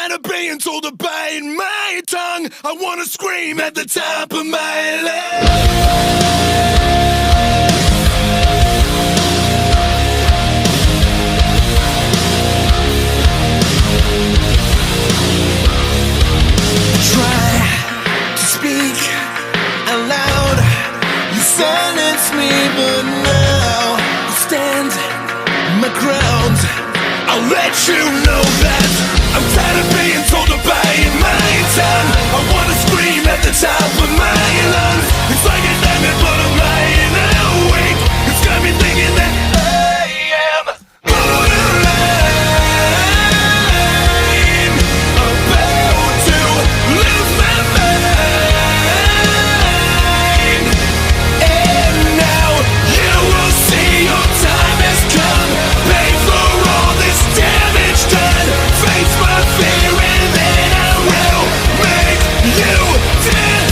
tired of being told to bite my tongue. I wanna scream at the top of my lungs. Speak out loud. You silence me, but now I stand my ground. I'll let you know that I'm tired of being told to bite my tongue. I wanna scream at the top of my lungs. It's like a nightmare, but I'm lying awake. It's got me thinking that I am borderline, about to lose my mind. And now you will see your time has come. Pay for all this damage done. Face my fear and then I will make you disappear.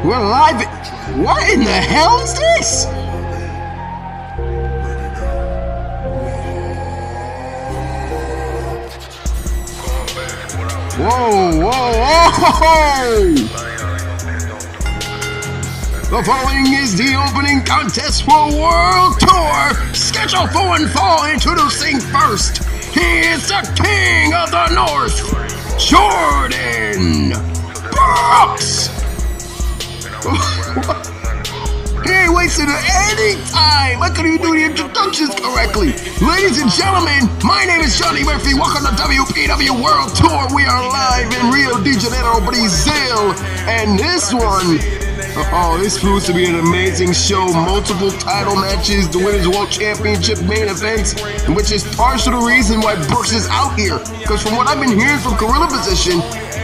We're live. What in the hell is this? Whoa, whoa, whoa! The following is the opening contest for World Tour. Schedule 4 and fall. Introducing first. He is the King of the North, Jordan Brooks. He ain't wasting any time. I couldn't even do the introductions correctly. Ladies and gentlemen, my name is Johnny Murphy. Welcome to WPW World Tour. We are live in Rio de Janeiro, Brazil. And this one, this proves to be an amazing show. Multiple title matches, the Women's World Championship main events, which is partial to the reason why Brooks is out here. Because from what I've been hearing from Gorilla Position,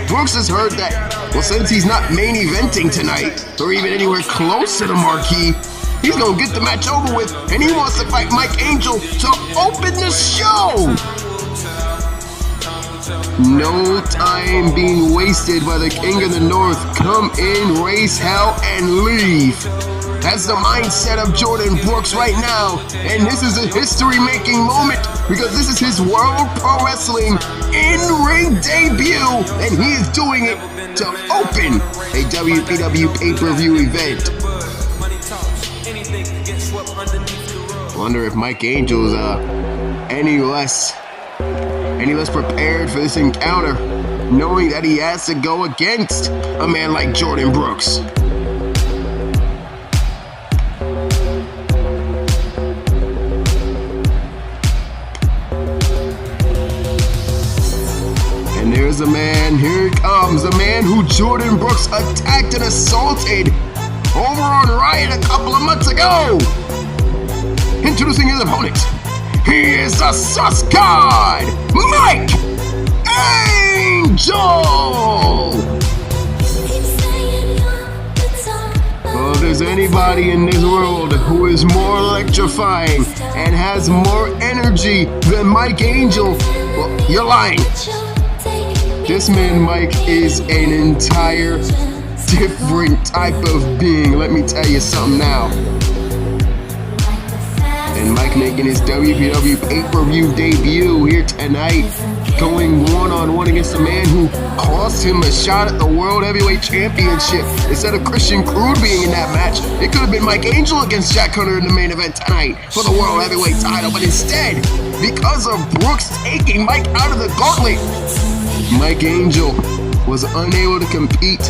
Brooks has heard that, well, since he's not main eventing tonight, or even anywhere close to the marquee, he's gonna get the match over with, and he wants to fight Mike Angel to open the show! No time being wasted by the King of the North. Come in, raise hell, and leave. That's the mindset of Jordan Brooks right now, and this is a history-making moment because this is his World Pro Wrestling in-ring debut, and he is doing it to open a WPW pay-per-view event. Wonder if Mike Angel's any less prepared for this encounter, knowing that he has to go against a man like Jordan Brooks. And there's a man, here he comes, the man who Jordan Brooks attacked and assaulted over on Riot a couple of months ago. Introducing his opponent, he is the Sus God, Mike Angel! Well, if there's anybody in this world who is more electrifying and has more energy than Mike Angel, well, you're lying. This man, Mike, is an entire different type of being. Let me tell you something now. And Mike making his WPW pay-per-view debut here tonight, going one-on-one against a man who cost him a shot at the World Heavyweight Championship. Instead of Christian Crude being in that match, it could have been Mike Angel against Jack Hunter in the main event tonight for the World Heavyweight title, but instead, because of Brooks taking Mike out of the gauntlet, Mike Angel was unable to compete,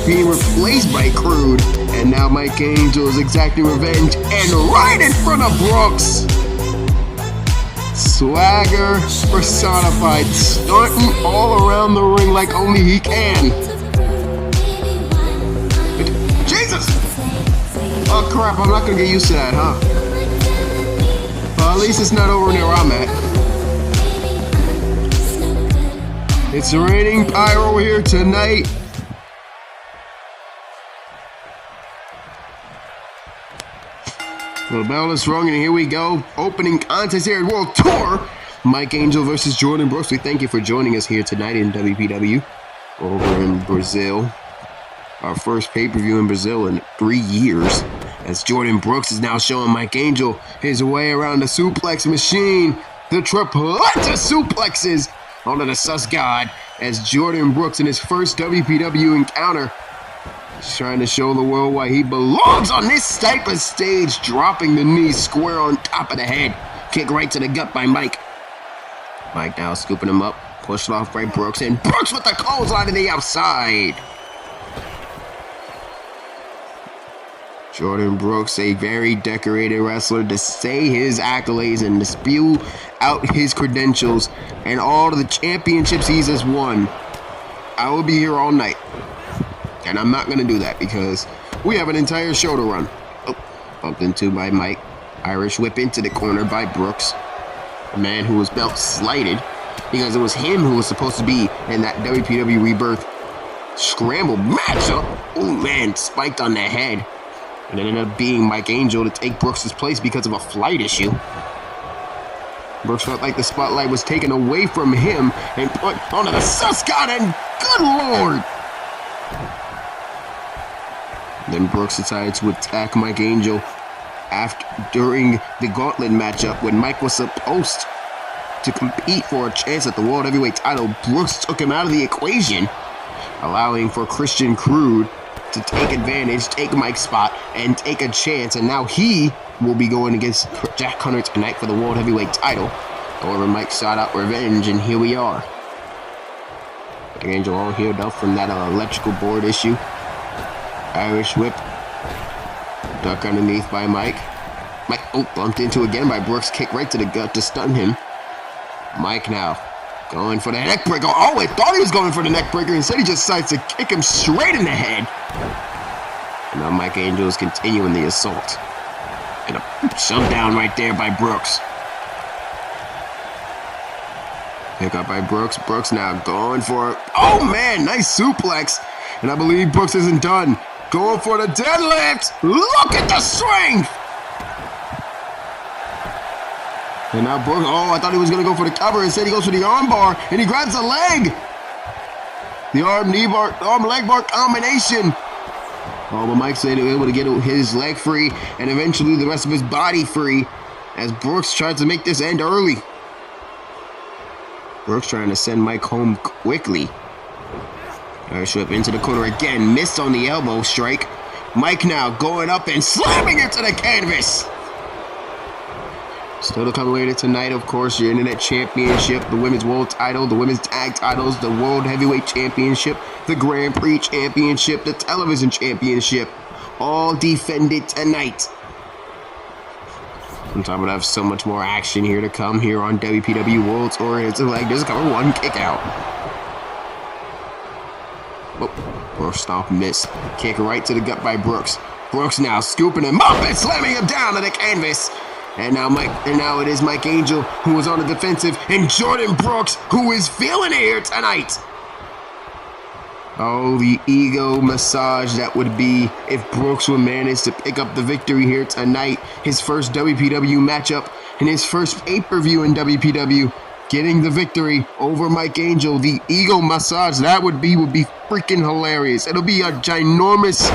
being replaced by Crude, and now Mike Angel is exacting revenge, and right in front of Brooks. Swagger personified, stunting all around the ring like only he can. Jesus! Oh crap, I'm not gonna get used to that, huh? Well, at least it's not over near where I'm at. It's raining pyro here tonight. Well, the bell is rung, and here we go. Opening contest here at World Tour. Mike Angel versus Jordan Brooks. We thank you for joining us here tonight in WPW over in Brazil. Our first pay-per-view in Brazil in 3 years, as Jordan Brooks is now showing Mike Angel his way around the suplex machine. The triplets of suplexes onto the sus god, as Jordan Brooks in his first WPW encounter is trying to show the world why he belongs on this type of stage, dropping the knee square on top of the head. Kick right to the gut by Mike. Mike now scooping him up, pushed off by Brooks, and Brooks with the clothesline to the outside. Jordan Brooks, a very decorated wrestler, to say his accolades and to spew out his credentials and all of the championships he has won. I will be here all night, and I'm not going to do that because we have an entire show to run. Oh, bumped into by Mike. Irish whip into the corner by Brooks, a man who was belt slighted because it was him who was supposed to be in that WPW Rebirth scramble matchup. Oh man, spiked on the head. And it ended up being Mike Angel to take Brooks' place because of a flight issue. Brooks felt like the spotlight was taken away from him and put onto the sus god, and good lord! Then Brooks decided to attack Mike Angel during the gauntlet matchup when Mike was supposed to compete for a chance at the World Heavyweight title. Brooks took him out of the equation, allowing for Christian Crude to take advantage, take Mike's spot, and take a chance, and now he will be going against Jack Hunter tonight for the World Heavyweight title. However, Mike sought out revenge, and here we are. Mike Angel all healed up from that electrical board issue. Irish whip. Duck underneath by Mike. Mike, oh, bumped into again by Brooks. Kick right to the gut to stun him. Mike now going for the neck breaker. Oh, I thought he was going for the neck breaker. Instead, he just decides to kick him straight in the head. And now Mike Angel is continuing the assault. And a shove down right there by Brooks. Pick up by Brooks. Brooks now going for it. Oh, man, nice suplex. And I believe Brooks isn't done. Going for the deadlift. Look at the strength. And now Brooks, oh, I thought he was going to go for the cover. Instead, he goes for the arm bar, and he grabs the leg. The arm-leg bar combination. Oh, but Mike's able to get his leg free, and eventually the rest of his body free, as Brooks tries to make this end early. Brooks trying to send Mike home quickly. Irish whip into the corner again, missed on the elbow strike. Mike now going up and slamming it to the canvas. Still to come later tonight, of course, your Internet Championship, the Women's World Title, the Women's Tag Titles, the World Heavyweight Championship, the Grand Prix Championship, the Television Championship, all defended tonight. On top of that, I have so much more action here to come here on WPW World Tour. It's like there's cover one kick out. Oh, Brooks stomp miss. Kick right to the gut by Brooks. Brooks now scooping him up and slamming him down to the canvas. And now it is Mike Angel who is on the defensive, and Jordan Brooks who is feeling it here tonight. Oh, the ego massage that would be if Brooks would manage to pick up the victory here tonight. His first WPW matchup and his first pay-per-view in WPW, getting the victory over Mike Angel. The ego massage that would be freaking hilarious. It'll be a ginormous.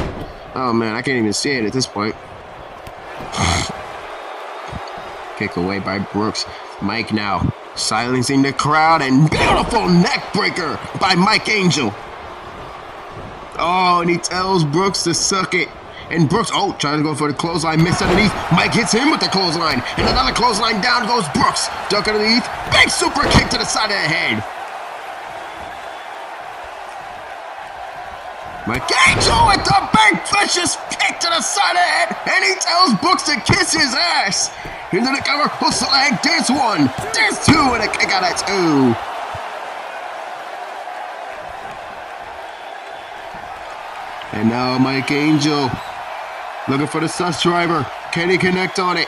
Oh man, I can't even say it at this point. Kick away by Brooks. Mike now silencing the crowd, and beautiful neck breaker by Mike Angel. Oh, and he tells Brooks to suck it. And Brooks, trying to go for the clothesline, missed underneath. Mike hits him with the clothesline. And another clothesline, down goes Brooks. Duck underneath, big super kick to the side of the head. Mike Angel with the big vicious kick to the side of the head. And he tells Brooks to kiss his ass. Into the cover, hooks the leg, there's one, there's two, and a kick out of two. And now Mike Angel looking for the sus driver. Can he connect on it?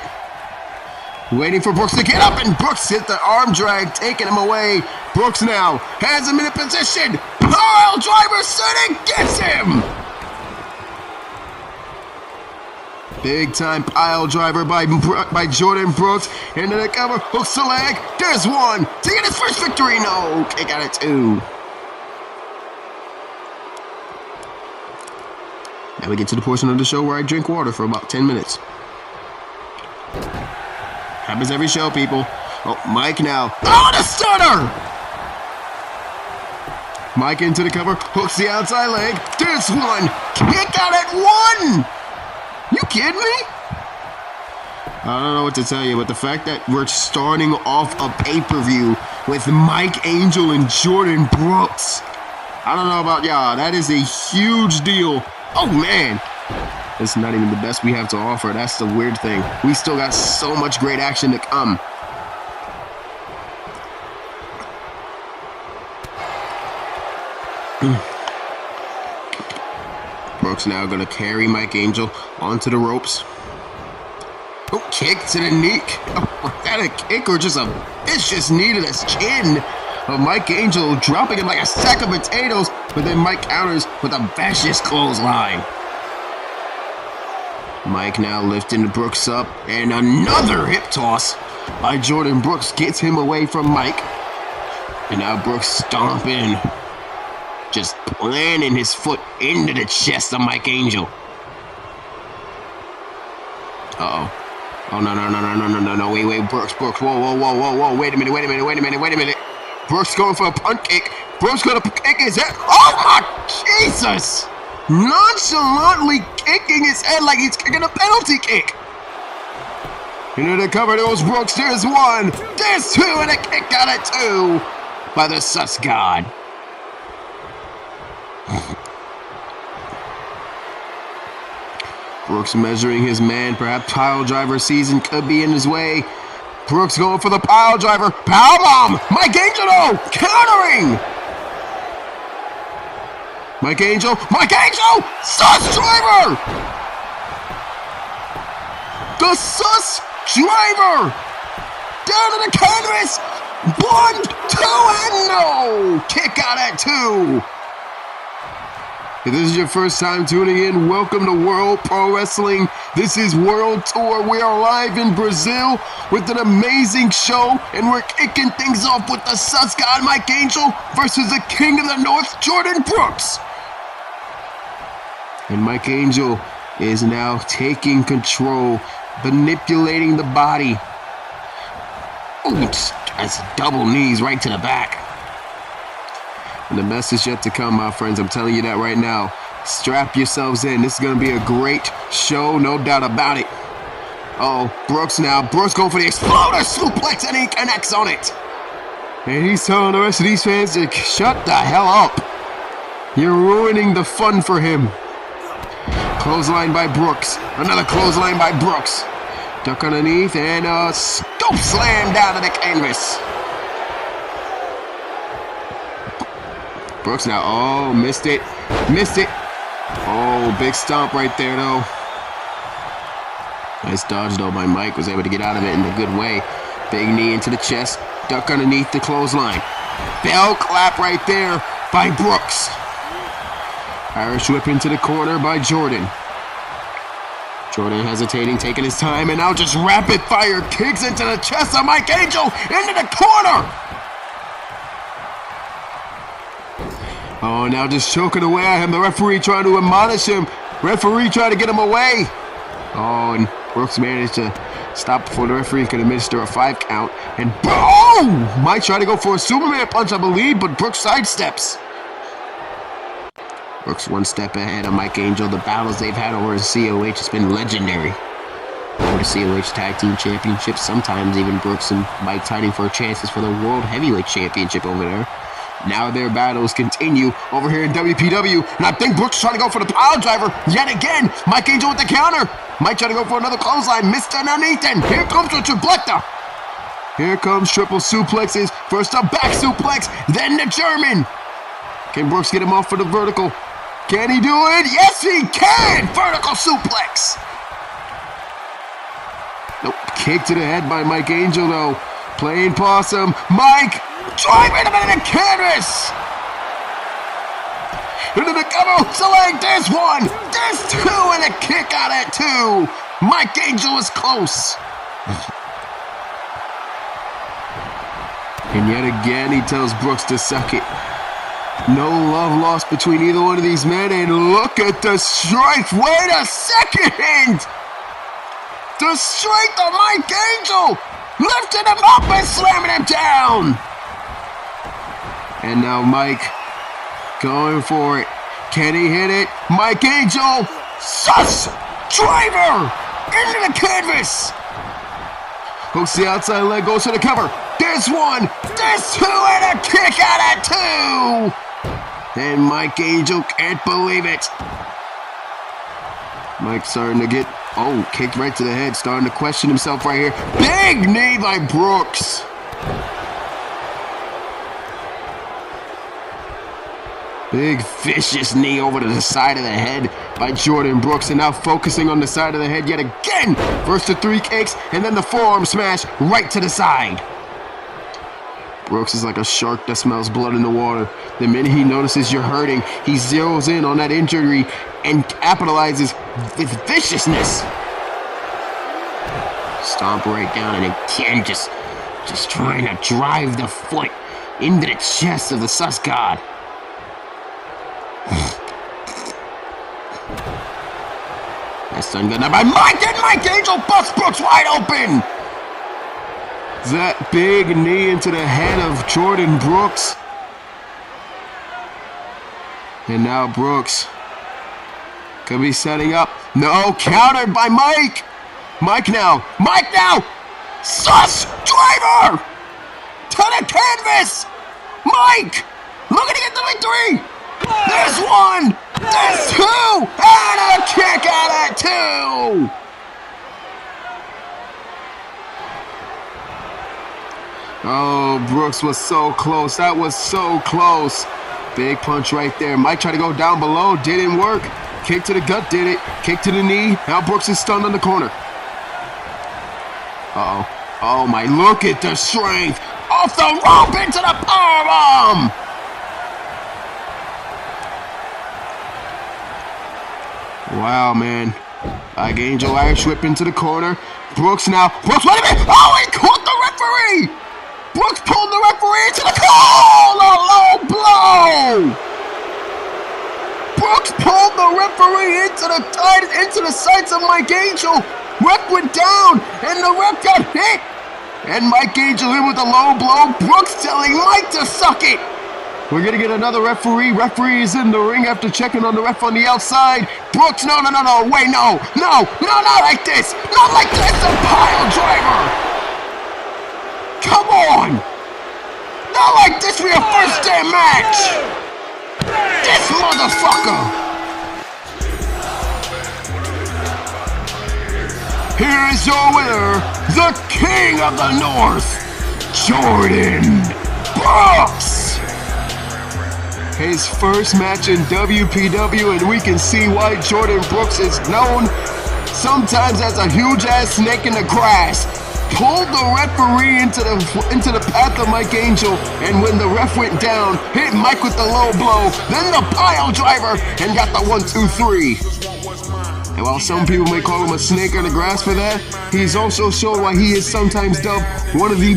Waiting for Brooks to get up, and Brooks hit the arm drag, taking him away. Brooks now has him in a position. Pile driver setting, gets him. Big time pile driver by Jordan Brooks. Into the cover, hooks the leg. There's one. To get his first victory. No, kick out of two. Now we get to the portion of the show where I drink water for about 10 minutes. Happens every show, people. Oh, Mike now. Oh, the stunner! Mike into the cover, hooks the outside leg. There's one. Kick out at one. You kidding me? I don't know what to tell you, but the fact that we're starting off a pay-per-view with Mike Angel and Jordan Brooks, I don't know about y'all. That is a huge deal. Oh, man. It's not even the best we have to offer. That's the weird thing. We still got so much great action to come. Brooks now going to carry Mike Angel onto the ropes. Oh, kick to the knee. Oh, was that a kick or just a vicious knee to the chin of Mike Angel, dropping him like a sack of potatoes, but then Mike counters with a vicious clothesline. Mike now lifting Brooks up, and another hip toss by Jordan Brooks gets him away from Mike. And now Brooks stomping, just planting his foot into the chest of Mike Angel. Uh-oh. Oh, no, wait, Brooks, whoa, wait a minute. Brooks going for a punt kick. Brooks going to kick his head. Oh, my Jesus! Nonchalantly kicking his head like he's kicking a penalty kick. Into the cover goes Brooks. There's one, there's two, and a kick out of two by the sus god. Brooks measuring his man. Perhaps pile driver season could be in his way. Brooks going for the pile driver. Power bomb! Mike Angel countering! Mike Angel! Sus driver! The sus driver! Down to the canvas! 1, 2, and no! Kick out at two! If this is your first time tuning in, welcome to World Pro Wrestling. This is World Tour. We are live in Brazil with an amazing show, and we're kicking things off with the sus god Mike Angel versus the King of the North, Jordan Brooks. And Mike Angel is now taking control, manipulating the body. Oh, that's double knees right to the back. And the best is yet to come, my friends. I'm telling you that right now. Strap yourselves in. This is going to be a great show, no doubt about it. Oh, Brooks now. Brooks going for the exploder suplex, and he connects on it. And he's telling the rest of these fans to shut the hell up. You're ruining the fun for him. Clothesline by Brooks. Another clothesline by Brooks. Duck underneath, and a scope slam down to the canvas. Brooks now, oh, missed it. Oh, big stomp right there, though. Nice dodge, though, by Mike. Was able to get out of it in a good way. Big knee into the chest. Duck underneath the clothesline. Bell clap right there by Brooks. Irish whip into the corner by Jordan. Jordan hesitating, taking his time, and now just rapid fire kicks into the chest of Mike Angel into the corner. Oh, now just choking away at him. The referee trying to admonish him. Referee trying to get him away. Oh, and Brooks managed to Stop before the referee can administer a 5 count. And boom! Mike tried to go for a Superman punch, I believe, but Brooks sidesteps. Brooks one step ahead of Mike Angel. The battles they've had over the COH has been legendary. Over the COH Tag Team Championship, sometimes even Brooks and Mike fighting for chances for the World Heavyweight Championship over there. Now their battles continue over here in WPW, and I think Brooks is trying to go for the pile driver yet again. Mike Angel with the counter. Mike trying to go for another clothesline, missed underneath, and here comes the tripleta. Here comes triple suplexes. First a back suplex, then the German. Can Brooks get him off for the vertical? Can he do it? Yes, he can! Vertical suplex. Nope, kick to the head by Mike Angel, though. Playing possum. Mike driving him into the canvas. Into the cover, select this one, this two, and a kick out at 2. Mike Angel is close. And yet again, he tells Brooks to suck it. No love lost between either one of these men, and look at the strength. Wait a second! The strength of Mike Angel, lifting him up and slamming him down. And now Mike going for it. Can he hit it? Mike Angel, sus! Driver! Into the canvas! Hooks the outside leg, goes to the cover. There's one, there's 2, and a kick out at 2! And Mike Angel can't believe it. Mike starting to get, kicked right to the head, starting to question himself right here. Big knee by Brooks. Big vicious knee over to the side of the head by Jordan Brooks, and now focusing on the side of the head yet again. First the 3 kicks, and then the forearm smash right to the side. Brooks is like a shark that smells blood in the water. The minute he notices you're hurting, he zeroes in on that injury and capitalizes with viciousness. Stomp right down, and again just trying to drive the foot into the chest of the sus god. That's done good now by Mike, and Mike Angel busts Brooks wide open. That big knee into the head of Jordan Brooks. And now Brooks could be setting up. No, countered by Mike. Mike now. Sus driver to the canvas. Mike looking to get the victory. There's 1, there's 2, and a kick out at 2. Oh, Brooks was so close. That was so close. Big punch right there. Mike tried to go down below. Didn't work. Kick to the gut did it. Kick to the knee. Now Brooks is stunned on the corner. Uh-oh. Oh, my. Look at the strength. Off the rope into the powerbomb. Wow, man. Mike Angel Irish whip into the corner. Brooks now. Brooks, wait a minute. Oh, he caught the referee. Brooks pulled the referee into the call. A low blow. Brooks pulled the referee into the sights of Mike Angel. Ref went down, and the ref got hit. And Mike Angel in with a low blow. Brooks telling Mike to suck it. We're going to get another referee. Referee is in the ring after checking on the ref on the outside. Brooks, no. Wait, no, not like this. Not like this, a pile driver. Come on. Not like this for your first day match. This motherfucker. Here is your winner, the King of the North, Jordan Brooks. His first match in WPW, and we can see why Jordan Brooks is known sometimes as a huge-ass snake in the grass. Pulled the referee into the path of Mike Angel, and when the ref went down, hit Mike with the low blow, then the pile driver, and got the 1, 2, 3. And while some people may call him a snake in the grass for that, he's also shown why he is sometimes dubbed one of the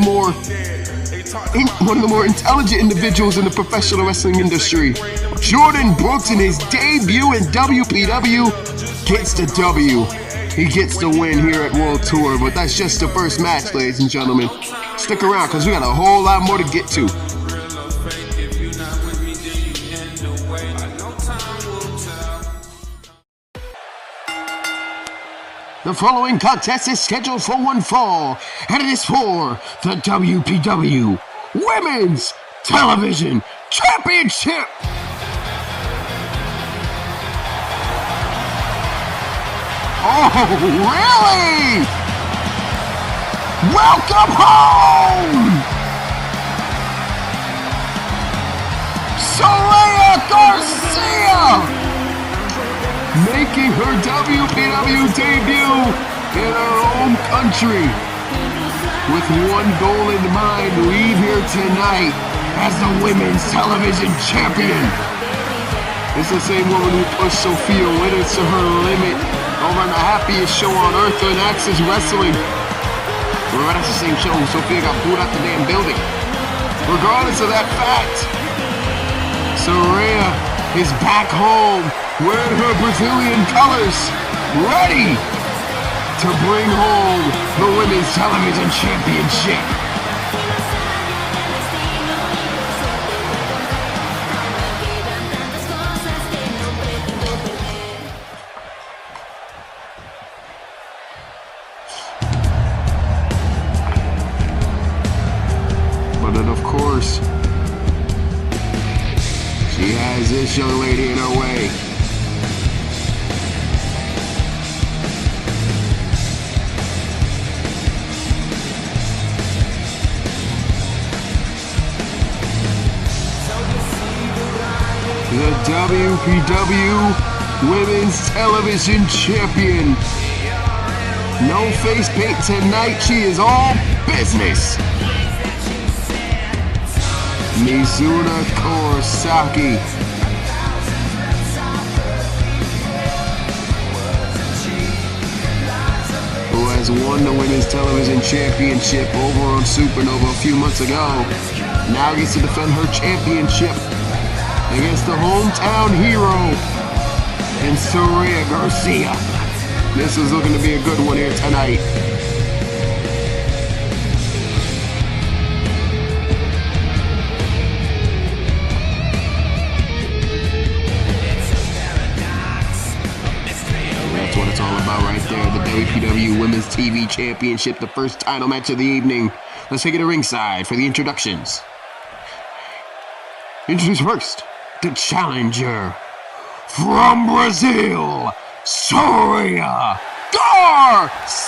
more intelligent individuals in the professional wrestling industry. Jordan Brooks, in his debut in WPW, gets the W. he gets the win here at World Tour, but that's just the first match, ladies and gentlemen. Stick around, because we got a whole lot more to get to. The following contest is scheduled for one fall, and it is for the WPW Women's Television Championship. Oh, really? Welcome home! Julia Garcia! Making her WPW debut in her home country. With one goal in mind, leave here tonight as the Women's Television Champion. It's the same woman who pushed Sophia Winners to her limit over on the happiest show on earth in Access Wrestling. Well, that's the same show. Sophia got booed out the damn building. Regardless of that fact, Saraya is back home wearing her Brazilian colors, ready to bring home the Women's Television Championship. But then, of course, she has this young lady in her way. The WPW Women's Television Champion. No face paint tonight, she is all business. Mizuna Kurosaki. Who has won the Women's Television Championship over on Supernova a few months ago. Now gets to defend her championship against the hometown hero in Saraya Garcia. This is looking to be a good one here tonight. That's what it's all about right there. The WPW Women's TV Championship, the first title match of the evening. Let's take it to ringside for the introductions. Introduce first the challenger from Brazil, Julia Garcia!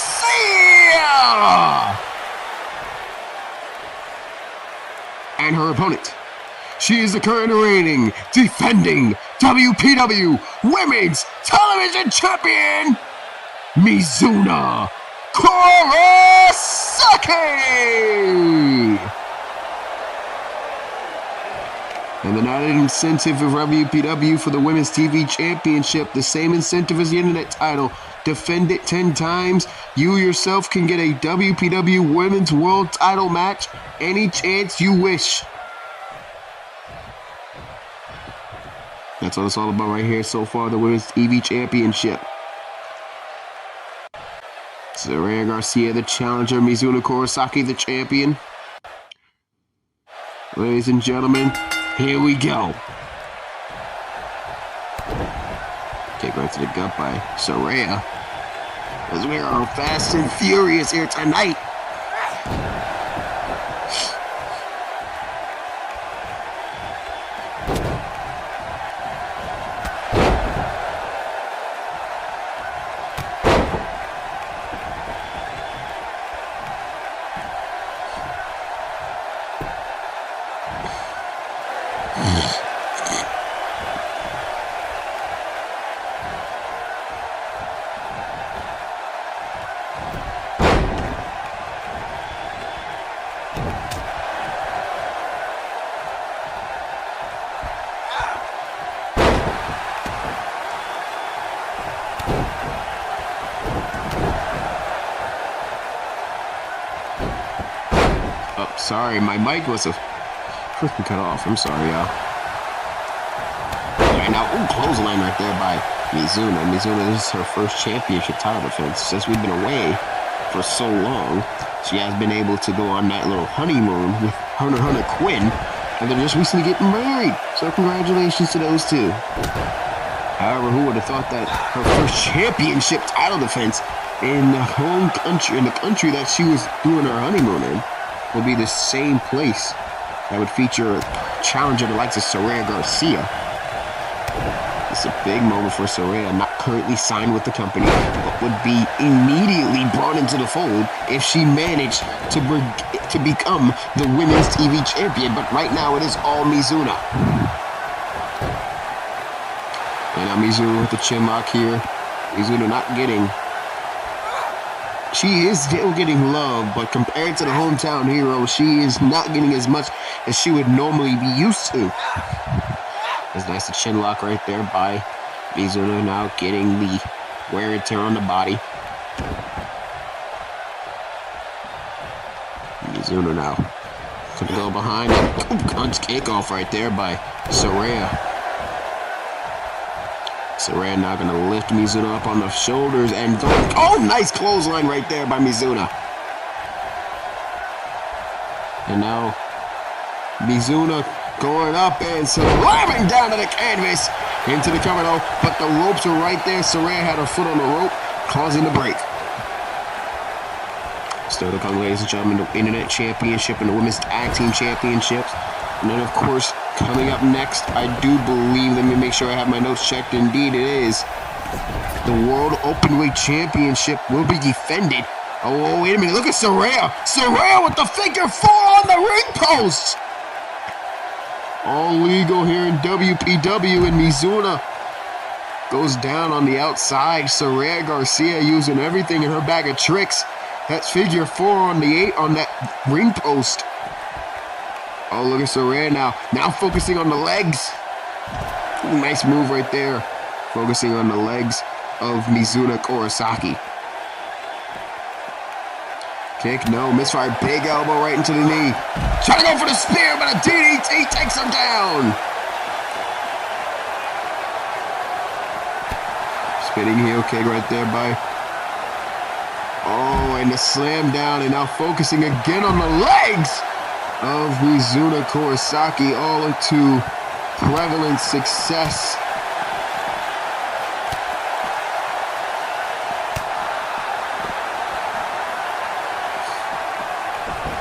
And her opponent, she is the current reigning, defending WPW Women's Television Champion, Mizuna Kurosaki! And an added incentive of WPW for the Women's TV Championship, the same incentive as the Internet title. Defend it 10 times. You yourself can get a WPW Women's World title match any chance you wish. That's what it's all about right here so far, the Women's TV Championship. Saraya Garcia, the challenger. Mizuna Kurosaki, the champion. Ladies and gentlemen, here we go. Kick right to the gut by Saraya. As we are fast and furious here tonight. Sorry, my mic was freaking cut off. I'm sorry, y'all. Saraya now. Ooh, clothesline right there by Mizuna. Mizuna, this is her first championship title defense since we've been away for so long. She has been able to go on that little honeymoon with Hunter Quinn, and they're just recently getting married. So congratulations to those two. However, who would have thought that her first championship title defense in the home country, in the country that she was doing her honeymoon in, will be the same place that would feature a challenger the likes of Saraya Garcia. It's a big moment for Saraya, not currently signed with the company, but would be immediately brought into the fold if she managed to become the women's TV champion. But right now it is all Mizuna. And now Mizuna with the chin lock here. Mizuna not getting... She is still getting love, but compared to the hometown hero, she is not getting as much as she would normally be used to. It's nice to chin lock right there by Mizuna, now getting the wear and tear on the body. Mizuna now could go behind and punch kickoff right there by Saraya. Saraya now going to lift Mizuna up on the shoulders and go. Oh, nice clothesline right there by Mizuna. And now Mizuna going up and slamming down to the canvas into the cover though, but the ropes are right there. Saraya had her foot on the rope, causing the break. Still to come, ladies and gentlemen, the Internet Championship and the Women's Tag Team Championships. And then, of course, coming up next, I do believe, let me make sure I have my notes checked. Indeed, it is the World Openweight Championship will be defended. Oh, wait a minute. Look at Saraya. Saraya with the figure 4 on the ring post. All legal here in WPW, and Mizuna goes down on the outside. Saraya Garcia using everything in her bag of tricks. That's figure 4 on the 8 on that ring post. Oh, look at Saraya now. Now focusing on the legs. Ooh, nice move right there. Focusing on the legs of Mizuna Kurosaki. Kick, no. Misfire, big elbow right into the knee. Trying to go for the spear, but a DDT takes him down. Spinning heel kick right there by... Oh, and the slam down, and now focusing again on the legs of Mizuna Kurosaki, all into prevalent success.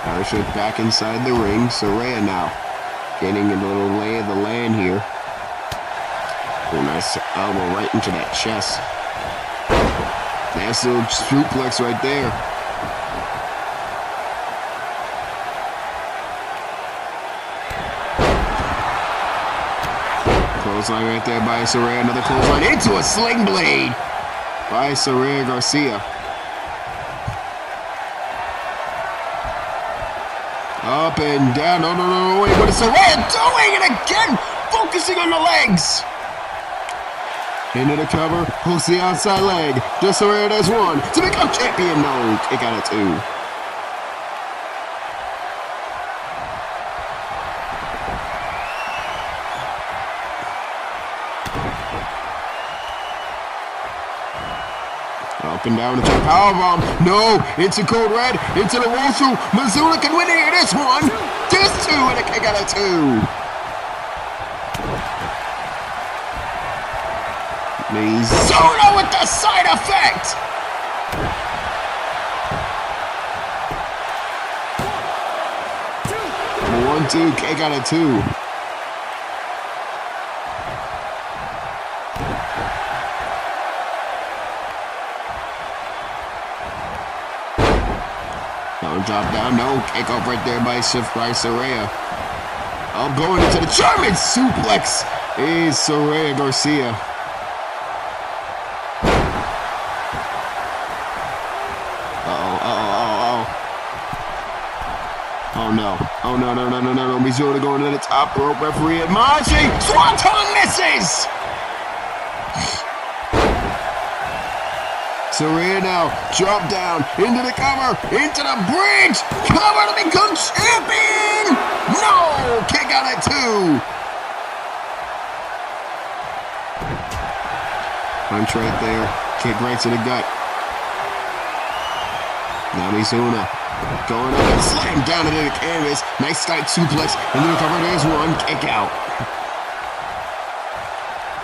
Arsha back inside the ring. Saraya now getting a little lay of the land here. Oh, nice elbow right into that chest. Nice little suplex right there. Clothesline right there by Saraya. Another clothesline into a sling blade by Saraya Garcia. Up and down. No, wait. What is Saraya doing? And again, focusing on the legs. Into the cover, hooks the outside leg. Just Saraya does one to become champion. No, kick out of 2. Up and down into the powerbomb. No, into Code Red, into the roll through. Mizuna can win here. This one, this 2, and a kick out of 2. Mizuna with the side effect! 1-2, kick out of 2. No drop down, no kick off right there by Saraya. Oh, going into the German suplex is Saraya Garcia. Oh no. Mizuna going to the top rope. Referee admonishing. Swanton misses! Saraya now drop down into the cover, into the bridge. Cover to become champion! No! Kick out at 2. Punch right there. Kick right to the gut. Now Mizuna going up and slam down into the canvas. Nice side suplex. Into the cover. There's one. Kick out.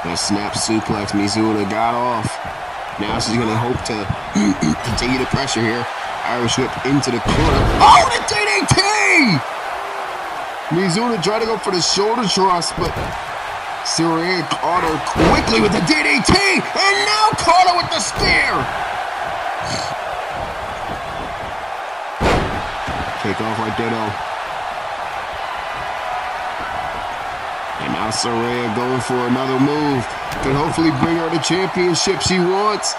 That snap suplex. Mizuna got off. Now she's going to hope to continue the pressure here. Irish whip into the corner. Oh, the DDT! Mizuna tried to go for the shoulder thrust, but Saraya caught her quickly with the DDT, and now caught her with the spear. Take off right there, though. And now Saraya going for another move. Could hopefully bring her the championship she wants.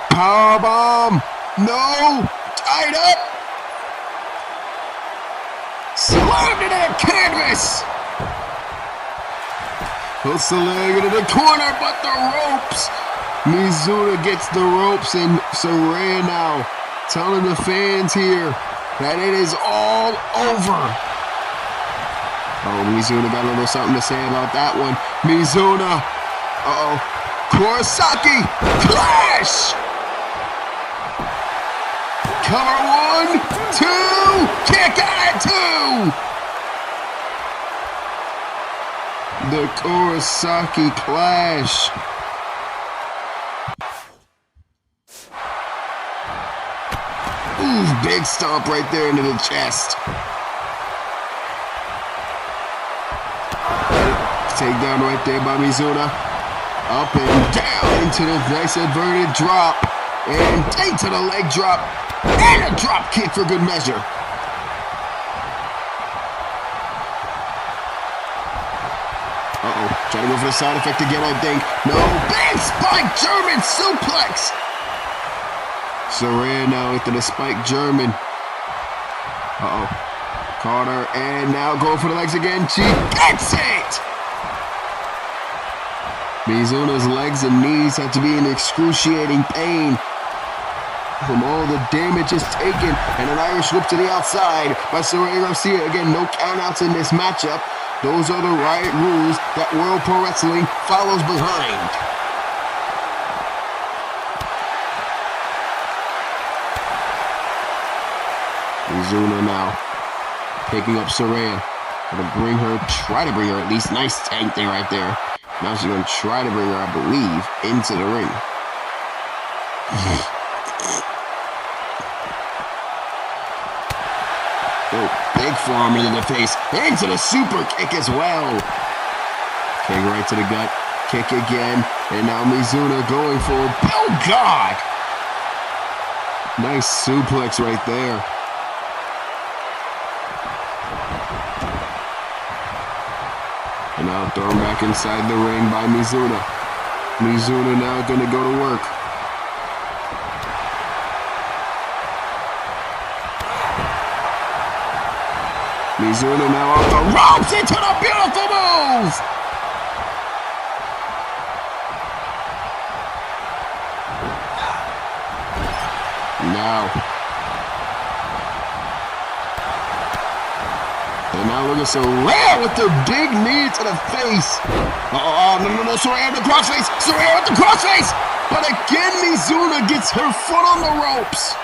Powerbomb. No. Tied up. Slammed into the canvas. Hooks the leg into the corner, but the ropes. Mizuna gets the ropes, and Saraya now telling the fans here that it is all over. Oh, Mizuna got a little something to say about that one. Mizuna. Uh-oh. Kurosaki. Clash. Cover 1, 2. Kick out at 2. The Kurosaki Clash. Ooh, big stomp right there into the chest. Takedown right there by Mizuna. Up and down into the nice inverted drop. And into the leg drop. And a drop kick for good measure. Uh-oh. Trying to go for the side effect again, I think. No. Big spike German suplex. Saraya now into the spike German. Uh-oh. Caught her, and now go for the legs again. She gets it! Mizuna's legs and knees have to be in excruciating pain from all the damage it's taken. And an Irish whip to the outside by Saraya Garcia. Again, no countouts in this matchup. Those are the riot rules that World Pro Wrestling follows behind. Mizuna now picking up Saraya. Gonna try to bring her at least. Nice tank there right there. Now she's gonna try to bring her, I believe, into the ring. Oh, big forearm into the face. Into the super kick as well. Kick right to the gut. Kick again. And now Mizuna going for, oh God! Nice suplex right there. And now thrown back inside the ring by Mizuna. Mizuna now gonna go to work. Mizuna now off the ropes into the beautiful move! Now. And now look at Saraya with the big knee to the face. Oh, no, Saraya with the crossface. Saraya with the crossface. But again, Mizuna gets her foot on the ropes.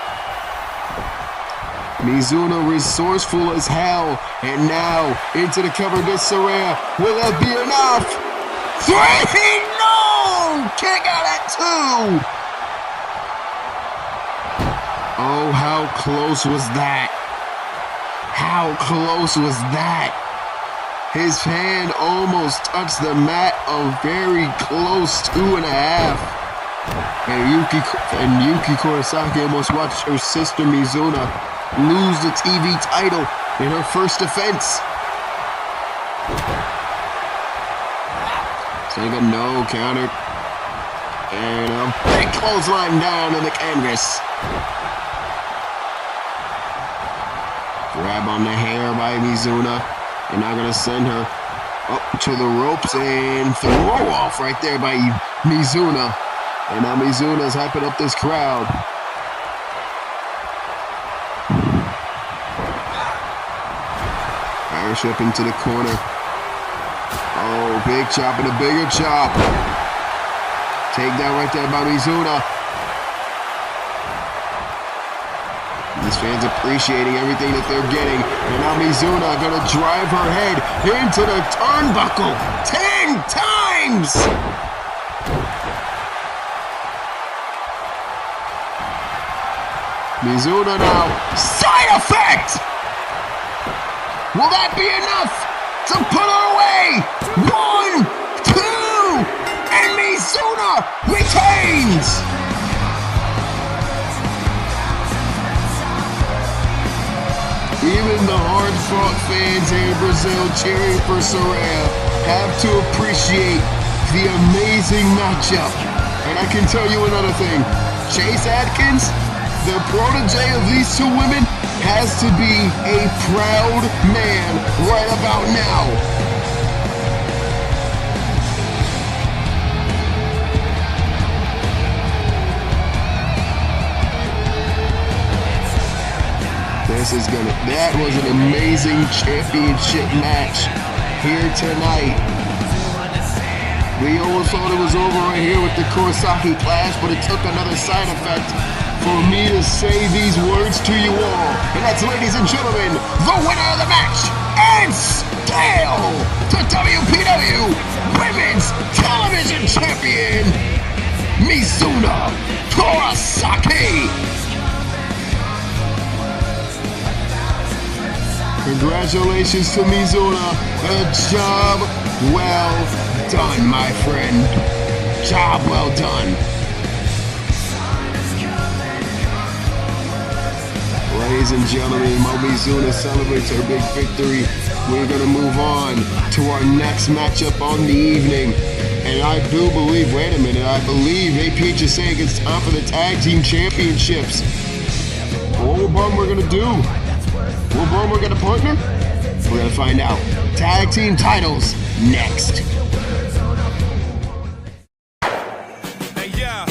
Mizuna resourceful as hell. And now into the cover gets Saraya. Will that be enough? 3! No! Kick out at 2. Oh, how close was that? How close was that? His hand almost touched the mat, a very close 2.5. And Yuki Kurosaki almost watched her sister Mizuna lose the TV title in her first defense. Sega no counter. And a big clothesline down on the canvas. Grab on the hair by Mizuna. And now gonna send her up to the ropes and throw off right there by Mizuna. And now Mizuna's hyping up this crowd. Irish whip into the corner. Oh, big chop and a bigger chop. Takedown right there by Mizuna. These fans appreciating everything that they're getting. And now Mizuna gonna drive her head into the turnbuckle 10 times! Mizuna now, side effect! Will that be enough to put her away? 1, 2, and Mizuna retains! Even the hard-fought fans here in Brazil cheering for Saraya have to appreciate the amazing matchup. And I can tell you another thing. Chase Adkins, the protege of these two women, has to be a proud man right about now. That was an amazing championship match here tonight. We almost thought it was over right here with the Kurosaki clash, but it took another side effect for me to say these words to you all. And that's, ladies and gentlemen, the winner of the match, and still the WPW Women's Television Champion, Mizuna Kurosaki. Congratulations to Mizuna. A job well done, my friend. Job well done. Ladies and gentlemen, while Mizuna celebrates her big victory, we're going to move on to our next matchup on the evening. And I do believe, wait a minute, I believe APH is saying it's time for the Tag Team Championships. What we're going to do? We're gonna partner? We're gonna find out. Tag team titles next. Hey, yeah.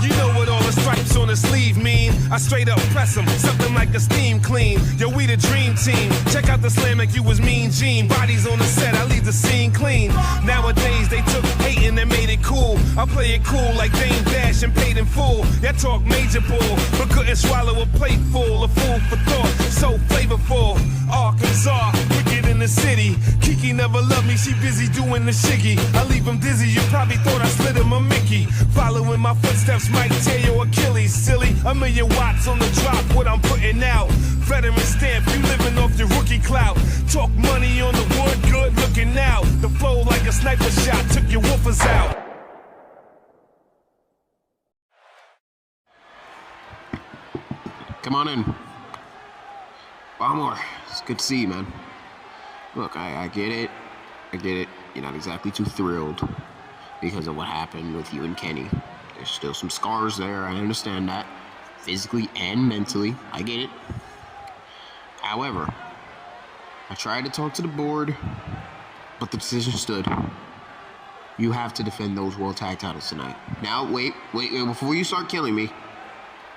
You know what all the stripes on the sleeve mean. I straight up press them, something like a steam clean. Yo, we the dream team. Check out the slam like you was Mean Gene. Bodies on the set, I leave the scene clean. Nowadays they took hating and made it cool. I play it cool like Dame Dash and paid in full. That talk major bull, but couldn't swallow a plate full of food for thought. So flavorful, Arkansas, wicked in the city. Kiki never loved me, she busy doing the shiggy. I leave him dizzy, you probably thought I slid him a Mickey. Following my footsteps might tear your Achilles, silly. 1,000,000 watts on the drop, what I'm putting out. Veteran stamp, you living off your rookie clout. Talk money on the wood, good looking out. The flow like a sniper shot, took your woofers out. Come on in. Balmore, it's good to see you, man. Look, I get it. I get it. You're not exactly too thrilled because of what happened with you and Kenny. There's still some scars there. I understand that. Physically and mentally. I get it. However, I tried to talk to the board, but the decision stood. You have to defend those World Tag titles tonight. Now, wait. Before you start killing me,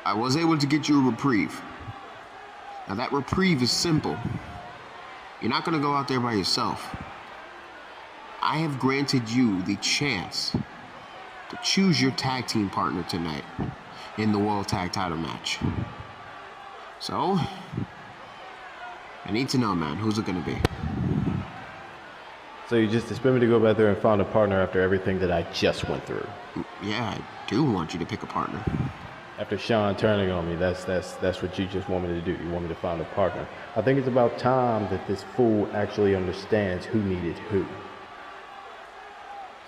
I was able to get you a reprieve. Now, that reprieve is simple. You're not going to go out there by yourself. I have granted you the chance to choose your tag team partner tonight in the World Tag title match. So, I need to know, man, who's it going to be? So you just expect me to go back there and find a partner after everything that I just went through? Yeah, I do want you to pick a partner. After Sean turning on me, that's what you just want me to do. You want me to find a partner. I think it's about time that this fool actually understands who needed who.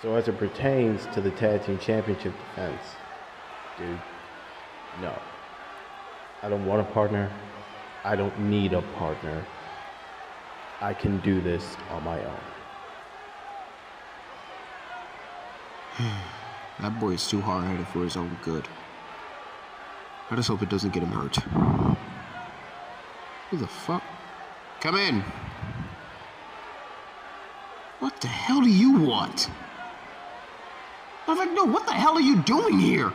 So as it pertains to the Tag Team Championship defense, dude, no. I don't want a partner. I don't need a partner. I can do this on my own. That boy is too hard-headed for his own good. I just hope it doesn't get him hurt. Who the fuck? Come in. What the hell do you want? I'm like, no, what the hell are you doing here?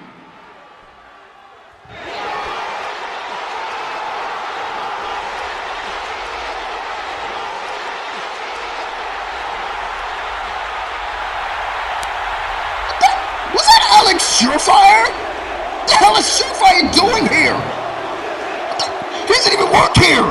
Surefire? What the hell is Surefire doing here? He doesn't even work here!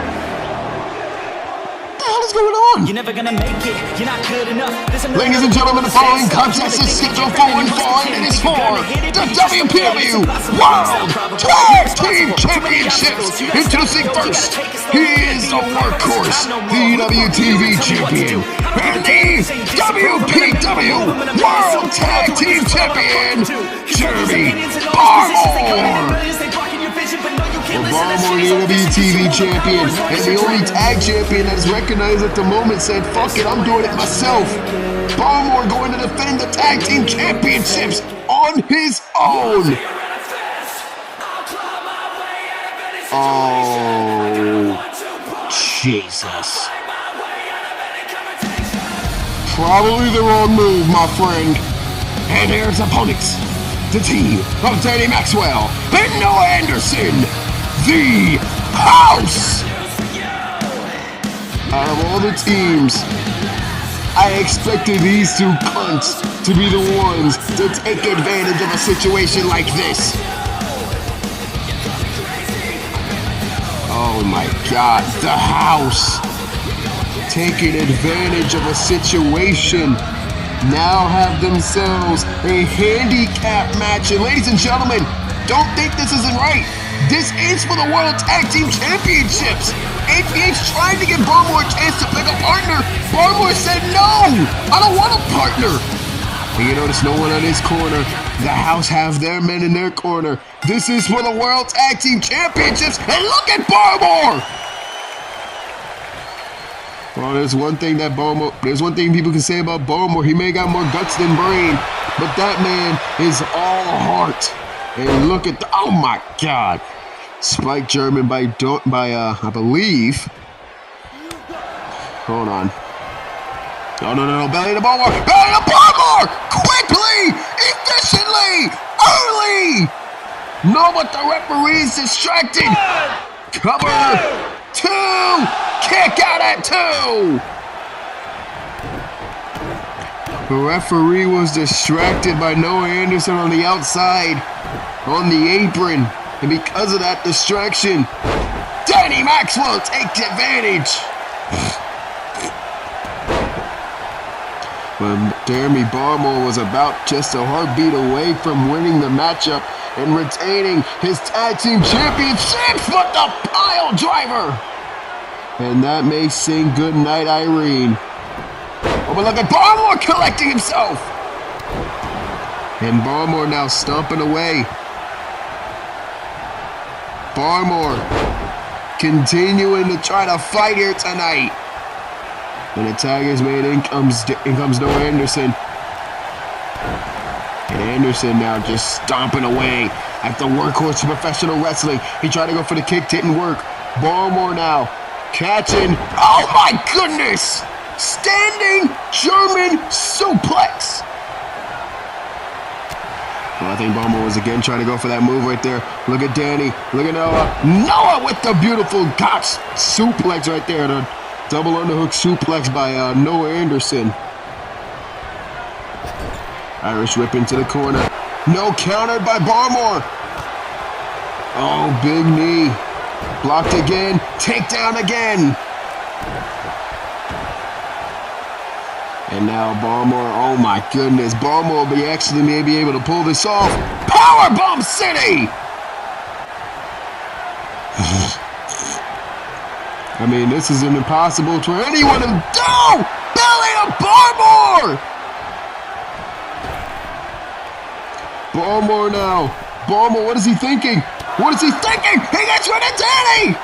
What the hell is going on? You're never gonna make it, you're not good enough. Ladies and gentlemen, the following contest is scheduled for one fall, and it is for the WPW World Tag Team Championships. Introducing first, he is the workhorse, the WTV Champion, and the WPW World Tag Team Champion, Jeremy Barmore. Barmore, the WTV champion, and the only tag champion that is recognized at the moment, said, fuck it, I'm doing it myself. Barmore going to defend the tag team championships on his own. Oh, Jesus. Probably the wrong move, my friend. And here's opponents. The team of Danny Maxwell and Noah Anderson. The House! Out of all the teams, I expected these two cunts to be the ones to take advantage of a situation like this. Oh my God, the House taking advantage of a situation. Now have themselves a handicap match. And ladies and gentlemen, don't think this isn't right. This is for the World Tag Team Championships. APH tried to give Barmore a chance to pick a partner. Barmore said, no, I don't want a partner. And you notice no one on his corner. The House have their men in their corner. This is for the World Tag Team Championships. And look at Barmore. Well, there's one thing people can say about Barmore. He may got more guts than brain, but that man is all heart. And look at the, oh my God. Spike German by I believe. Hold on. No, belly to Barmore. Belly to Barmore! Quickly! Efficiently! Early! No, but the referee is distracted. Cover. 2! Kick out at 2! The referee was distracted by Noah Anderson on the outside, on the apron, and because of that distraction, Danny Maxwell takes advantage. But Jeremy Barmore was about just a heartbeat away from winning the matchup and retaining his tag team championships, but the pile driver. And that may sing goodnight, Irene. Oh, but look at Barmore collecting himself. And Barmore now stomping away. Barmore continuing to try to fight here tonight. And the tag is made. In comes Noah Anderson. And Anderson now just stomping away at the workhorse of professional wrestling. He tried to go for the kick, didn't work. Barmore now catching. Oh my goodness! Standing German suplex. Well, I think Barmore was again trying to go for that move right there. Look at Danny. Look at Noah. Noah with the beautiful Gotch suplex right there. The double underhook suplex by Noah Anderson. Irish whip into the corner. No, countered by Barmore. Oh, big knee. Blocked again. Takedown again. And now Barmore, oh my goodness, Barmore will actually may be able to pull this off. Powerbomb City! I mean, this is impossible for anyone to do! Belly to Barmore! Barmore now. Barmore, what is he thinking? What is he thinking? He gets rid of Danny!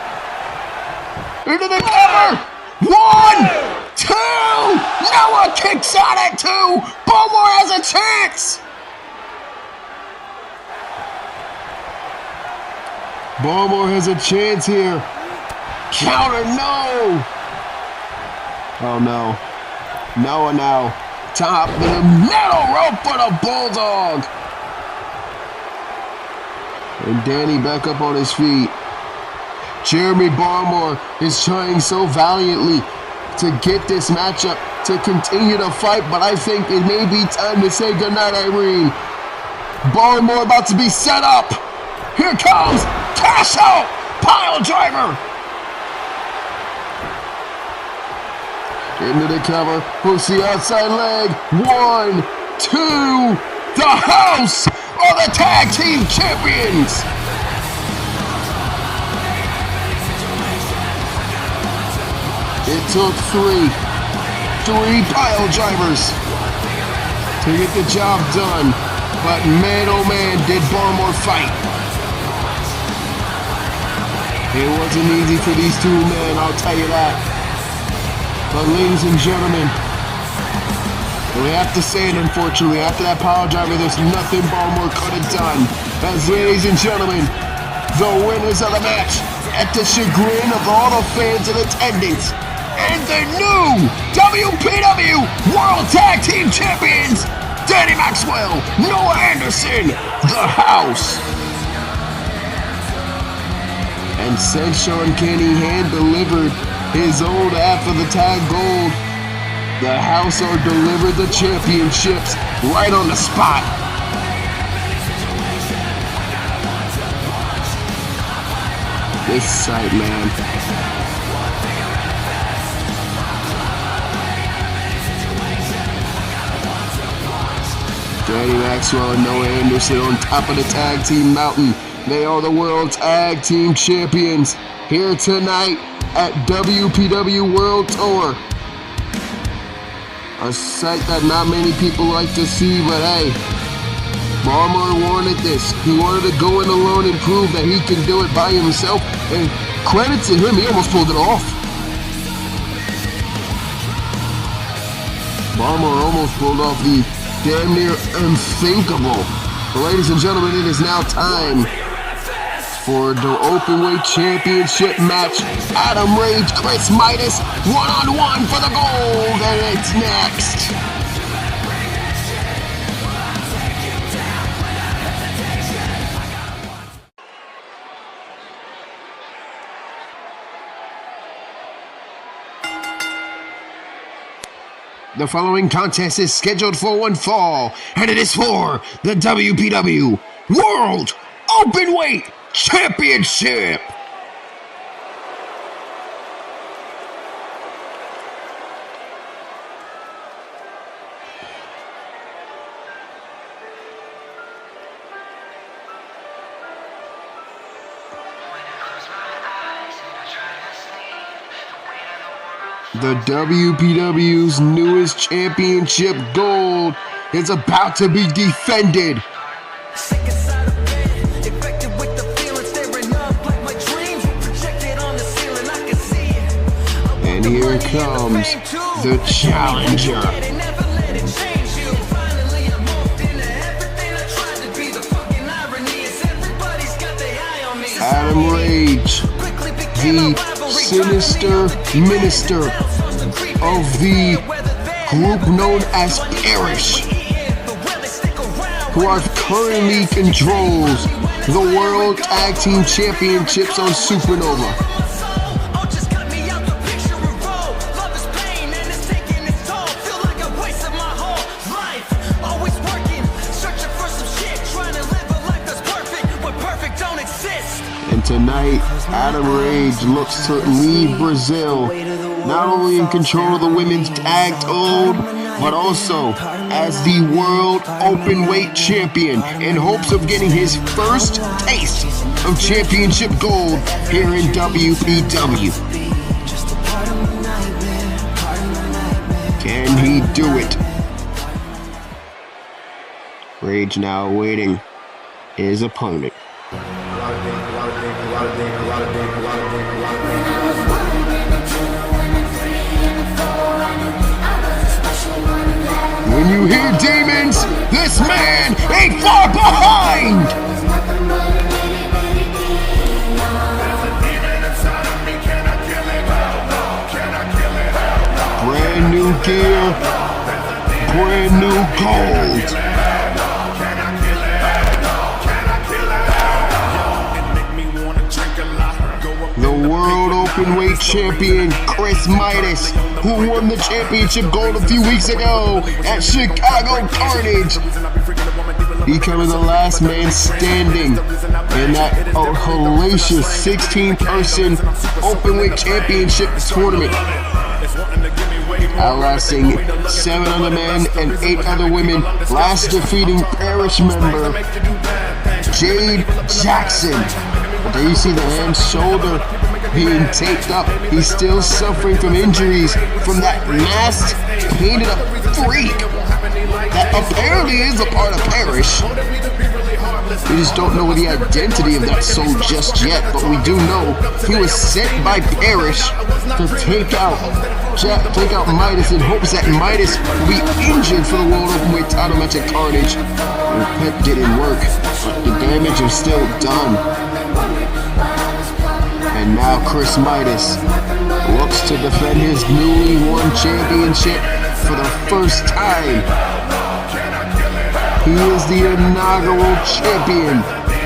Into the cover! 1! 2! Noah kicks out at 2! Barmore has a chance! Barmore has a chance here. Counter, no! Oh no. Noah now. Top of the middle rope for the Bulldog. And Danny back up on his feet. Jeremy Barmore is trying so valiantly to get this matchup, to continue to fight, but I think it may be time to say goodnight, Irene. Baltimore about to be set up. Here comes cash out pile driver. Into the cover, hooks the outside leg. 1, 2, the house of the tag team champions. It took three pile drivers to get the job done, but man oh man did Baltimore fight. It wasn't easy for these two men, I'll tell you that. But ladies and gentlemen, we have to say it, unfortunately, after that pile driver, there's nothing Baltimore could have done. As ladies and gentlemen, the winners of the match, at the chagrin of all the fans in attendance, and the new WPW World Tag Team Champions, Danny Maxwell, Noah Anderson, the House. And since Sean Kenny hand-delivered his old half of the tag gold, the House are delivered the championships right on the spot. This sight, man. Danny Maxwell and Noah Anderson on top of the tag team mountain. They are the World Tag Team Champions here tonight at WPW World Tour. A sight that not many people like to see, but hey, Baltimore wanted this. He wanted to go in alone and prove that he can do it by himself. And credit to him, he almost pulled it off. Baltimore almost pulled off the damn near unthinkable. But ladies and gentlemen, it is now time for the Openweight Championship match. Adam Rage, Chris Midas, one-on-one for the gold, and it's next. The following contest is scheduled for one fall, and it is for the WPW World Openweight Championship. The WPW's newest championship gold is about to be defended. And here comes the challenger. Adam Rage, the sinister minister of the group known as Perish, who are currently controls the World Tag Team Championships on Supernova. And tonight, Adam Rage looks to leave Brazil, not only in control of the women's tag gold, but also as the World Openweight Champion, in hopes of getting his first taste of championship gold here in WPW. Can he do it? Rage now awaiting his opponent. When you hear demons, this man ain't far behind! Brand new gear, brand new gold. The World Openweight Champion, Chris Midas, who won the championship gold a few weeks ago at Chicago Carnage. becoming the last man standing in that hellacious 16-person Openweight Championship tournament, outlasting 7 other men and 8 other women, last defeating Parish member Jade Jackson. But there you see the hand's shoulder being taped up. He's still suffering from injuries from that masked, painted up freak that apparently is a part of Parish. We just don't know the identity of that soul just yet, but we do know he was sent by Parish to take out Midas in hopes that Midas will be injured for the World Openweight title match at Carnage. The pep didn't work, but the damage was still done. And now Chris Midas looks to defend his newly won championship for the first time. He is the inaugural champion.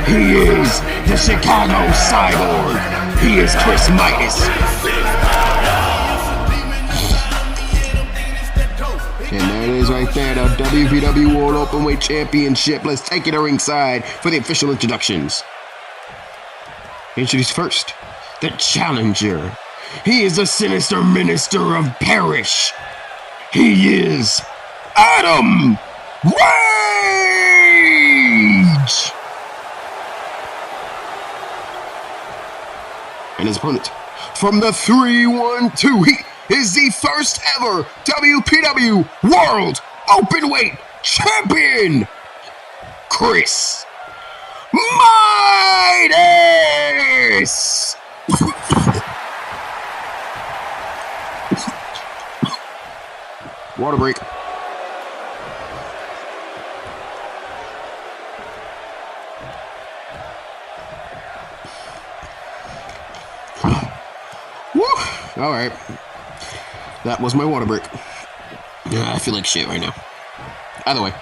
He is the Chicago Cyborg. He is Chris Midas. And there it is right there, the WPW World Openweight Championship. Let's take it to ringside for the official introductions. Introduce first, the challenger. He is the sinister minister of Parish. He is Adam Rage! And his opponent, from the 3-1-2, he is the first ever WPW World Openweight Champion, Chris Midas! Water break. Woo! All right. That was my water break. I feel like shit right now. Either way.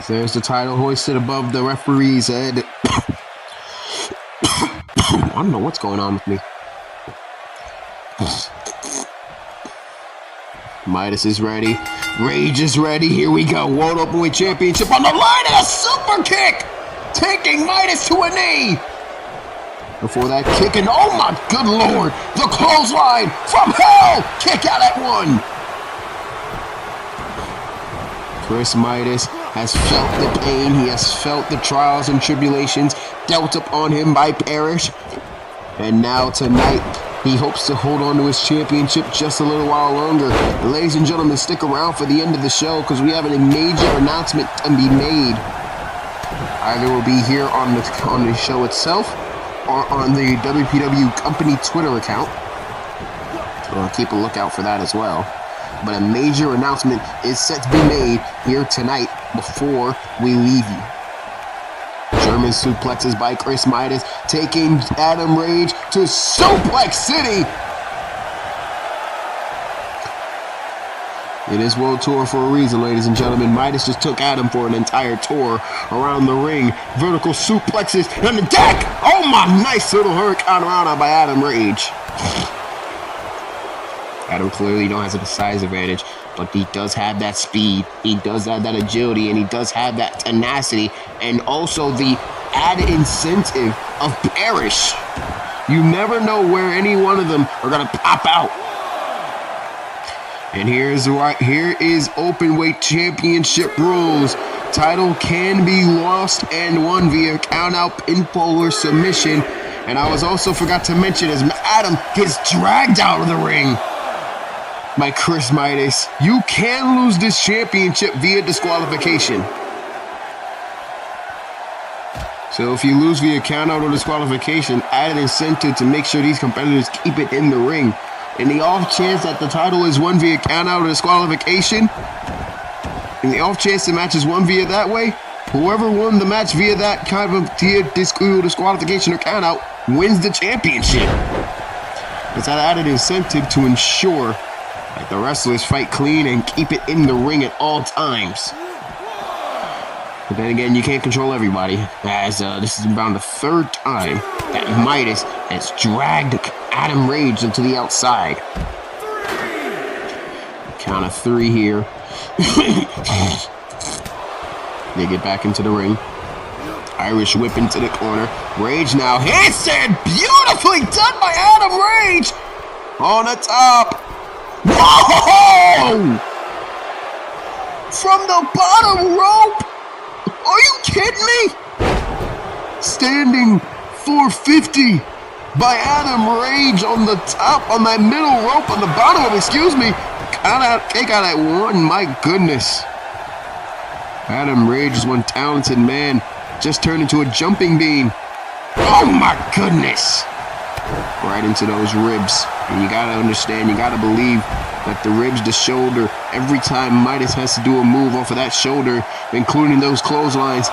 There's the title hoisted above the referee's head. I don't know what's going on with me. Midas is ready. Rage is ready. Here we go. World Openweight Championship on the line and a super kick! Taking Midas to a knee! Before that kick, and oh my good lord, the clothesline from hell! Kick out at 1! Chris Midas has felt the pain, he has felt the trials and tribulations dealt upon him by Parish. And now tonight, he hopes to hold on to his championship just a little while longer. Ladies and gentlemen, stick around for the end of the show because we have a major announcement to be made. Either we'll be here on the show itself, or on the WPW company Twitter account. We'll keep a lookout for that as well. But a major announcement is set to be made here tonight before we leave you. German suplexes by Chris Midas, taking Adam Rage to Suplex City. It is World Tour for a reason, ladies and gentlemen. Midas just took Adam for an entire tour around the ring. Vertical suplexes on the deck. Oh my, nice little Hurricane Rana by Adam Rage. Adam clearly don't have a size advantage, but he does have that speed. He does have that agility, and he does have that tenacity, and also the added incentive of Parish. You never know where any one of them are gonna pop out. And here is Openweight Championship rules. Title can be lost and won via count-out, pinfall, or submission. And I also forgot to mention, as Adam gets dragged out of the ring by Chris Midas, you can lose this championship via disqualification. So if you lose via count-out or disqualification, add an incentive to make sure these competitors keep it in the ring. In the off chance that the title is won via count-out or disqualification, in the off chance the match is won via that way, whoever won the match via that kind of disqualification or count-out wins the championship. It's that added incentive to ensure that the wrestlers fight clean and keep it in the ring at all times. But then again, you can't control everybody, as this is about the 3rd time that Midas has dragged Adam Rage into the outside. Count of 3 here. They get back into the ring. Irish whip into the corner. Rage now hits it! Beautifully done by Adam Rage! On the top. Whoa! From the bottom rope? Are you kidding me? Standing 450 by Adam Rage on the top, on that middle rope, on the bottom of it, excuse me. Kick out at one, my goodness. Adam Rage is one talented man. Just turned into a jumping bean. Oh my goodness. Right into those ribs. And you gotta understand, you gotta believe that the ribs, the shoulder, every time Midas has to do a move off of that shoulder, including those clotheslines,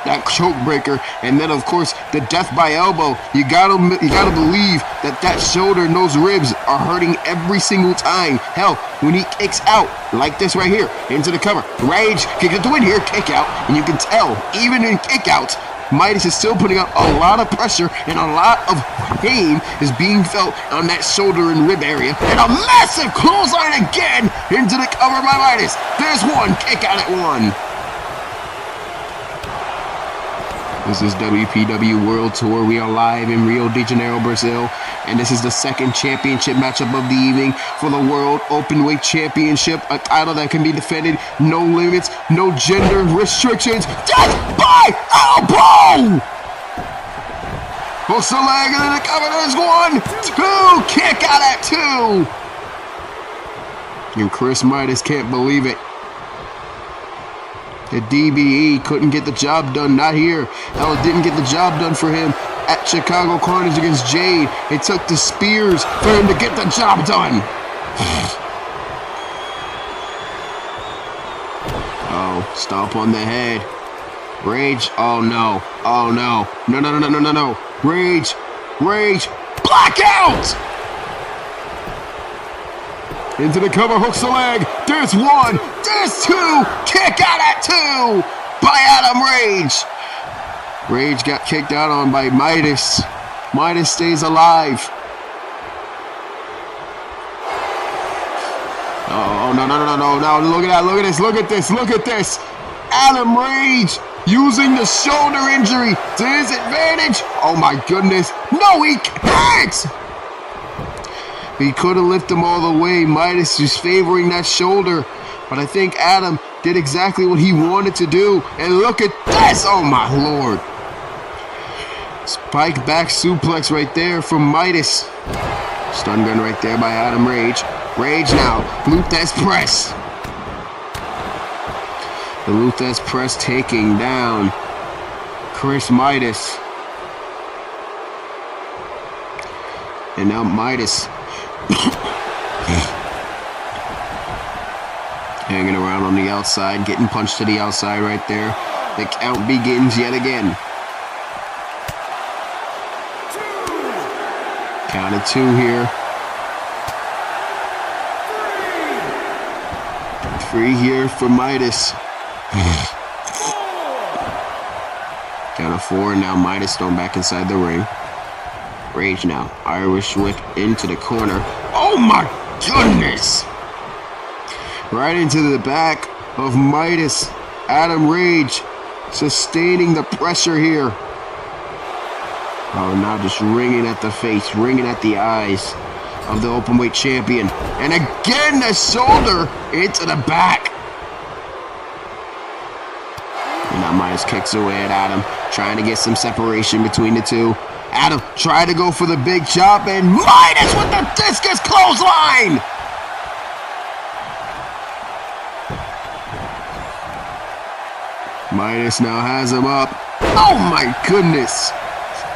that choke breaker, and then of course the death by elbow, you gotta believe that shoulder and those ribs are hurting every single time. Hell, when he kicks out like this right here into the cover, Rage kick it to win here, kick out, and you can tell even in kick outs, Midas is still putting out a lot of pressure, and a lot of pain is being felt on that shoulder and rib area. And a massive clothesline again into the cover by Midas. There's one, kick out at one. This is WPW World Tour. We are live in Rio de Janeiro, Brazil. And this is the second championship matchup of the evening for the World Openweight Championship. A title that can be defended. No limits, no gender restrictions. Death by elbow! Hooks the leg and then the cover. There's 1, 2. Kick out at 2. And Chris Midas can't believe it. The DBE couldn't get the job done, not here. Hell, it didn't get the job done for him at Chicago Carnage against Jade. It took the spears for him to get the job done. Oh, stomp on the head. Rage, oh no, oh no. No. Rage, blackout! Into the cover, hooks the leg. There's 1, there's 2. Kick out at 2 by Adam Rage. Rage got kicked out on by Midas. Midas stays alive. Oh, no. Look at this. Adam Rage using the shoulder injury to his advantage. Oh my goodness. No, he can't. He could have lifted him all the way. Midas is favoring that shoulder. But I think Adam did exactly what he wanted to do. And look at this. Oh, my Lord. Spike back suplex right there from Midas. Stun gun right there by Adam Rage. Rage now. Luthes press. The Luthes press taking down Chris Midas. And now Midas hanging around on the outside, getting punched to the outside right there. The count begins yet again. Count of 2 here. 3 here for Midas. Count of 4, now Midas thrown back inside the ring. Rage now. Irish whip into the corner. Oh my goodness! Right into the back of Midas. Adam Rage sustaining the pressure here. Oh, now just ringing at the face, ringing at the eyes of the Openweight champion. And again, the shoulder into the back. And now Midas kicks away at Adam, trying to get some separation between the two. Adam tried to go for the big chop, and Midas with the discus clothesline! Midas now has him up. Oh my goodness!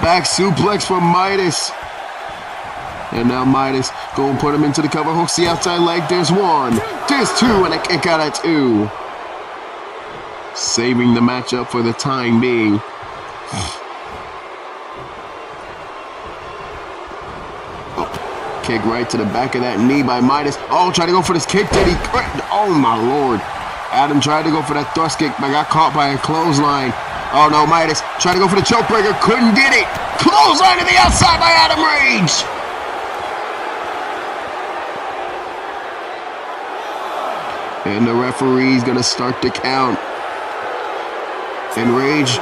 Back suplex from Midas. And now Midas going to put him into the cover. Hooks the outside leg. There's 1. There's 2, and a kick out at 2. Saving the matchup for the time being. Kick right to the back of that knee by Midas. Oh, tried to go for this kick. Did he? Oh, my Lord. Adam tried to go for that thrust kick, but got caught by a clothesline. Oh, no, Midas tried to go for the choke breaker. Couldn't get it. Clothesline to the outside by Adam Rage. And the referee's going to start the count. And Rage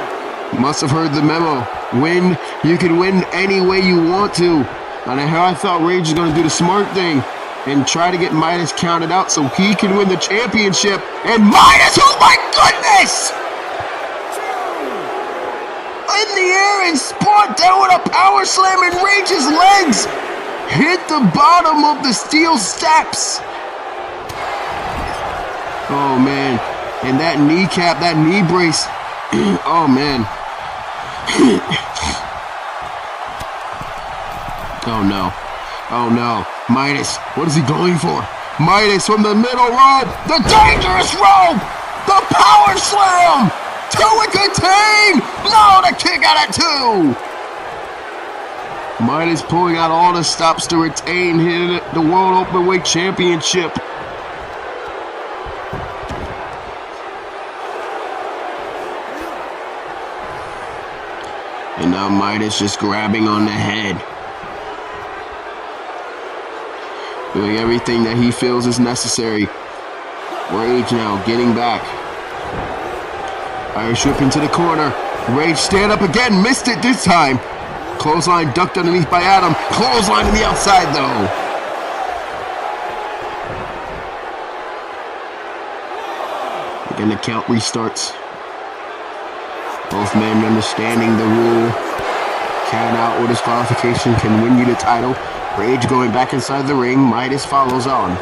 must have heard the memo. Win, you can win any way you want to. And I thought Rage was going to do the smart thing and try to get Midas counted out so he can win the championship. And Midas, oh my goodness! In the air and spot down with a power slam, and Rage's legs hit the bottom of the steel steps. Oh man, and that kneecap, that knee brace, oh man. Oh no, oh no, Midas, what is he going for? Midas from the middle rope, the dangerous rope, the power slam, to a contain, no, the kick out at 2. Midas pulling out all the stops to retain the World Openweight Championship. And now Midas just grabbing on the head. Doing everything that he feels is necessary. Rage now getting back. Irish whip into the corner. Rage stand up again, missed it this time. Clothesline ducked underneath by Adam. Clothesline to the outside though. Again, the count restarts. Both men understanding the rule. Count out or disqualification can win you the title. Rage going back inside the ring. Midas follows on.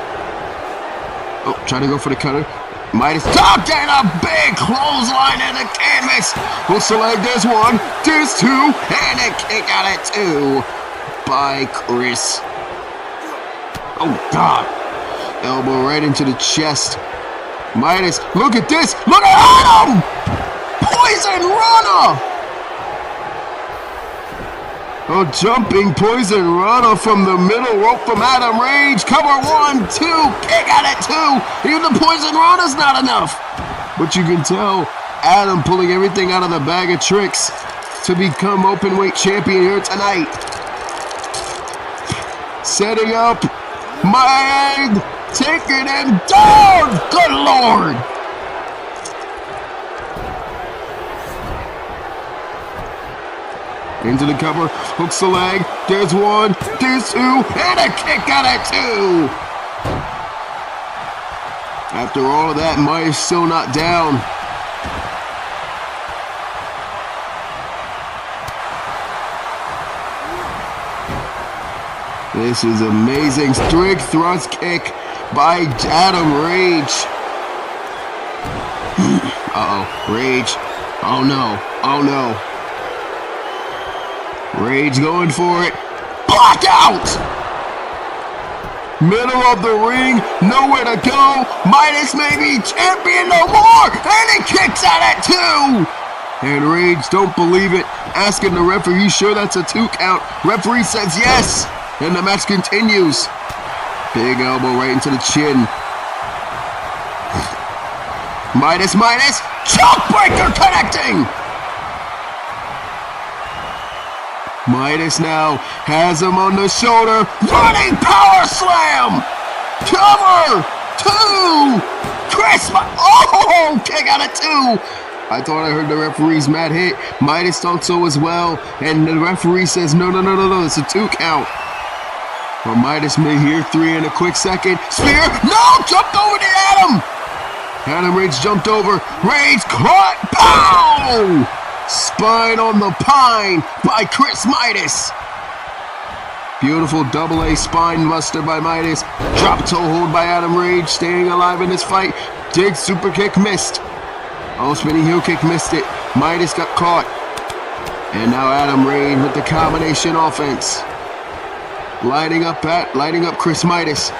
Oh, trying to go for the cutter. Midas ducked and a big clothesline in the canvas. Hooks the leg, there's 1, there's 2, and a kick out at 2 by Chris. Oh God. Elbow right into the chest. Midas, look at this. Look at Adam. Poison Rana. A jumping Poison Rana from the middle rope from Adam Rage. Cover 1, 2, kick out at 2. Even the Poison Rana's not enough. But you can tell Adam pulling everything out of the bag of tricks to become Openweight champion here tonight. Setting up, Mind, taking him down. Good Lord. Into the cover, hooks the leg, there's 1, there's 2, and a kick out at 2! After all of that, Midas still not down. This is amazing. Strict thrust kick by Adam Rage. Uh-oh, Rage. Oh no, oh no. Rage going for it. Block out! Middle of the ring, nowhere to go. Midas may be champion no more, and he kicks out at 2. And Rage don't believe it, asking the referee, "You sure that's a 2 count?" Referee says yes, and the match continues. Big elbow right into the chin. Midas, choke breaker connecting. Midas now has him on the shoulder. Running power slam. Cover 2. Chris, oh, kick out at 2. I thought I heard the referee's mad hit. Midas thought so as well. And the referee says, no, it's a 2 count. Well, Midas may hear 3 in a quick second. Spear, no, jumped over to Adam. Adam Rage jumped over. Rage caught, pow! Spine on the pine by Chris Midas. Beautiful double-A spine buster by Midas. Drop toe hold by Adam Rage, staying alive in this fight. Dig super kick missed. Oh, spinning heel kick missed it. Midas got caught. And now Adam Rage with the combination offense. Lighting up Chris Midas.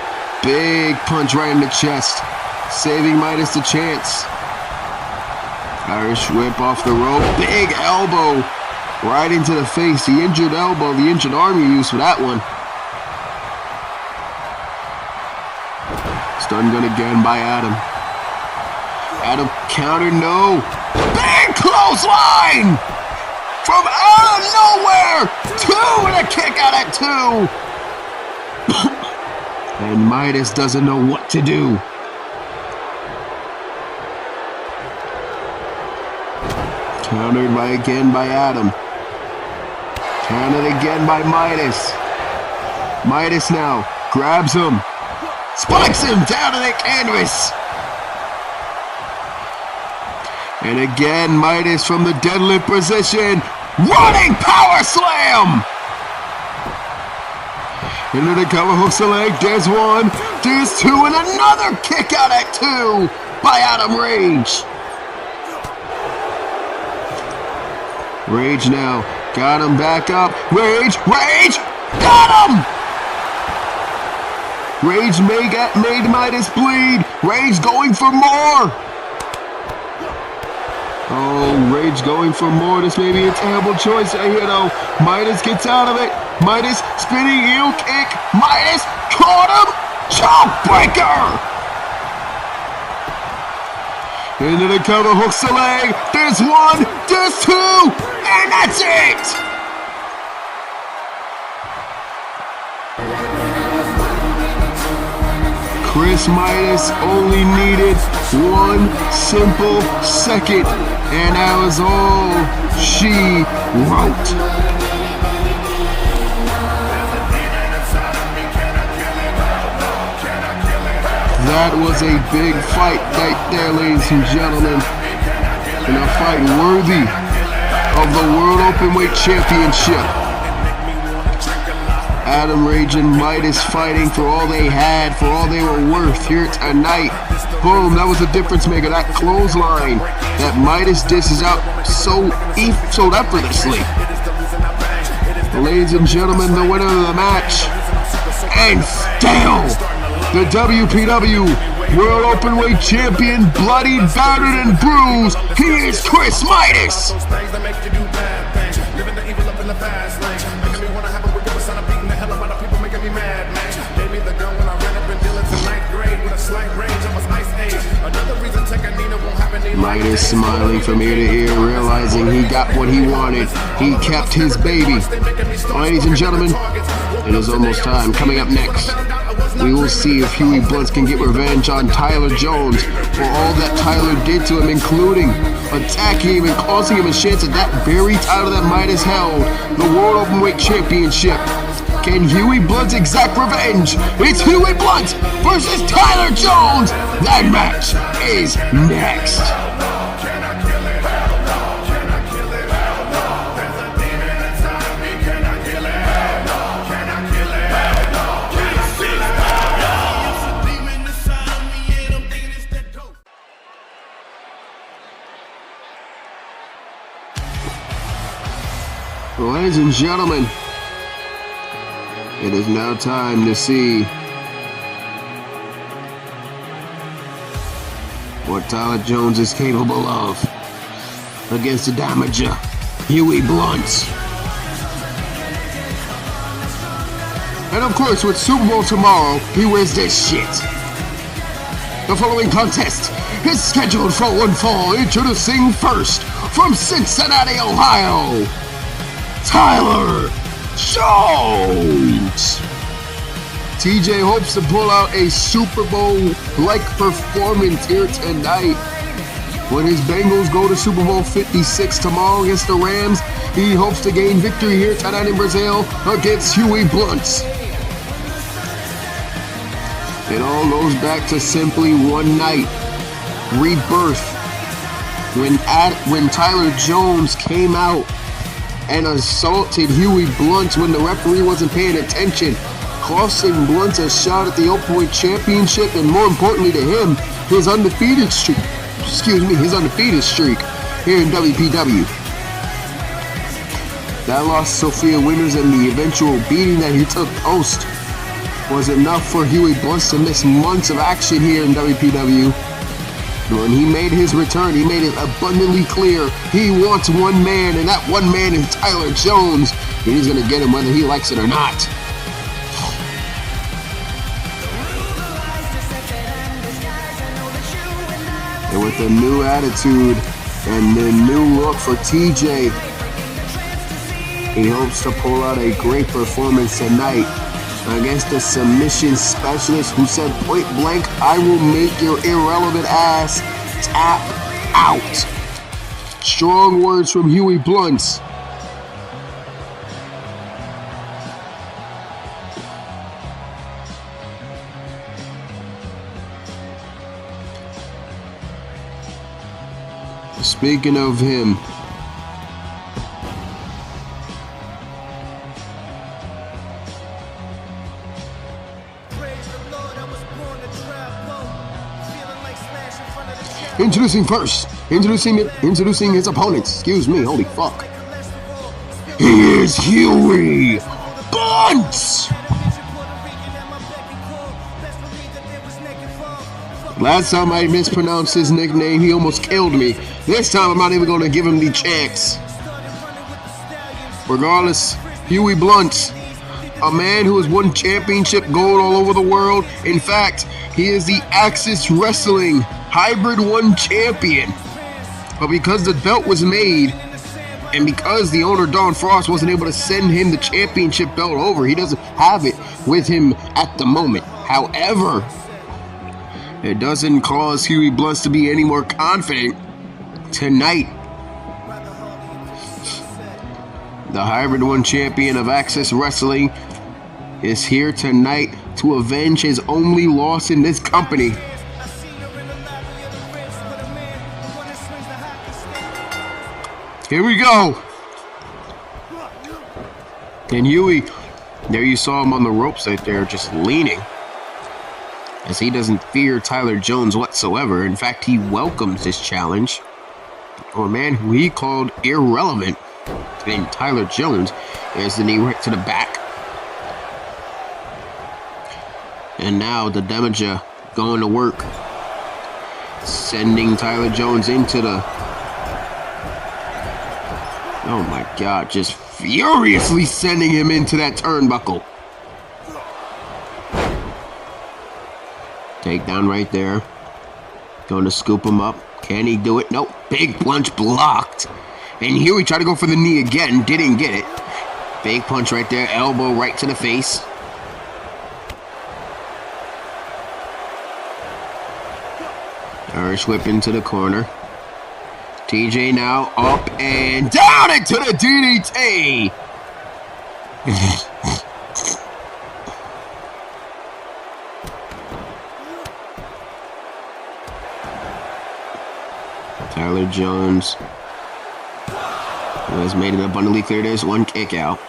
Big punch right in the chest. Saving Midas the chance. Irish whip off the rope. Big elbow right into the face. The injured elbow, the injured arm you used for that one. Stun gun again by Adam. Adam counter, no. Big clothesline! From out of nowhere! 2 and a kick out at 2. And Midas doesn't know what to do. Countered again by Adam. Countered again by Midas. Midas now grabs him. Spikes him down to the canvas. And again, Midas from the deadlift position. Running power slam. Into the cover, hooks the leg. There's one. There's two. And another kick out at two by Adam Rage. Rage now. Got him back up. Rage. Got him. Rage made Midas bleed. Rage going for more. Oh, Rage going for more. This may be a terrible choice right here, though. Midas gets out of it. Midas spinning heel kick. Midas caught him. Choke breaker. Into the cover, hooks the leg. There's one. There's two. And that's it. Chris Midas only needed one simple second, and that was all she wrote. That was a big fight right there, ladies and gentlemen, and a fight worthy of the World Openweight Championship. Adam Rage and Midas fighting for all they had, for all they were worth here tonight. Boom, that was a difference maker. That clothesline that Midas dishes out so effortlessly. Ladies and gentlemen, the winner of the match, and still the WPW World Openweight Champion, bloodied, battered, and bruised, he is Chris Midas. Midas smiling from ear to ear, realizing he got what he wanted. He kept his baby. Ladies and gentlemen, it is almost time. Coming up next, we will see if Huey Blunt can get revenge on Tyler Jones for all that Tyler did to him, including attacking him and costing him a chance at that very title that Midas held, the World Openweight Championship. Can Huey Blunt exact revenge? It's Huey Blunt versus Tyler Jones. That match is next. Ladies and gentlemen, it is now time to see what Tyler Jones is capable of against the damager, Huey Blunt. And of course, with Super Bowl tomorrow, he wears this shit. The following contest is scheduled for one fall. Introducing first, from Cincinnati, Ohio, Tyler Jones. TJ hopes to pull out a Super Bowl-like performance here tonight. When his Bengals go to Super Bowl 56 tomorrow against the Rams, he hopes to gain victory here tonight in Brazil against Huey Blunt. It all goes back to simply one night, Rebirth, when Tyler Jones came out and assaulted Huey Blunt when the referee wasn't paying attention, costing Blunt a shot at the Openweight Championship, and more importantly to him, his undefeated streak here in WPW. That loss to Sophia Winters and the eventual beating that he took post was enough for Huey Blunt to miss months of action here in WPW. When he made his return, he made it abundantly clear he wants one man, and that one man is Tyler Jones, and he's going to get him whether he likes it or not. And with a new attitude and a new look for TJ, he hopes to pull out a great performance tonight against the submission specialist who said point blank, "I will make your irrelevant ass tap out." Strong words from Huey Blunt. Speaking of him, introducing his opponents. Excuse me, holy fuck. He is Huey Blunt. Last time I mispronounced his nickname, he almost killed me. This time I'm not even going to give him the chance. Regardless, Huey Blunt, a man who has won championship gold all over the world. In fact, he is the Axis Wrestling Hybrid 1 champion. But because the belt was made, and because the owner Don Frost wasn't able to send him the championship belt over, he doesn't have it with him at the moment. However, it doesn't cause Huey Blunt to be any more confident tonight. The Hybrid 1 champion of Axis Wrestling is here tonight to avenge his only loss in this company. Here we go. And Huey, there you saw him on the ropes right there, just leaning, as he doesn't fear Tyler Jones whatsoever. In fact, he welcomes this challenge. Or a man who he called irrelevant, named Tyler Jones. There's the knee right to the back. And now the Demaja going to work, sending Tyler Jones into the... Oh my God, just furiously sending him into that turnbuckle. Takedown right there. Going to scoop him up. Can he do it? Nope. Big punch blocked. And Huey tried to go for the knee again. Didn't get it. Big punch right there. Elbow right to the face. Irish whip into the corner. TJ now up and down into the DDT. Tyler Jones has made it abundantly clear there's one kick out.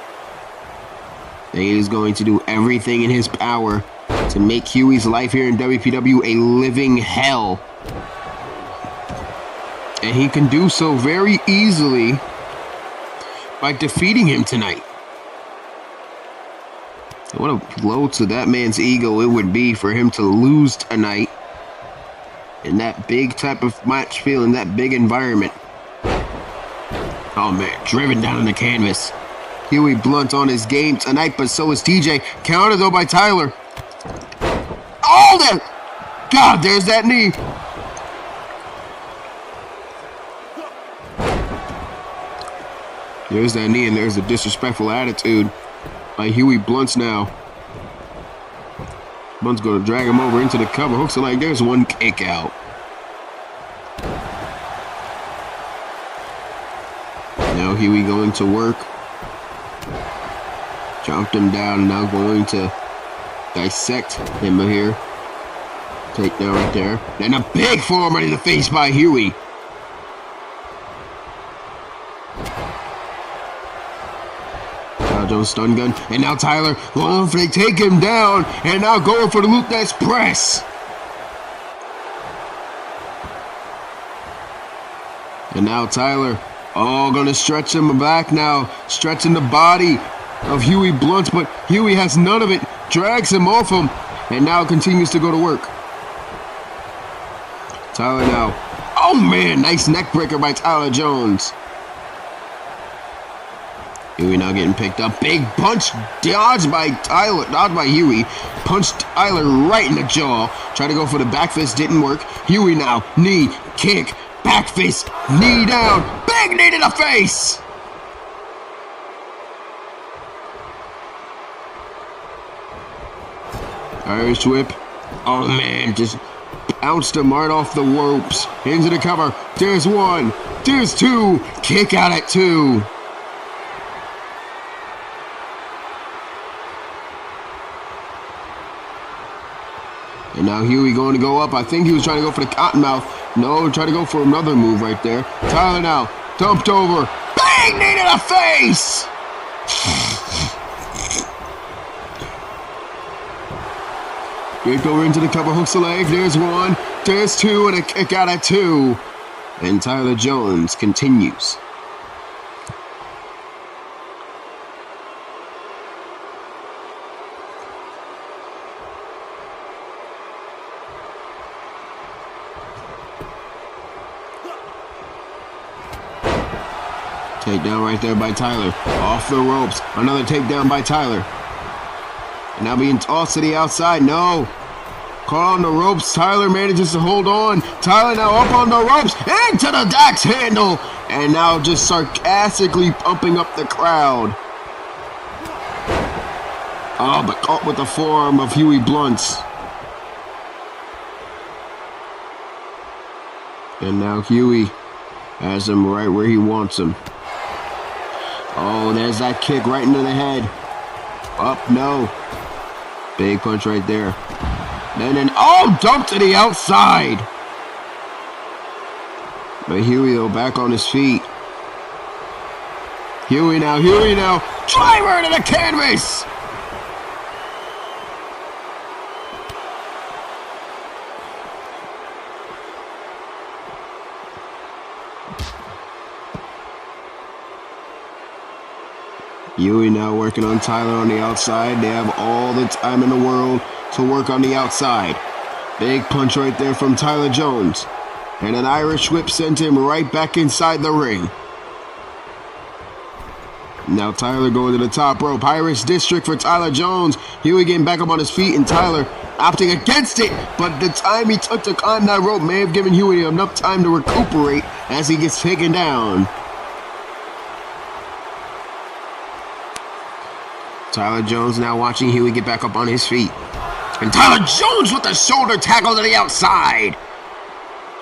He is going to do everything in his power to make Huey's life here in WPW a living hell. And he can do so very easily by defeating him tonight. What a blow to that man's ego it would be for him to lose tonight in that big type of match feel, in that big environment. Oh man, driven down on the canvas. Huey Blunt on his game tonight, but so is TJ. Countered though by Tyler. Oh, that! God, there's that knee. There's that knee, and there's a disrespectful attitude by Huey Blunt now. Blunt's going to drag him over into the cover. Hooks it like there's one kick out. Now Huey going to work. Jumped him down, now going to dissect him here. Take down right there. And a big forearm right in the face by Huey. Jones stun gun, and now Tyler going for they take him down, and now going for the loop that's press. And now Tyler, gonna stretch him back now, stretching the body of Huey Blunt, but Huey has none of it, drags him off him, and now continues to go to work. Tyler now, oh man, nice neck breaker by Tyler Jones. Huey now getting picked up. Big punch dodged by Huey. Punched Tyler right in the jaw. Tried to go for the back fist, didn't work. Huey now, knee, kick, back fist, knee down. Big knee to the face. Irish whip. Oh man, just bounced him right off the ropes. Into the cover. There's one. There's two. Kick out at 2. And now Huey going to go up. I think he was trying to go for the cottonmouth. No, trying to go for another move right there. Tyler now dumped over. Bang! Knee to the face! Kick over into the cover, hooks the leg. There's one. There's two, and a kick out at 2. And Tyler Jones continues. Takedown right there by Tyler. Off the ropes. Another takedown by Tyler. And now being tossed to the outside. No. Caught on the ropes. Tyler manages to hold on. Tyler now up on the ropes. Into the Dax handle. And now just sarcastically pumping up the crowd. Oh, but caught with the forearm of Huey Blunts. And now Huey has him right where he wants him. Oh, there's that kick right into the head. Up, no. Big punch right there. Then, oh, dump to the outside. But Huey, though, back on his feet. Huey now. Driver to the canvas. Huey now working on Tyler on the outside. They have all the time in the world to work on the outside. Big punch right there from Tyler Jones. And an Irish whip sent him right back inside the ring. Now Tyler going to the top rope. Irish district for Tyler Jones. Huey getting back up on his feet, and Tyler opting against it. But the time he took to climb that rope may have given Huey enough time to recuperate as he gets taken down. Tyler Jones now watching Huey get back up on his feet. And Tyler Jones with the shoulder tackle to the outside.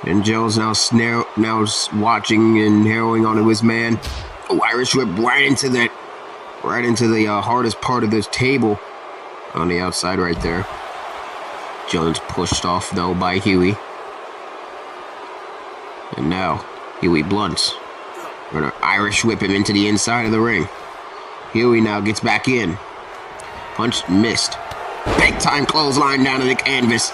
And Jones now watching and harrowing on his man. Oh, Irish whip right into the hardest part of this table on the outside right there. Jones pushed off though by Huey. And now Huey Blunts. We're gonna Irish whip him into the inside of the ring. Huey now gets back in. Punch missed. Big time clothesline down to the canvas.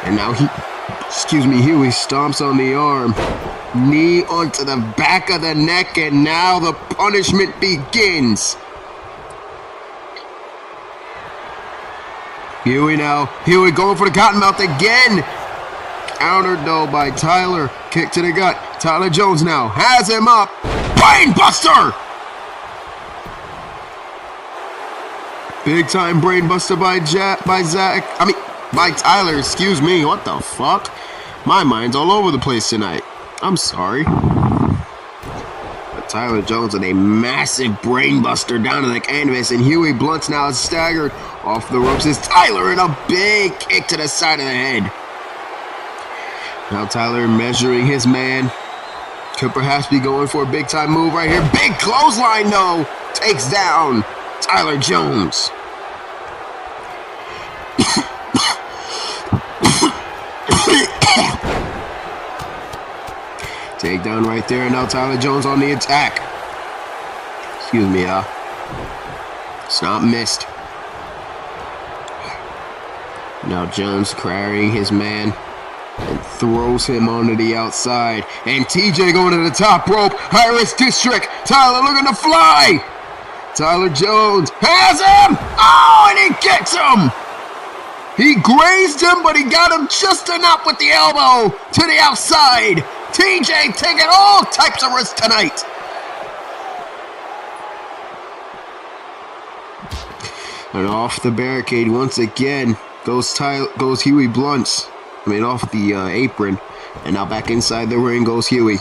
And now Huey stomps on the arm. Knee onto the back of the neck, and now the punishment begins. Huey going for the cottonmouth again. Countered though by Tyler. Kick to the gut. Tyler Jones now has him up. Brainbuster! Big time brainbuster by Tyler, excuse me. What the fuck? My mind's all over the place tonight. I'm sorry. But Tyler Jones with a massive brainbuster down to the canvas, and Huey Blunts now is staggered off the ropes as Tyler in a big kick to the side of the head. Now Tyler measuring his man. Could perhaps be going for a big time move right here. Big clothesline though. Takes down Tyler Jones. Takedown right there, and now Tyler Jones on the attack. Excuse me, Stomp missed. Now Jones carrying his man and throws him onto the outside. And TJ going to the top rope. Irish district. Tyler looking to fly. Tyler Jones has him. Oh, and he gets him. He grazed him, but he got him just enough with the elbow to the outside. TJ taking all types of risks tonight. And off the barricade once again goes Huey Blunts. Off the apron. And now back inside the ring goes Huey.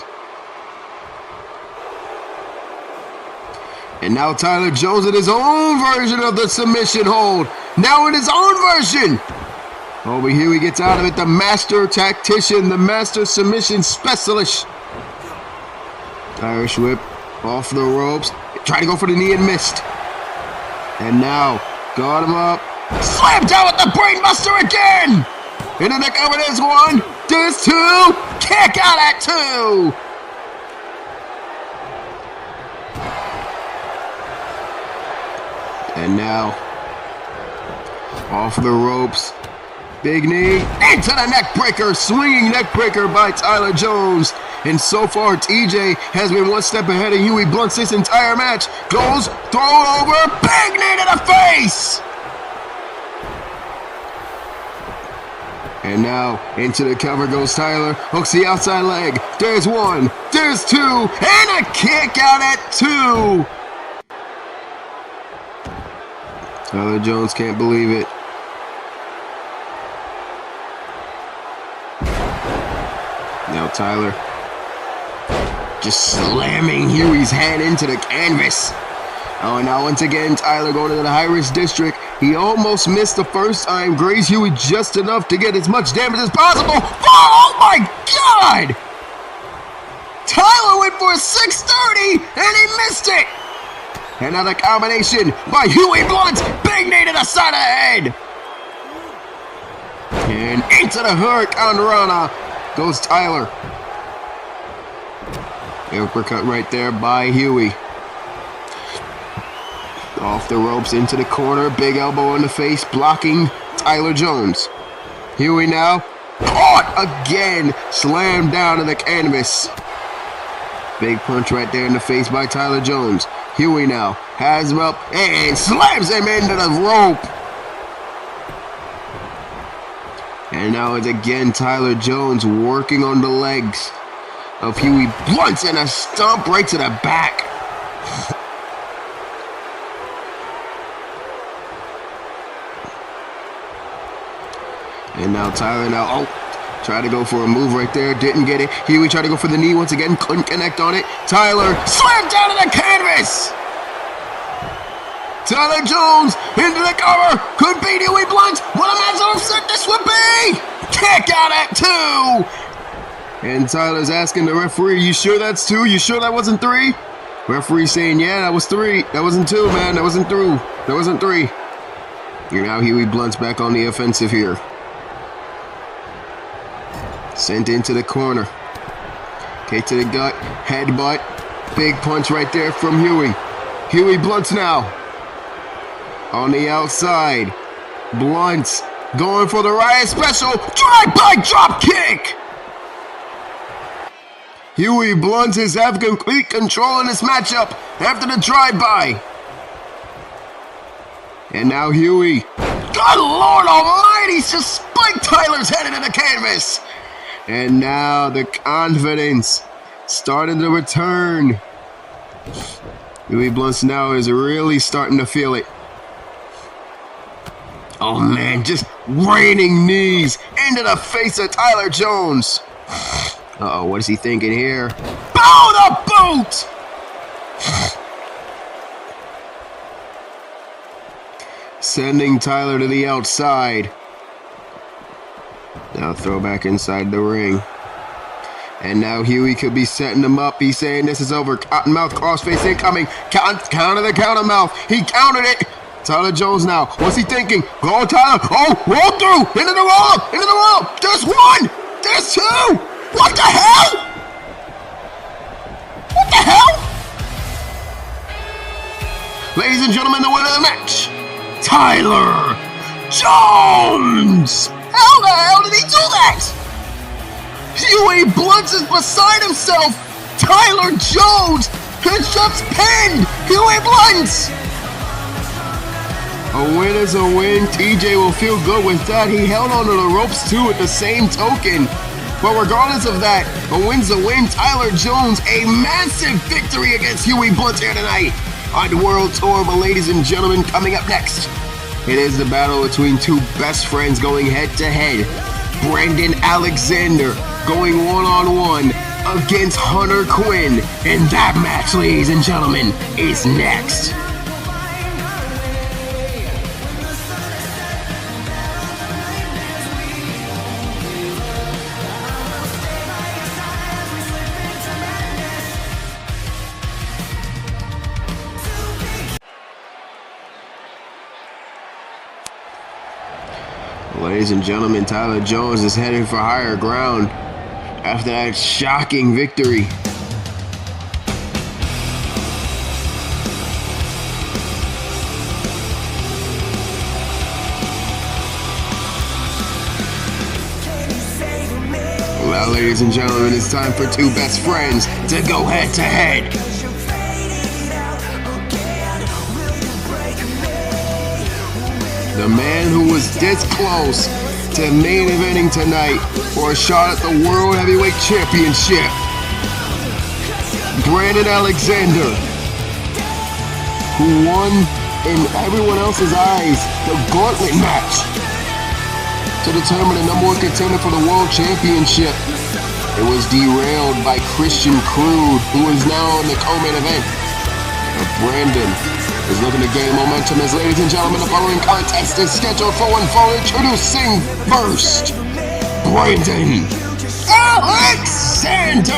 And now Tyler Jones in his own version of the submission hold. Now in his own version. Oh, but Huey gets out of it. The master tactician, the master submission specialist. Irish whip off the ropes. Tried to go for the knee and missed. And now, got him up. Slammed down with the brainbuster again. Into the cover, there's one. There's two. Kick out at two. And now, off the ropes. Big knee into the neck breaker. Swinging neck breaker by Tyler Jones. And so far, TJ has been one step ahead of Huey Blunt this entire match. Goes, thrown over, big knee to the face! And now, into the cover goes Tyler. Hooks the outside leg. There's one, there's two, and a kick out at two! Tyler Jones can't believe it. Now Tyler just slamming Huey's head into the canvas. Oh, and now once again, Tyler going to the high-risk district. He almost missed the first time. Grazed Huey just enough to get as much damage as possible. Oh my God! Tyler went for a 630 and he missed it. Another combination by Huey Blunt. Big knee to the side of the head. And into the Hurricane Rana goes Tyler. Uppercut right there by Huey. Off the ropes into the corner. Big elbow in the face, blocking Tyler Jones. Huey now caught again. Slammed down to the canvas. Big punch right there in the face by Tyler Jones. Huey now has him up and slams him into the rope. And now it's again Tyler Jones working on the legs of Huey Blunt, and a stomp right to the back. And now Tyler tried to go for a move right there, didn't get it. Huey tried to go for the knee once again, couldn't connect on it. Tyler slammed down to the canvas. Tyler Jones into the cover, could beat Huey Blunt. What a massive upset this would be! Kick out at two! And Tyler's asking the referee, you sure that's two? You sure that wasn't three? Referee saying, yeah, that was three. That wasn't two, man. That wasn't through. That wasn't three. And now Huey Blunt's back on the offensive here. Sent into the corner. Okay, to the gut. Headbutt. Big punch right there from Huey. Huey Blunt now. On the outside. Blunt going for the Riot Special. Drive-by drop kick. Huey Blunt has have complete control in this matchup after the drive-by. And now Huey. Good Lord Almighty, just spiked Tyler's head into the canvas. And now the confidence starting to return. Huey Blunt now is really starting to feel it. Oh man, just raining knees into the face of Tyler Jones. Uh-oh, what is he thinking here? Bow the boot! Sending Tyler to the outside. Now throw back inside the ring. And now Huey could be setting him up. He's saying this is over. Cottonmouth crossface incoming. Counter the countermouth. He countered it. Tyler Jones now. What's he thinking? Go Tyler. Oh, roll through. Into the roll. Into the roll. There's one. There's two. What the hell? What the hell? Ladies and gentlemen, the winner of the match, Tyler Jones. How the hell did he do that? Huey Blunt is beside himself. Tyler Jones has just pinned Huey Blunt. A win is a win. TJ will feel good with that. He held onto the ropes too at the same token. But regardless of that, a win's a win. Tyler Jones, a massive victory against Huey Blunt here tonight on the World Tour. But ladies and gentlemen, coming up next, it is the battle between two best friends going head-to-head. Brendan Alexander going one-on-one against Hunter Quinn. And that match, ladies and gentlemen, is next. Ladies and gentlemen, Tyler Jones is heading for higher ground after that shocking victory. Well, ladies and gentlemen, it's time for two best friends to go head to head. The man who was this close to main eventing tonight for a shot at the World Heavyweight Championship, Brandon Alexander, who won in everyone else's eyes the gauntlet match to determine the number one contender for the World Championship. It was derailed by Christian Crude, who is now in the co-main event. But Brandon is looking to gain momentum as, ladies and gentlemen, the following contest is scheduled for one fall. Introducing first, Brandon Alexander.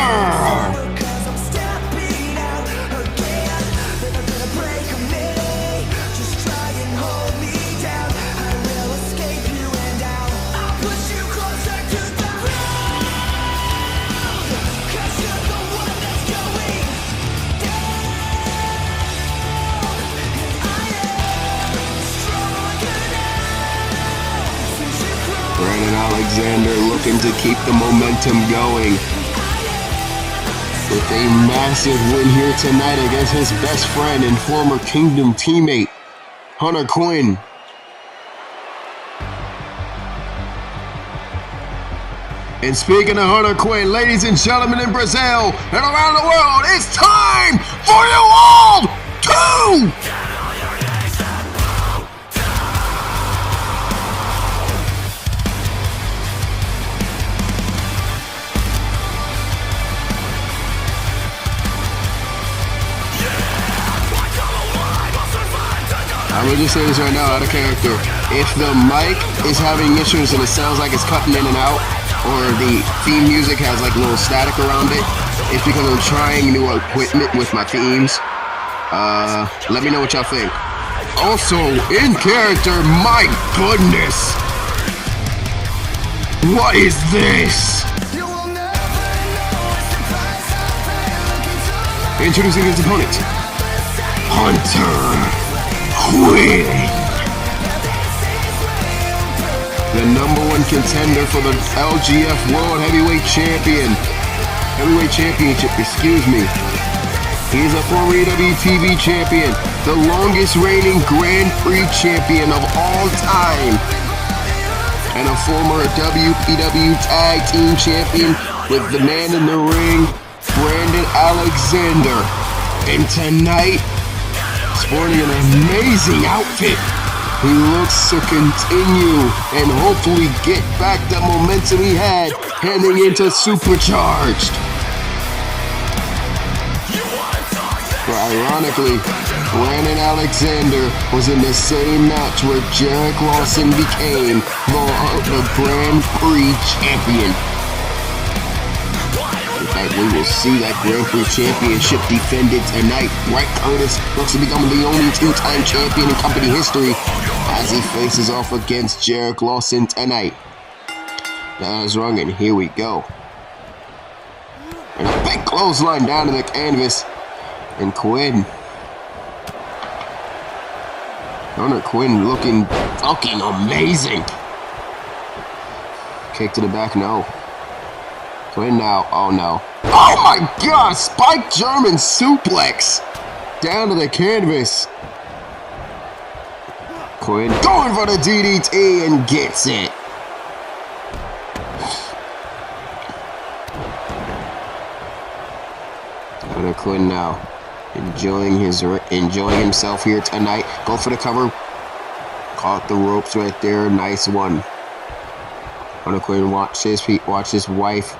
Brandon Alexander looking to keep the momentum going with a massive win here tonight against his best friend and former Kingdom teammate, Hunter Quinn. And speaking of Hunter Quinn, ladies and gentlemen in Brazil and around the world, it's time for you all to... I'm gonna just say this right now, out of character. If the mic is having issues and it sounds like it's cutting in and out, or the theme music has like a little static around it, it's because I'm trying new equipment with my themes. Let me know what y'all think. Also, in character, my goodness! What is this? Introducing his opponent, Hunter Quinn, the number one contender for the LGF World Heavyweight Championship, excuse me. He is a former WPW champion, the longest reigning Grand Prix champion of all time, and a former WPW Tag Team champion with the man in the ring, Brandon Alexander. And tonight, sporting an amazing outfit, he looks to continue and hopefully get back the momentum he had heading into Supercharged. But ironically, Brandon Alexander was in the same match where Jarek Lawson became the Grand Prix champion. We will see that Grand Prix Championship defended tonight. Wright Curtis looks to become the only two-time champion in company history as he faces off against Jarek Lawson tonight. That is wrong, and here we go. And a big clothesline down to the canvas. And Quinn. Hunter Quinn looking fucking amazing. Kick to the back, no. Quinn now, oh no. Oh my god, spiked German suplex down to the canvas. Quinn going for the DDT and gets it. Hunter Quinn now enjoying himself here tonight. Go for the cover. Caught the ropes right there. Nice one. Hunter Quinn watch his wife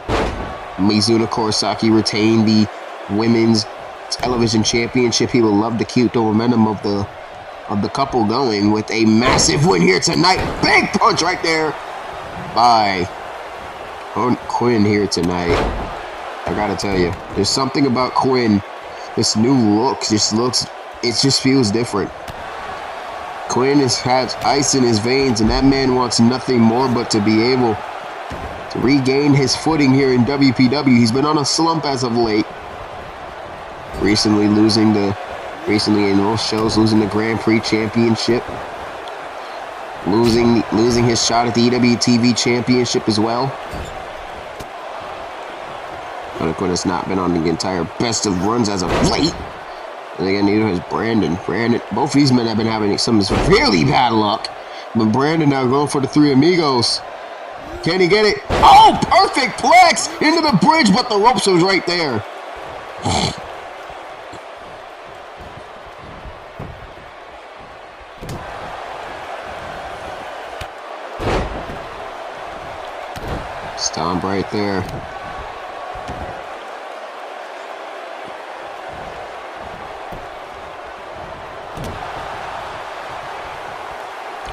Mizuna Kurosaki retain the women's television championship. He will love to keep the momentum of the couple going with a massive win here tonight. Big punch right there by Quinn here tonight. I gotta tell you, there's something about Quinn. This new look just feels different. Quinn has ice in his veins, and that man wants nothing more but to be able to regain his footing here in WPW. He's been on a slump as of late. Recently in most shows, losing the Grand Prix Championship. Losing his shot at the EWTV Championship as well. But Quinn has not been on the entire best of runs as of late. And again, neither has Brandon. Both of these men have been having some severely bad luck. But Brandon now going for the Three Amigos. Can he get it? Oh, perfect plex into the bridge, but the ropes was right there. Stomp right there.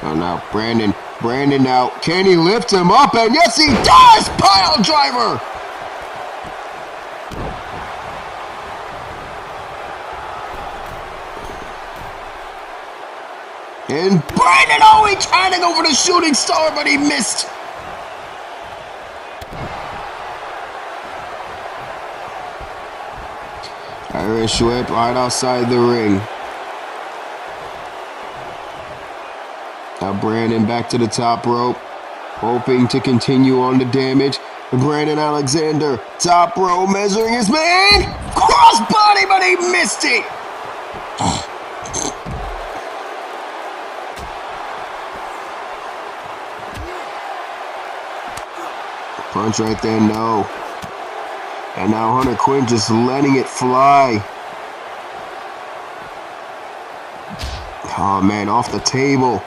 Oh, now Brandon now, can he lift him up? And yes, he does! Pile driver! And Brandon, oh, he tried to go for the shooting star, but he missed. Irish whip right outside the ring. Now Brandon back to the top rope, hoping to continue on the damage. Brandon Alexander, top rope, measuring his man. Cross body, but he missed it. Punch right there, no. And now Hunter Quinn just letting it fly. Oh man, off the table.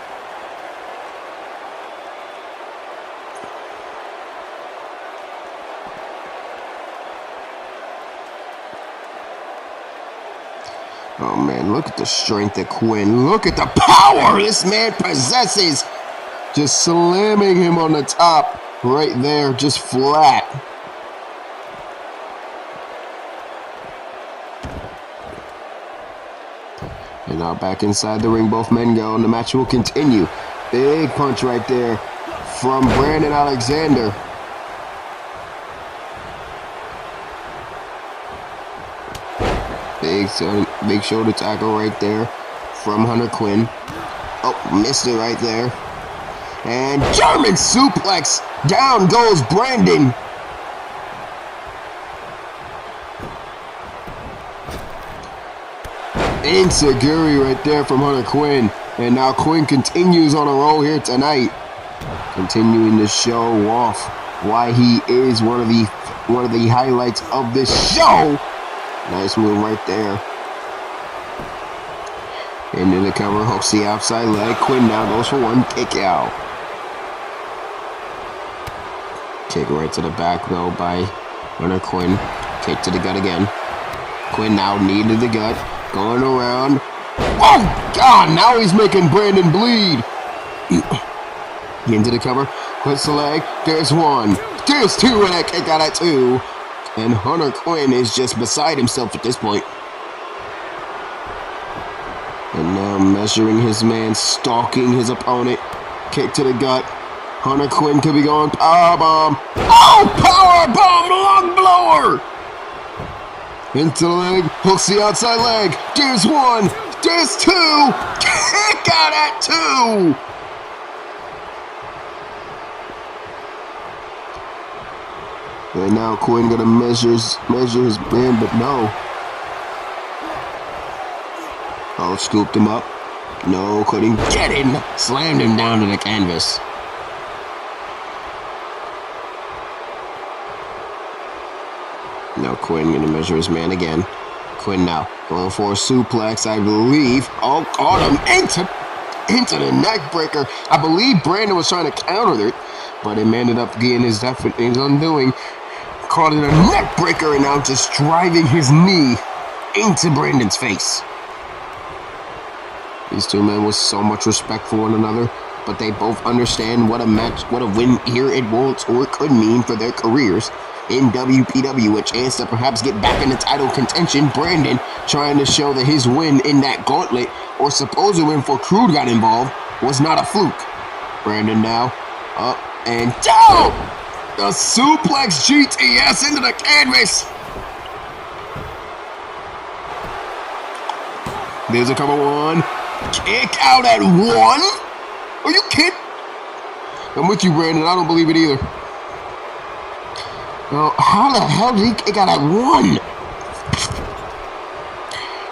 Oh man, look at the strength of Quinn. Look at the power this man possesses. Just slamming him on the top right there, just flat. And now back inside the ring, both men go, and the match will continue. Big punch right there from Brandon Alexander. Big shoulder tackle right there from Hunter Quinn. Oh, missed it right there. And German suplex. Down goes Brandon. Enziguri right there from Hunter Quinn. And now Quinn continues on a roll here tonight. Continuing to show off why he is one of the highlights of this show. Nice move right there. Into the cover, hooks the outside leg. Quinn now goes for one kick out. Kick right to the back though by Hunter Quinn. Kick to the gut again. Quinn now knee to the gut. Going around. Oh God, now he's making Brandon bleed. Into the cover. Puts the leg. There's one. There's two, and that kick out at two. And Hunter Quinn is just beside himself at this point. And now measuring his man, stalking his opponent. Kick to the gut. Hunter Quinn could be going powerbomb. Oh, powerbomb, lung blower. Into the leg, hooks the outside leg. There's one, there's two. Kick out at two. And now Quinn gonna measure his man, but no. Oh, scooped him up. No, couldn't get him. Slammed him down to the canvas. Now Quinn gonna measure his man again. Quinn now going for a suplex, I believe. Oh, caught him into the neck breaker. I believe Brandon was trying to counter it, but it ended up getting his undoing. Caught in a neck breaker and now just driving his knee into Brandon's face. These two men with so much respect for one another, but they both understand what a win here at World Tour could mean for their careers in WPW. A chance to perhaps get back into title contention. Brandon trying to show that his win in that gauntlet or supposed win for Crude got involved was not a fluke. Brandon now up and down. The suplex GTS into the canvas. There's a cover one. Kick out at one. Are you kidding? I'm with you, Brandon. I don't believe it either. Oh, how the hell did he kick out at one?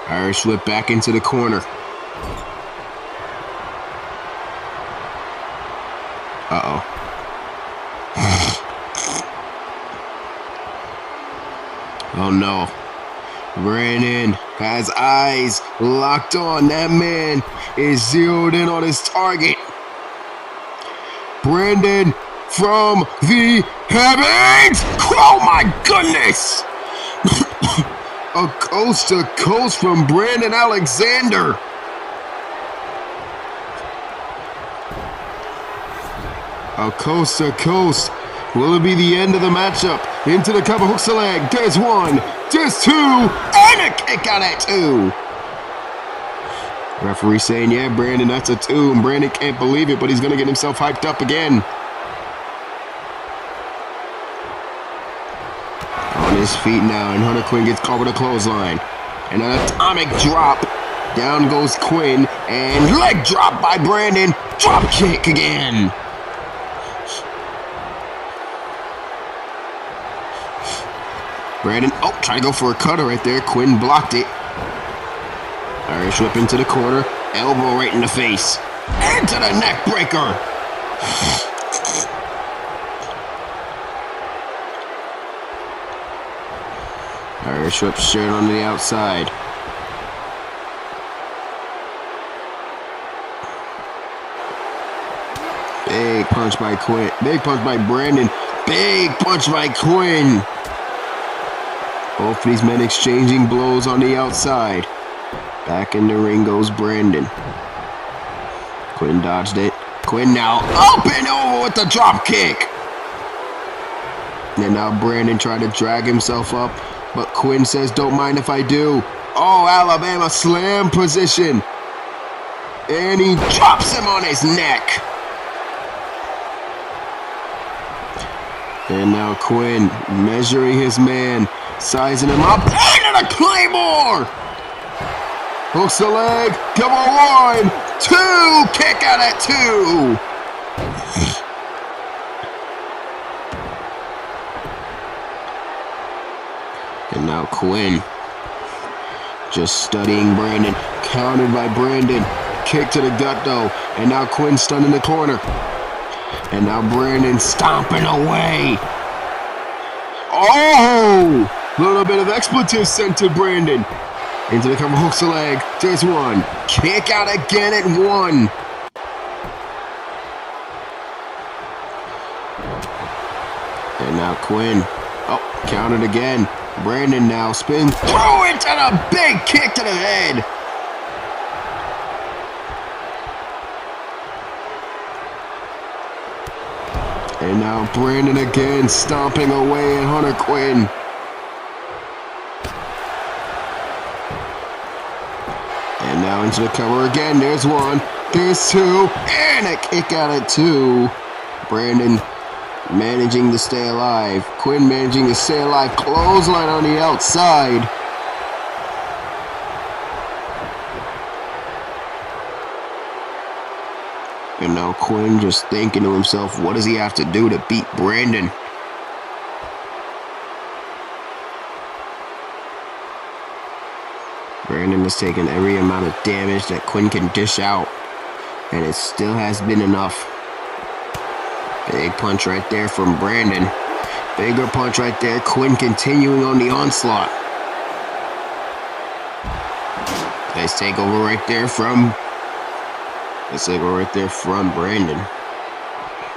Irish whip back into the corner. Uh-oh. Oh no. Brandon has eyes locked on. That man is zeroed in on his target. Brandon from the heavens! Oh my goodness! A coast to coast from Brandon Alexander. A coast to coast. Will it be the end of the matchup? Into the cover, hooks the leg. There's one, there's two, and a kick out at two. Referee saying, yeah, Brandon, that's a two. And Brandon can't believe it, but he's going to get himself hyped up again. On his feet now, and Hunter Quinn gets caught with a clothesline. And an atomic drop. Down goes Quinn, and leg drop by Brandon. Drop kick again. Brandon, trying to go for a cutter right there. Quinn blocked it. Irish whip into the corner. Elbow right in the face. Into the neck breaker. Irish whip straight on the outside. Big punch by Quinn. Big punch by Brandon. Big punch by Quinn. Both of these men exchanging blows on the outside. Back in the ring goes Brandon. Quinn dodged it. Quinn now up and over with the drop kick. And now Brandon tried to drag himself up, but Quinn says, don't mind if I do. Oh, Alabama slam position. And he drops him on his neck. And now Quinn measuring his man, sizing him up, and a claymore! Hooks the leg, double one, two, kick out at two! And now Quinn, just studying Brandon, countered by Brandon, kick to the gut though, and now Quinn stunned in the corner. And now Brandon stomping away. Oh! Little bit of expletive sent to Brandon. Into the cover, hooks the leg. There's one. Kick out again at one. And now Quinn. Oh, countered again. Brandon now spins through into the big kick to the head. And now Brandon again stomping away at Hunter Quinn. And now into the cover again. There's one, there's two, and a kick out at two. Brandon managing to stay alive. Quinn managing to stay alive. Clothesline on the outside. And now Quinn just thinking to himself, what does he have to do to beat Brandon? Brandon has taken every amount of damage that Quinn can dish out, and it still has been enough. Big punch right there from Brandon. Bigger punch right there. Quinn continuing on the onslaught. Nice takeover right there from... Let's go right there from Brandon.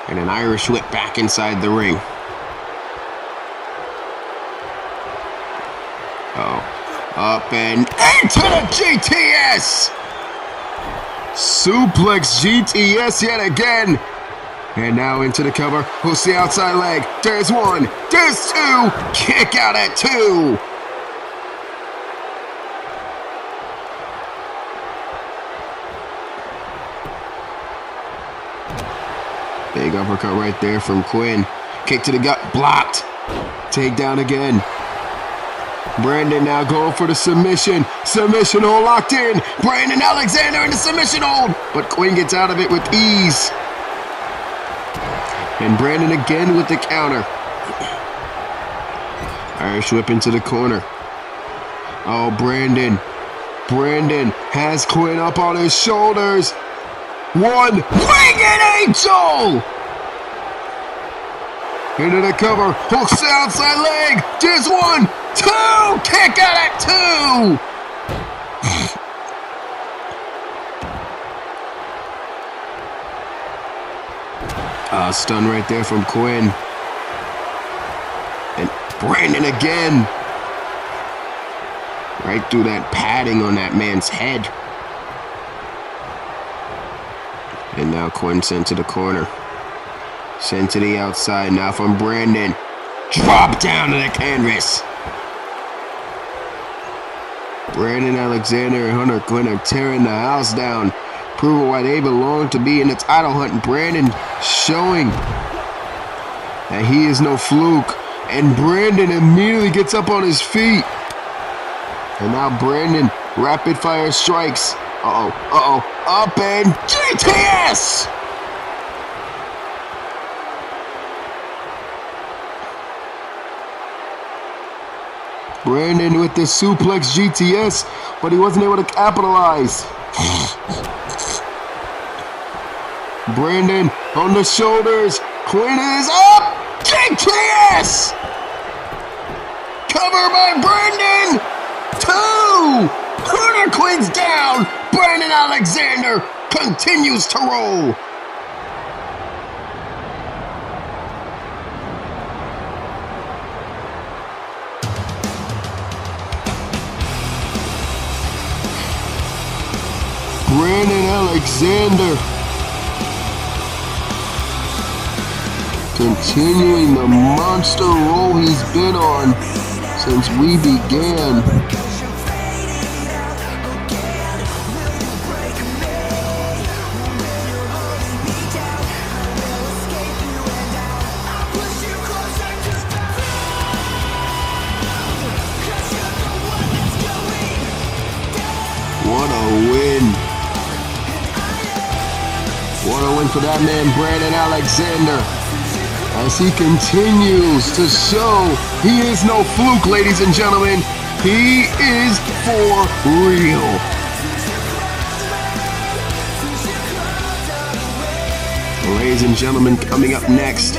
And an Irish whip back inside the ring. Up and into the GTS! Suplex GTS yet again. And now into the cover. Hooks the outside leg. There's one. There's two. Kick out at two. Big uppercut right there from Quinn. Kick to the gut, blocked. Takedown again. Brandon now going for the submission. Submission hold locked in. Brandon Alexander in the submission hold. But Quinn gets out of it with ease. And Brandon again with the counter. Irish whip into the corner. Oh, Brandon. Brandon has Quinn up on his shoulders. One. Winged Angel! Into the cover. Hooks the outside leg. Just one. Two. Kick out at two. Stun right there from Quinn. And Brandon again. Right through that padding on that man's head. And now Quinn sent to the corner. Sent to the outside. Now from Brandon. Drop down to the canvas. Brandon Alexander and Hunter Quinn are tearing the house down. Proving why they belong to be in the title hunt. And Brandon showing that he is no fluke. And Brandon immediately gets up on his feet. And now Brandon, rapid fire strikes. Up and GTS! Brandon with the suplex GTS, but he wasn't able to capitalize. Brandon on the shoulders. Quinn is up! GTS! Cover by Brandon! Two! Hunter Quinn's down! Brandon Alexander continues to roll! Brandon Alexander continuing the monster roll he's been on since we began. What a win. What a win for that man, Brandon Alexander. As he continues to show he is no fluke, ladies and gentlemen. He is for real. Ladies and gentlemen, coming up next,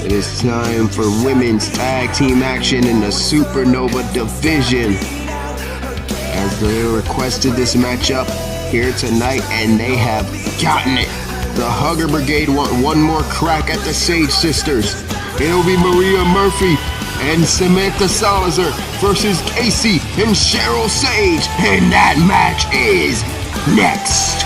it is time for women's tag team action in the Supernova division. As they requested this matchup here tonight, and they have gotten it. The Hugger Brigade want one more crack at the Sage Sisters. It'll be Maria Murphy and Samantha Salizer versus Casey and Cheryl Sage. And that match is next.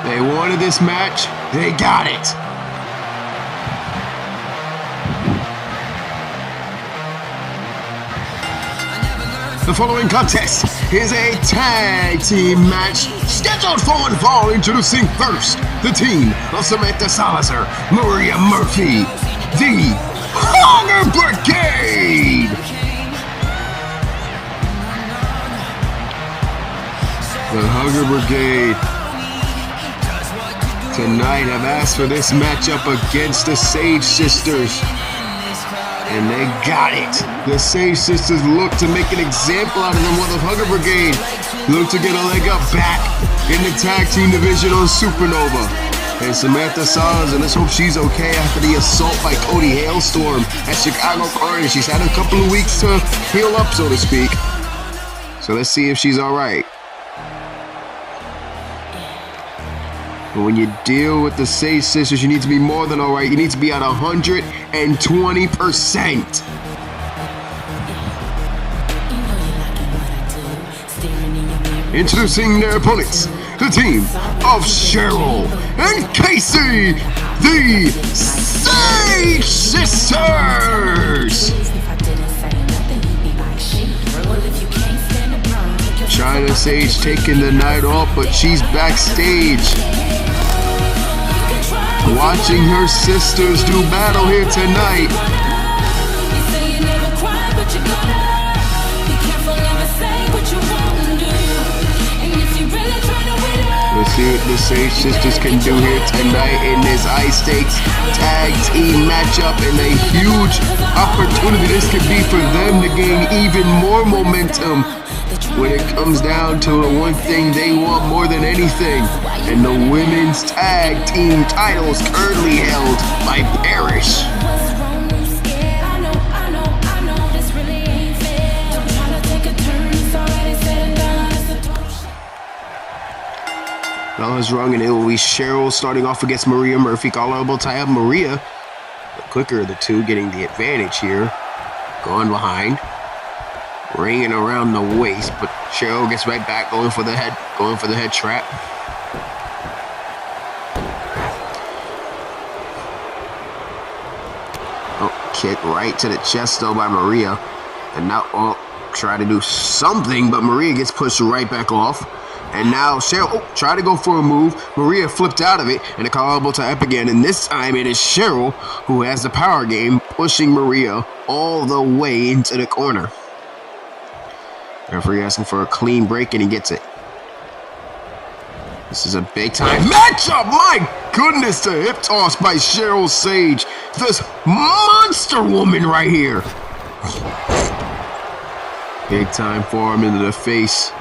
They wanted this match, they got it. The following contest is a tag team match scheduled for one fall. Introducing first the team of Samantha Salizer, Maria Murphy, the Hugger Brigade. The Hugger Brigade tonight have asked for this matchup against the Sage Sisters, and they got it. The Sage Sisters look to make an example out of them, while the Hugger Brigade look to get a leg up back in the tag team division on Supernova. And Samantha Salizer, let's hope she's okay after the assault by Cody Hailstorm at Chicago Carnage. She's had a couple of weeks to heal up, so to speak. So let's see if she's all right. But when you deal with the Sage sisters, you need to be more than all right. You need to be at 120%. Introducing their opponents, the team of Cheryl and Casey, the Sage Sisters. China Sage taking the night off, but she's backstage watching her sisters do battle here tonight. Let's see what the Sage sisters can do here tonight in this high stakes tag team matchup, and a huge opportunity this could be for them to gain even more momentum when it comes down to the one thing they want more than anything, and the women's tag team titles currently held by Parrish. Bell is rung, and it will be Cheryl starting off against Maria Murphy. Collarbone tie up. Maria, the quicker of the two, getting the advantage here. Going behind, ringing around the waist, but Cheryl gets right back, going for the head trap. Oh, kick right to the chest though by Maria, and now try to do something, but Maria gets pushed right back off. And now Cheryl try to go for a move. Maria flipped out of it, and the collarbone tie up again. And this time it is Cheryl who has the power game, pushing Maria all the way into the corner. Referee asking for a clean break, and he gets it. This is a big time matchup. My goodness, the hip toss by Cheryl Sage. This monster woman right here. Big time forearm into the face.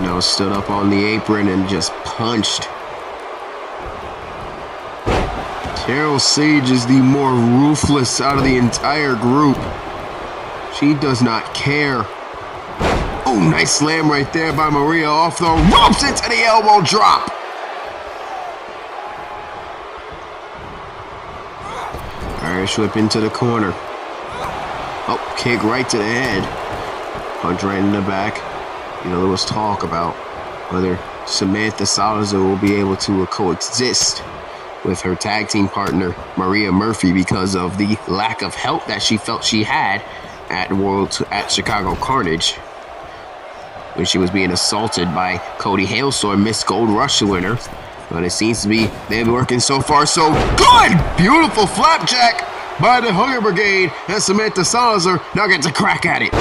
Now stood up on the apron and just punched. Cheryl Sage is the more ruthless out of the entire group. She does not care. Oh, nice slam right there by Maria off the ropes into the elbow drop. Irish whip into the corner. Oh, kick right to the head. Punch right in the back. You know, there was talk about whether Samantha Salizer will be able to coexist with her tag team partner, Maria Murphy, because of the lack of help that she felt she had at Chicago Carnage when she was being assaulted by Cody Hailstorm, Miss Gold Rush winner. But it seems to be they've been working so far so good. Beautiful flapjack by the Hunger Brigade, and Samantha Salizer now gets a crack at it.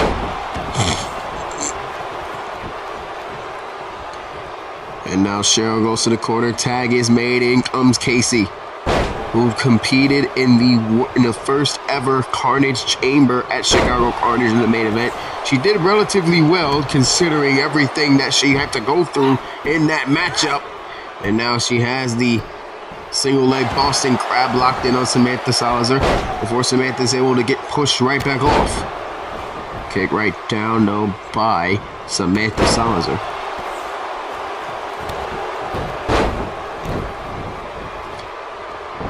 And now Cheryl goes to the corner. Tag is made. In comes Casey, who competed in the first ever Carnage Chamber at Chicago Carnage in the main event. She did relatively well considering everything that she had to go through in that matchup. And now she has the single leg Boston Crab locked in on Samantha Salizer before Samantha's able to get pushed right back off. Kick right down though by Samantha Salizer.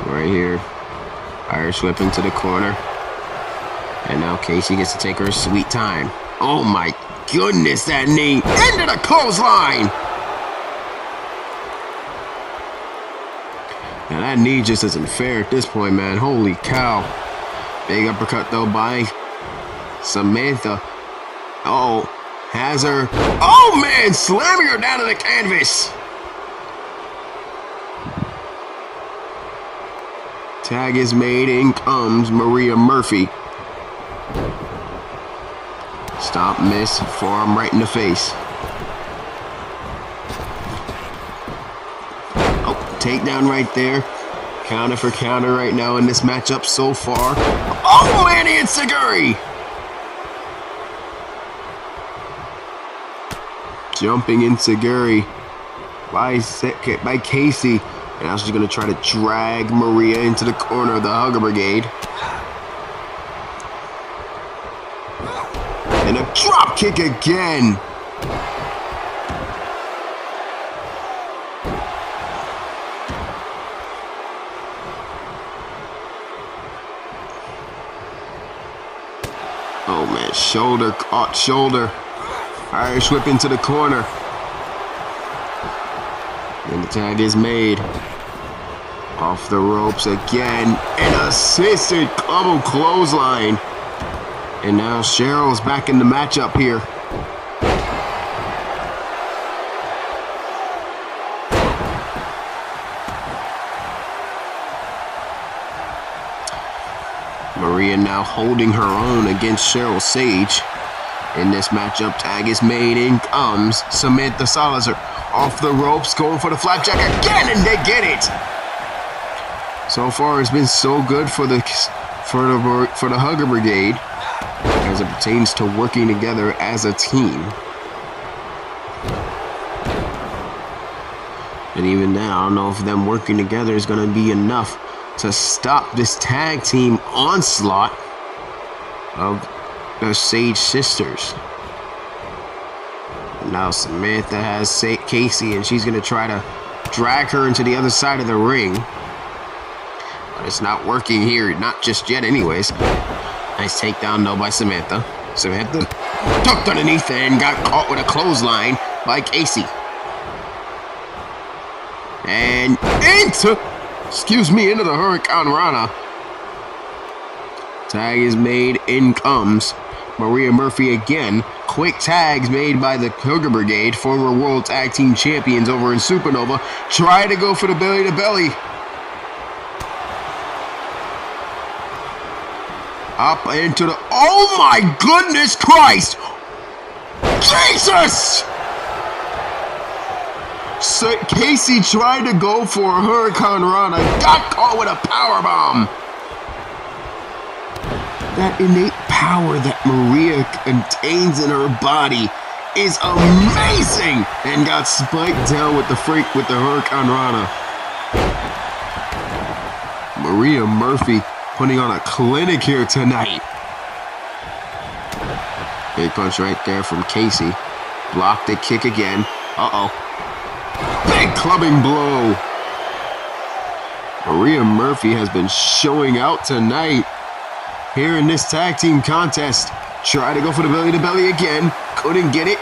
Right here, Irish whip into the corner, and now Casey gets to take her sweet time. Oh my goodness, that knee into the clothesline. Now that knee just isn't fair at this point, man. Holy cow. Big uppercut though by Samantha. Oh, has her. Oh man, slamming her down to the canvas. Tag is made. In comes Maria Murphy. Stop, miss, forearm right in the face. Oh, takedown right there. Counter for counter right now in this matchup so far. Oh, Manny and Seguri! Jumping in Seguri by Casey. And now she's going to try to drag Maria into the corner of the Hugger Brigade. And a drop kick again. Oh man, shoulder caught shoulder. Irish whip into the corner. And the tag is made. Off the ropes again. An assisted double clothesline. And now Cheryl's back in the matchup here. Maria now holding her own against Cheryl Sage. In this matchup, tag is made. In comes Samantha Salizer. Off the ropes, going for the flapjack again, and they get it. So far, it's been so good for the Hugger Brigade as it pertains to working together as a team. And even now, I don't know if them working together is going to be enough to stop this tag team onslaught of the Sage sisters. And now Samantha has Casey, and she's going to try to drag her into the other side of the ring. But it's not working here, not just yet anyways. Nice takedown though by Samantha. Samantha tucked underneath and got caught with a clothesline by Casey. And into the Hurricane Rana. Tag is made. In comes Maria Murphy again. Quick tags made by the Hugger Brigade, former World Tag Team Champions over in Supernova. Try to go for the belly to belly. Up into the... Oh my goodness Christ! Jesus! So Casey tried to go for a Hurricane Rana, got caught with a powerbomb. That innate power that Maria contains in her body is amazing, and got spiked down with the Hurricane Rana. Maria Murphy putting on a clinic here tonight. Big punch right there from Casey. Blocked the kick again. Uh-oh. Big clubbing blow. Maria Murphy has been showing out tonight here in this tag team contest. Try to go for the belly to belly again. Couldn't get it.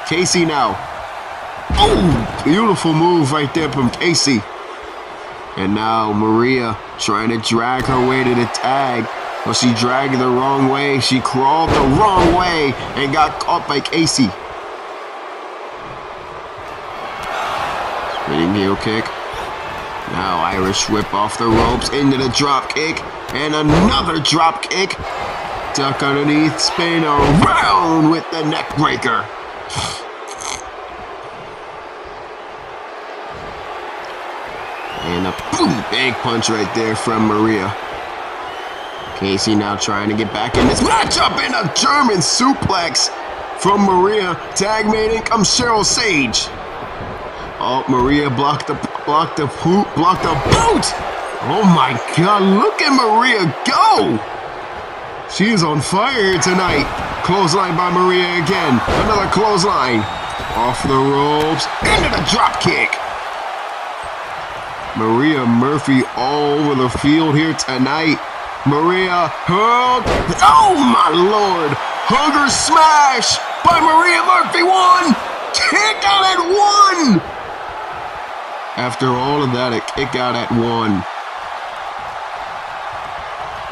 Casey now. Oh, beautiful move right there from Casey. And now Maria trying to drag her way to the tag. Well, she dragged the wrong way. She crawled the wrong way and got caught by Casey. Spinning heel kick. Now Irish whip off the ropes into the drop kick. And another drop kick. Duck underneath, spin around with the neck breaker. And a boom, big punch right there from Maria. Casey now trying to get back in this matchup, and a German suplex from Maria. Tag made. In comes Cheryl Sage. Oh, Maria blocked the boot. Oh my God, look at Maria go. She is on fire tonight. Clothesline by Maria again. Another clothesline. Off the ropes, into the drop kick. Maria Murphy all over the field here tonight. Maria hug. Oh my Lord. Hugger smash by Maria Murphy. One. Kick out at one. After all of that, a kick out at one.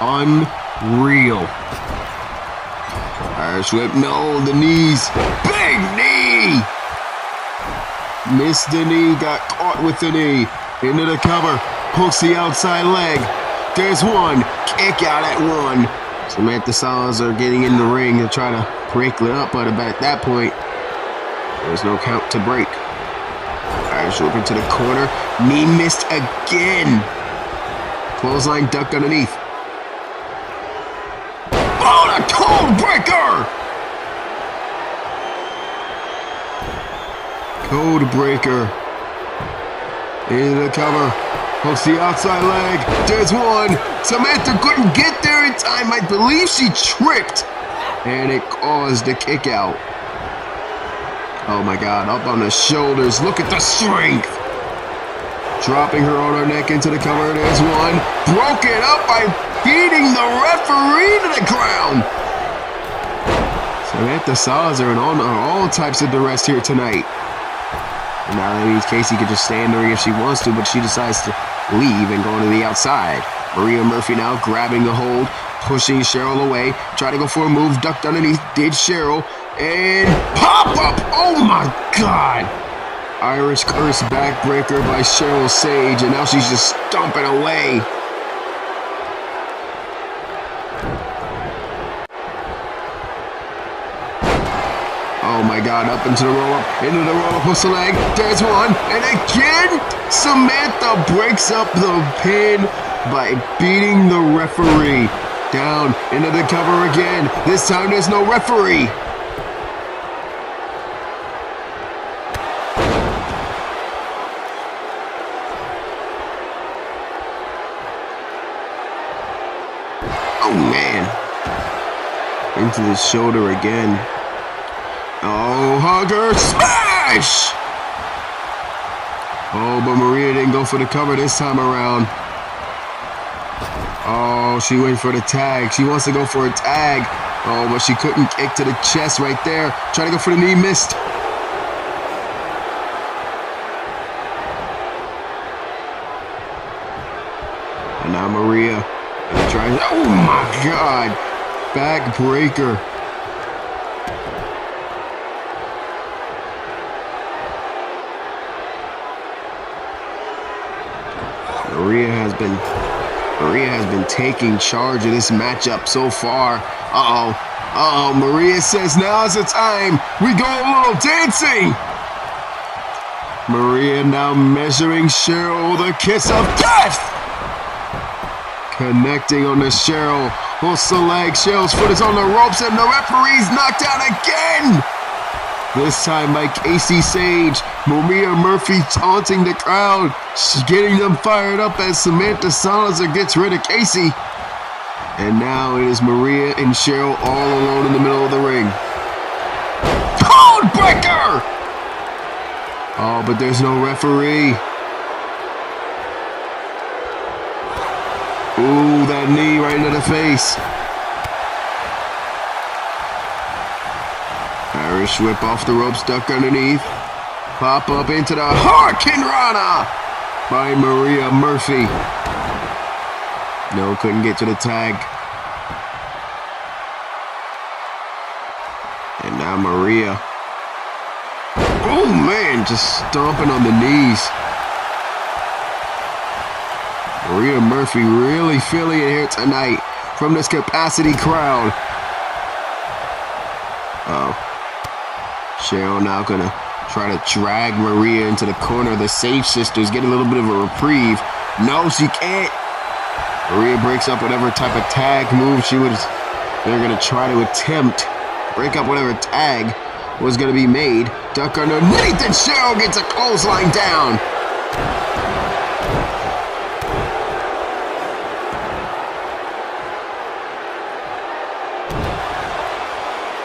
Unreal. Irish whip. No, the knees. Big knee. Missed the knee. Got caught with the knee. Into the cover, hooks the outside leg. There's one, kick out at one. Samantha Salizer getting in the ring to try to break it up, but at that point, there's no count to break. Irish whip into the corner, knee missed again. Clothesline ducked underneath. Oh, the code breaker! Code breaker. Into the cover, hooks the outside leg, there's one. Samantha couldn't get there in time. I believe she tripped and it caused a kick out. Oh my God, up on the shoulders. Look at the strength. Dropping her on her neck into the cover. There's one. Broken up by beating the referee to the ground. Samantha Salizer and all types of duress here tonight. And now that means Casey could just stay in the ring if she wants to, but she decides to leave and go to the outside. Maria Murphy now grabbing the hold, pushing Cheryl away, trying to go for a move, ducked underneath, did Cheryl, and pop up! Oh my God! Irish curse backbreaker by Cheryl Sage, and now she's just stomping away. Oh my God, up into the roll-up, into the roll-up, hooks the leg, there's one, and again, Samantha breaks up the pin by beating the referee. Down, into the cover again, this time there's no referee. Oh man, into the shoulder again. Oh, hugger, smash! Oh, but Maria didn't go for the cover this time around. Oh, she went for the tag. She wants to go for a tag. Oh, but she couldn't kick to the chest right there. Trying to go for the knee, missed. And now Maria tries. Oh my God, backbreaker. Maria has been taking charge of this matchup so far. Uh-oh, Maria says now's the time. We go a little dancing. Maria now measuring Cheryl, the kiss of death. Connecting on the Cheryl, hooks the leg. Cheryl's foot is on the ropes and the referee's knocked out again. This time by Casey Sage. Maria Murphy taunting the crowd. She's getting them fired up as Samantha Salizer gets rid of Casey. And now it is Maria and Cheryl all alone in the middle of the ring. Code breaker! Oh, but there's no referee. Ooh, that knee right into the face. Irish whip off the ropes, duck underneath. Pop up into the Hurricane Rana by Maria Murphy. No, couldn't get to the tag. And now Maria. Oh man, just stomping on the knees. Maria Murphy really feeling it here tonight from this capacity crowd. Oh. Cheryl now gonna try to drag Maria into the corner. The Sage sisters get a little bit of a reprieve. No, she can't. Maria breaks up whatever type of tag move they're gonna try to attempt. Break up whatever tag was gonna be made. Duck underneath and Cheryl gets a clothesline down.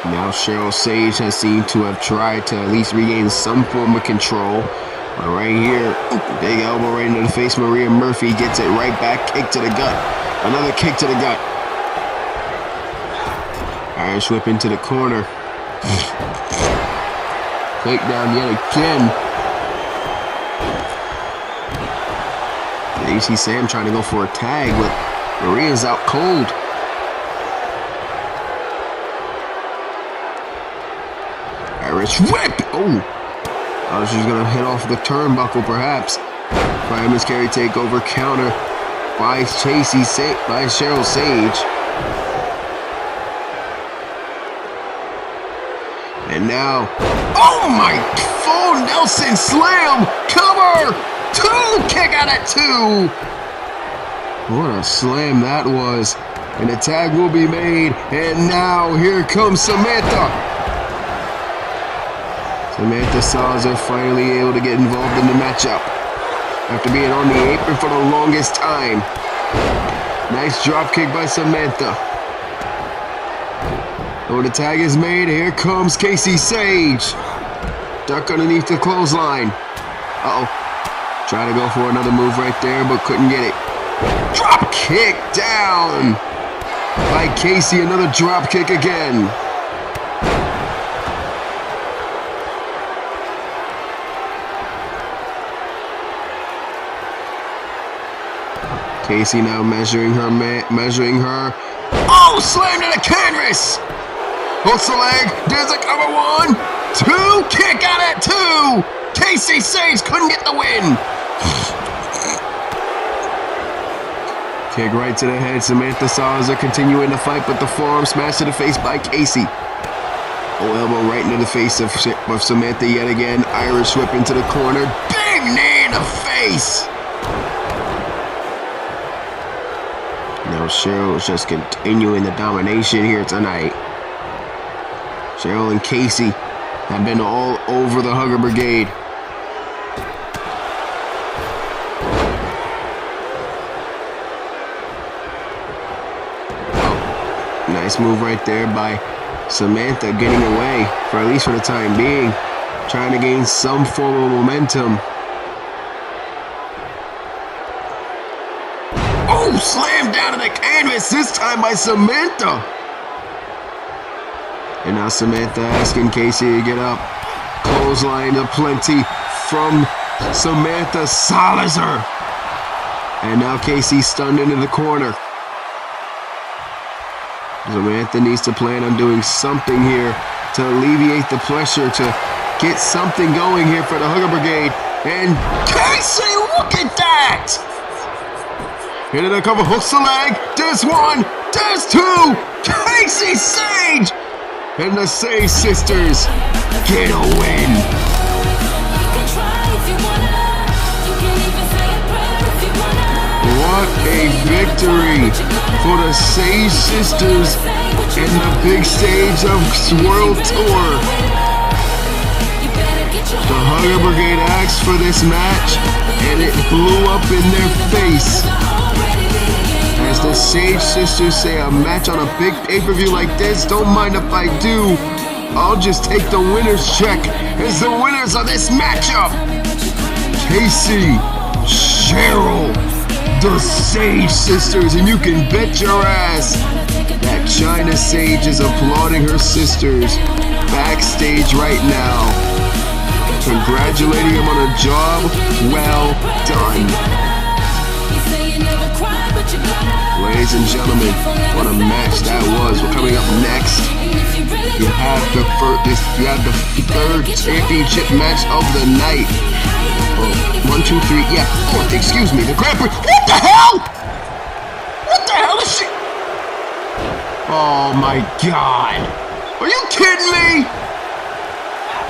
Now Cheryl Sage has seemed to have tried to at least regain some form of control. But right here, big elbow right into the face. Maria Murphy gets it right back. Kick to the gut. Another kick to the gut. Irish whip into the corner. Takedown yet again. There you see Sam trying to go for a tag, but Maria's out cold. Irish whip! Oh, she's gonna hit off the turnbuckle, perhaps. Fireman's carry takeover counter by Cheryl Sage. And now, oh my! Full Nelson slam! Cover! Two! Kick out at two! What a slam that was! And a tag will be made. And now here comes Samantha. Samantha Salizer finally able to get involved in the matchup after being on the apron for the longest time. Nice drop kick by Samantha. Oh, the tag is made. Here comes Christie Sage. Duck underneath the clothesline. Uh-oh. Try to go for another move right there, but couldn't get it. Drop kick down by Christie. Another drop kick again. Christie now measuring her. Oh, slam to the canvas. Hooks the leg. There's a cover. 1, 2. Kick out at 2. Christie Sage couldn't get the win. Kick right to the head. Samantha Salizer continuing to fight, but the forearm smash to the face by Christie. Oh, elbow right into the face of Samantha yet again. Irish whip into the corner. Big knee in the face. Now Cheryl's just continuing the domination here tonight. Cheryl and Christie have been all over the Hugger Brigade. Oh, nice move right there by Samantha, getting away, for at least for the time being, trying to gain some form of momentum. Oh, slammed down to the canvas, this time by Samantha. And now Samantha asking Christie to get up. Clothesline aplenty from Samantha Salizer. And now Christie stunned into the corner. Samantha needs to plan on doing something here to alleviate the pressure, to get something going here for the Hugger Brigade. And Christie, look at that! Into the cover, hooks the leg. There's 1, there's 2. Christie Sage! And the Sage sisters get a win. What a victory for the Sage sisters in the big stage of World Tour. The Hugger Brigade asked for this match, and it blew up in their face. As the Sage sisters say, a match on a big pay-per-view like this, don't mind if I do. I'll just take the winner's check as the winners of this matchup. Christie, Cheryl, the Sage sisters, and you can bet your ass that China Sage is applauding her sisters backstage right now, congratulating them on a job well done. Ladies and gentlemen, what a match that was. We're coming up next. You have the third championship match of the night. Oh, 1, 2, 3, yeah, 4th, excuse me, the Grand Prix. What the hell? What the hell is she? Oh my God. Are you kidding me?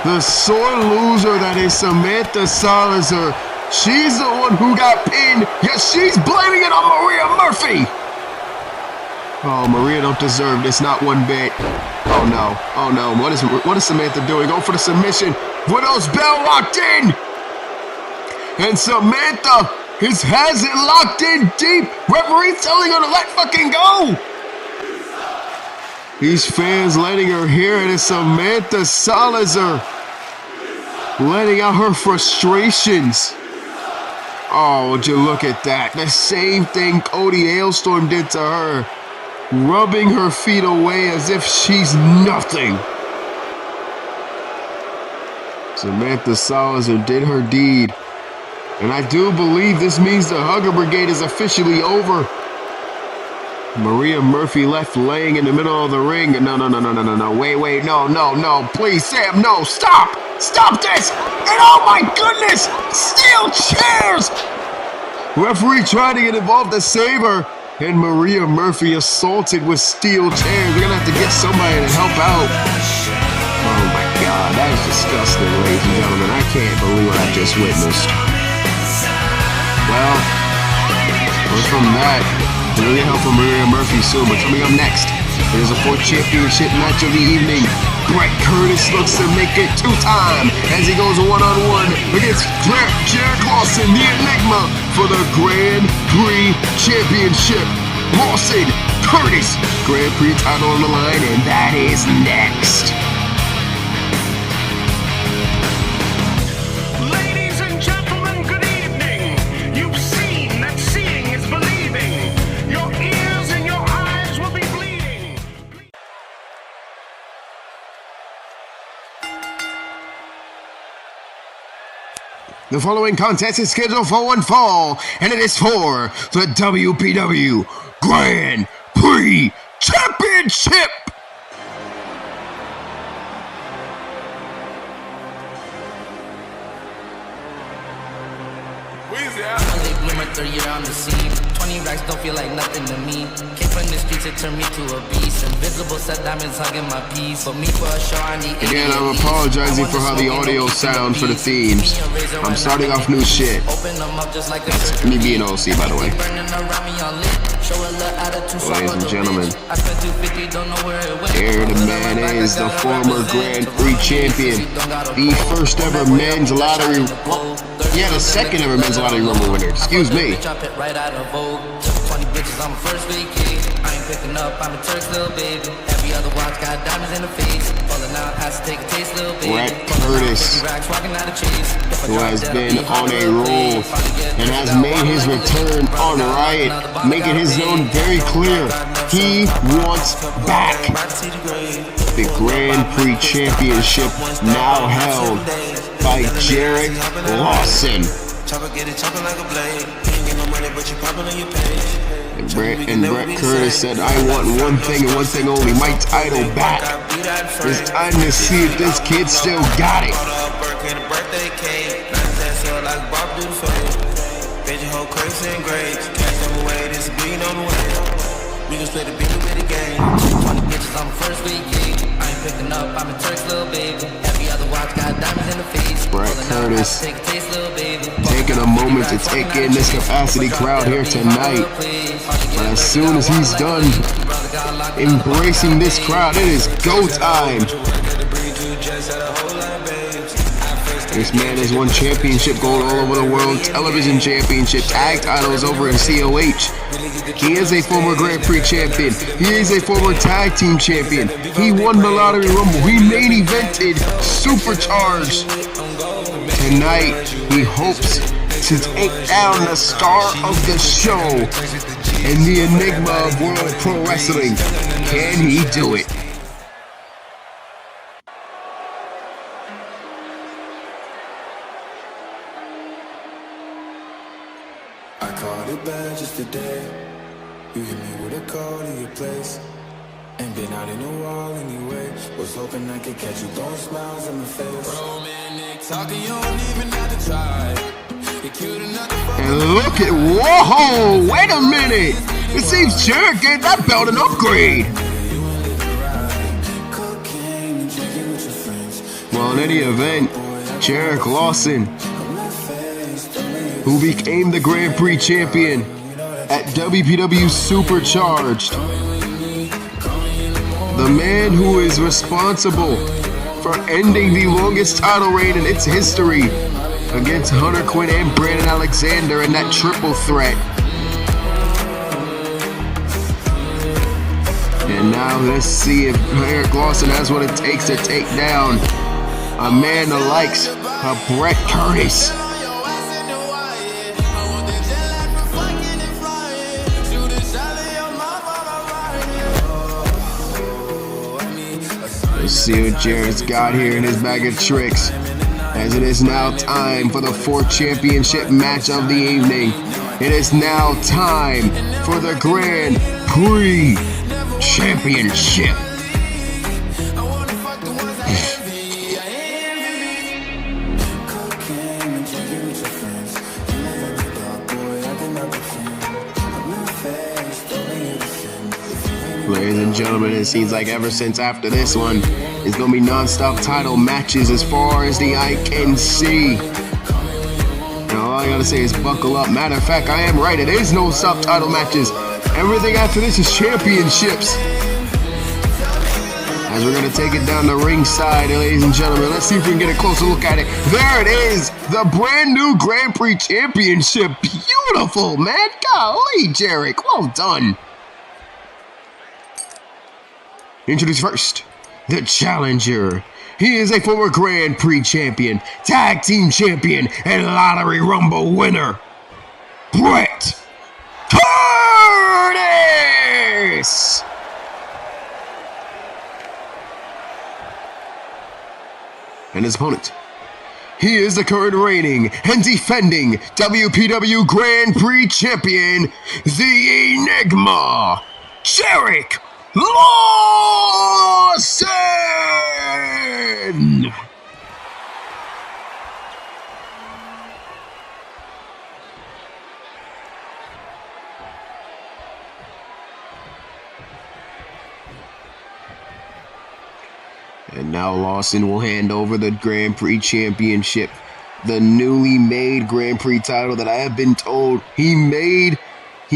The sore loser that is Samantha Salizer. She's the one who got pinned, yet she's blaming it on Maria Murphy. Oh, Maria don't deserve this, not one bit. Oh no, oh no, what is Samantha doing? Going for the submission. Widow's bell locked in. And Samantha has it locked in deep. Referee's telling her to let fucking go. These fans letting her hear it is Samantha Salizer letting out her frustrations. Oh, would you look at that? The same thing Cody Hailstorm did to her, rubbing her feet away as if she's nothing. Samantha Salizer did her deed. And I do believe this means the Hugger Brigade is officially over. Maria Murphy left laying in the middle of the ring. No. Wait, no. Please, Sam, no, stop. Stop this. And oh my goodness, steel chairs. Referee tried to get involved to save her. And Maria Murphy assaulted with steel chairs. We're going to have to get somebody to help out. Oh my God, that is disgusting, ladies and gentlemen. I can't believe what I just witnessed. Well, from that, we're going to help Maria Murphy soon, but coming up next, there's a 4th championship match of the evening. Brett Curtis looks to make it 2-time as he goes one-on-one against Jared Lawson, the Enigma, for the Grand Prix Championship. Lawson Curtis. Grand Prix title on the line, and that is next. Ladies and gentlemen, good evening. You've seen that seeing is believing. Your ears and your eyes will be bleeding. The following contest is scheduled for one fall, and it is for the WPW Grand Prix Championship. Late bloomer, 3 year on the scene. 20 racks don't feel like nothing to me. Came from the streets, it turned me to a beast. Invisible set diamonds hugging my piece. For me, for a show, I need. Again, I'm apologizing for how the audio sounds for the themes. I'm starting off new shit. That's me being OC, by the way. Ladies and gentlemen, here the man is, the former Grand Prix champion, the first ever men's lottery, yeah, the second ever men's lottery rumble winner, excuse me. Brett Curtis, who has been on a roll and has made his return on Riot, making his zone very clear. He wants back the Grand Prix Championship, now held by Jarrett Lawson. And Brett Curtis said, I want one thing and one thing only, my title back. It's time to see if this kid still got it. Brett Curtis taking a moment to take in this capacity crowd here tonight. But as soon as he's done embracing this crowd, it is go time. This man has won championship gold all over the world, television championship, tag titles over in COH. He is a former Grand Prix champion. He is a former tag team champion. He won the Lottery Rumble. He main evented Supercharged. Tonight, he hopes to take down the star of the show and the enigma of World Pro Wrestling. Can he do it? I called it bad just today. You hit me with a call to your place. Ain't been out in a while anyway. Was hoping I could catch you throwing smiles in my face. Romantic talking, you don't even have to try. You're cute enough to fuck. And look at, whoa, wait a minute. It seems Jarrett gave that belt an upgrade. Well, in any event, Jarrett Lawson, who became the Grand Prix champion at WPW Supercharged. The man who is responsible for ending the longest title reign in its history against Hunter Quinn and Brandon Alexander in that triple threat. And now let's see if Jarrett Lawson has what it takes to take down a man the likes of Brett Curtis. Let's see what Jarrett's got here in his bag of tricks, as it is now time for the fourth championship match of the evening. It is now time for the Grand Prix Championship. Ladies and gentlemen, it seems like ever since after this one, it's going to be non-stop title matches as far as the eye can see. Now, all I got to say is buckle up. Matter of fact, I am right. It is no subtitle matches. Everything after this is championships. As we're going to take it down the ringside, ladies and gentlemen, let's see if we can get a closer look at it. There it is, the brand new Grand Prix Championship. Beautiful, man. Golly, Jarrett, well done. Introduce first, the challenger. He is a former Grand Prix champion, tag team champion, and Lottery Rumble winner, Bret Curtis! And his opponent, he is the current reigning and defending WPW Grand Prix champion, the Enigma, Jarek Lawson! And now Lawson will hand over the Grand Prix Championship, the newly made Grand Prix title that I have been told he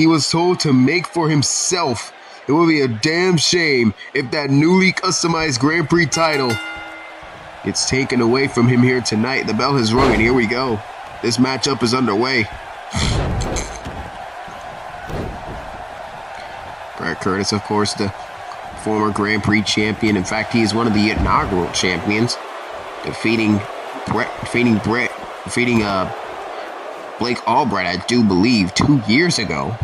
was told to make for himself. It would be a damn shame if that newly customized Grand Prix title gets taken away from him here tonight. The bell has rung and here we go. This matchup is underway. Bret Curtis, of course, the former Grand Prix champion. In fact, he is one of the inaugural champions, defeating Blake Albright, I do believe, 2 years ago,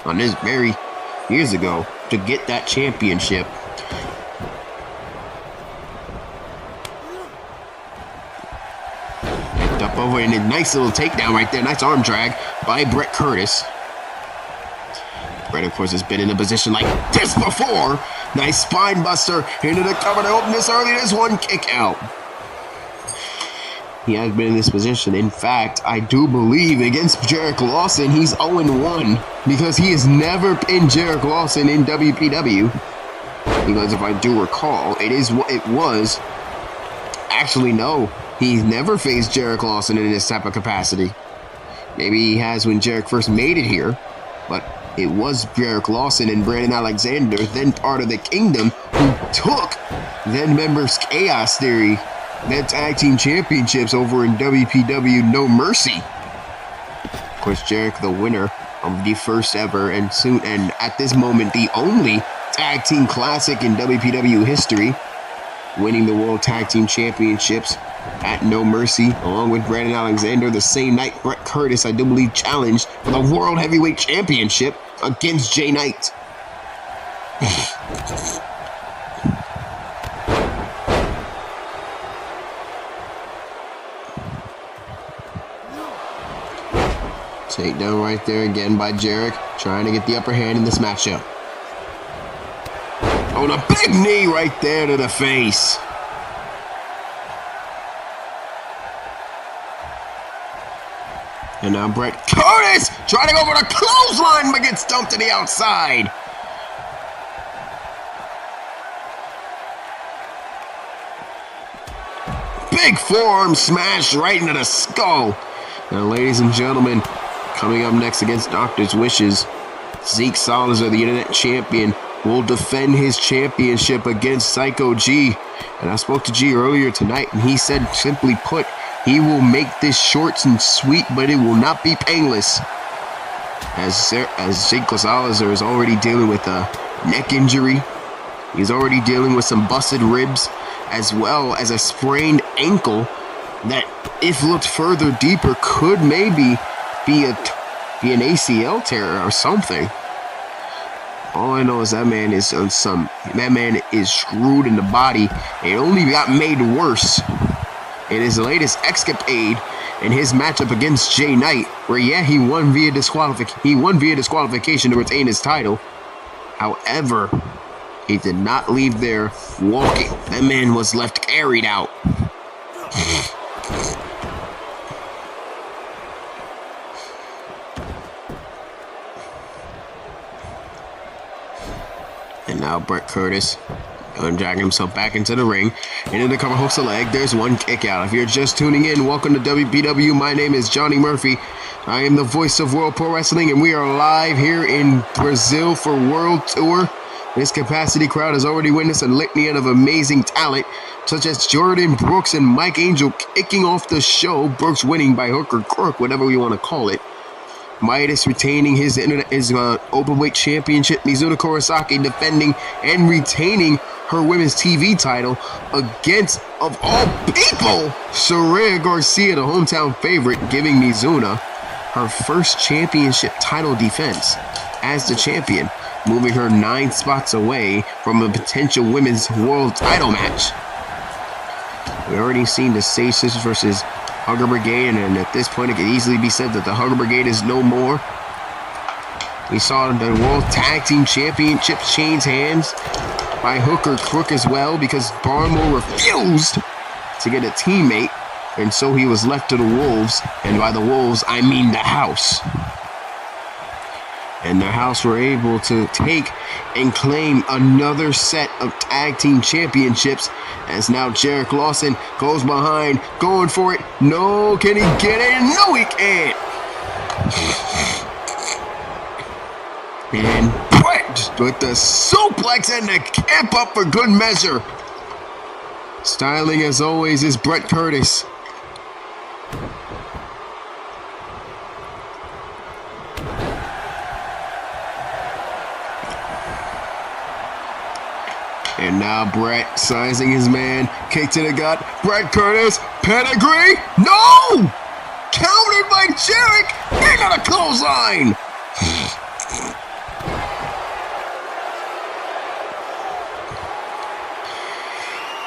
on this very years ago, to get that championship. Picked up over in a nice little takedown right there, nice arm drag by Bret Curtis. Bret, of course, has been in a position like this before. Nice spine buster into the cover to open this early. There's one kick out. He has been in this position. In fact, I do believe against Jarek Lawson, he's 0-1 because he has never pinned Jarek Lawson in WPW. Because if I do recall, he's never faced Jarek Lawson in this type of capacity. Maybe he has when Jarek first made it here, but it was Jarek Lawson and Brandon Alexander, then part of the Kingdom, who took then members Chaos Theory, their tag team championships over in WPW No Mercy. Of course, Jarek, the winner of the first ever and at this moment the only tag team classic in WPW history, winning the World Tag Team Championships at No Mercy, along with Brandon Alexander. The same night, Bret Curtis, I do believe, challenged for the World Heavyweight Championship against Jay Knight. Takedown right there again by Jarek, trying to get the upper hand in this matchup. Oh, and a big knee right there to the face. And now Bret Curtis trying to go for the clothesline, but gets dumped to the outside. Big forearm smash right into the skull. Now, ladies and gentlemen, coming up next against Doctor's Wishes, Zeke Salizer, the Internet Champion, will defend his championship against Psycho G. And I spoke to G earlier tonight, and he said, simply put, he will make this short and sweet, but it will not be painless. As Zeke Salizer is already dealing with a neck injury, he's already dealing with some busted ribs, as well as a sprained ankle that, if looked further deeper, could maybe be an ACL tear or something. All I know is that man is screwed in the body. It only got made worse in his latest escapade in his matchup against Jay Knight, where he won via disqualification to retain his title. However, he did not leave there walking. That man was left carried out. And now Bret Curtis dragging himself back into the ring. Into the cover, hooks a leg. There's one kick out. If you're just tuning in, welcome to WPW. My name is Johnny Murphy. I am the voice of World Pro Wrestling, and we are live here in Brazil for World Tour. This capacity crowd has already witnessed a litany of amazing talent, such as Jordan Brooks and Mike Angel kicking off the show. Brooks winning by hook or crook, whatever we want to call it. Midas retaining his openweight championship. Mizuno Kurosaki defending and retaining her women's TV title against, of all people, Saraya Garcia, the hometown favorite, giving Mizuna her first championship title defense as the champion, moving her 9 spots away from a potential women's world title match. We already seen the Sage Sisters versus Hugger Brigade, and at this point it could easily be said that the Hugger Brigade is no more. We saw the World Tag Team Championships change hands by Hook or Crook as well, because Barnwell refused to get a teammate, and so he was left to the Wolves, and by the Wolves I mean the House. And the House were able to take and claim another set of tag team championships, as now Jarek Lawson goes behind, going for it. No, can he get it? No, he can't. And Brett with the suplex and the cap up for good measure. Styling as always is Brett Curtis. And now Brett sizing his man, kick to the gut. Brett Curtis, pedigree, no! Countered by Jarek, into the clothesline.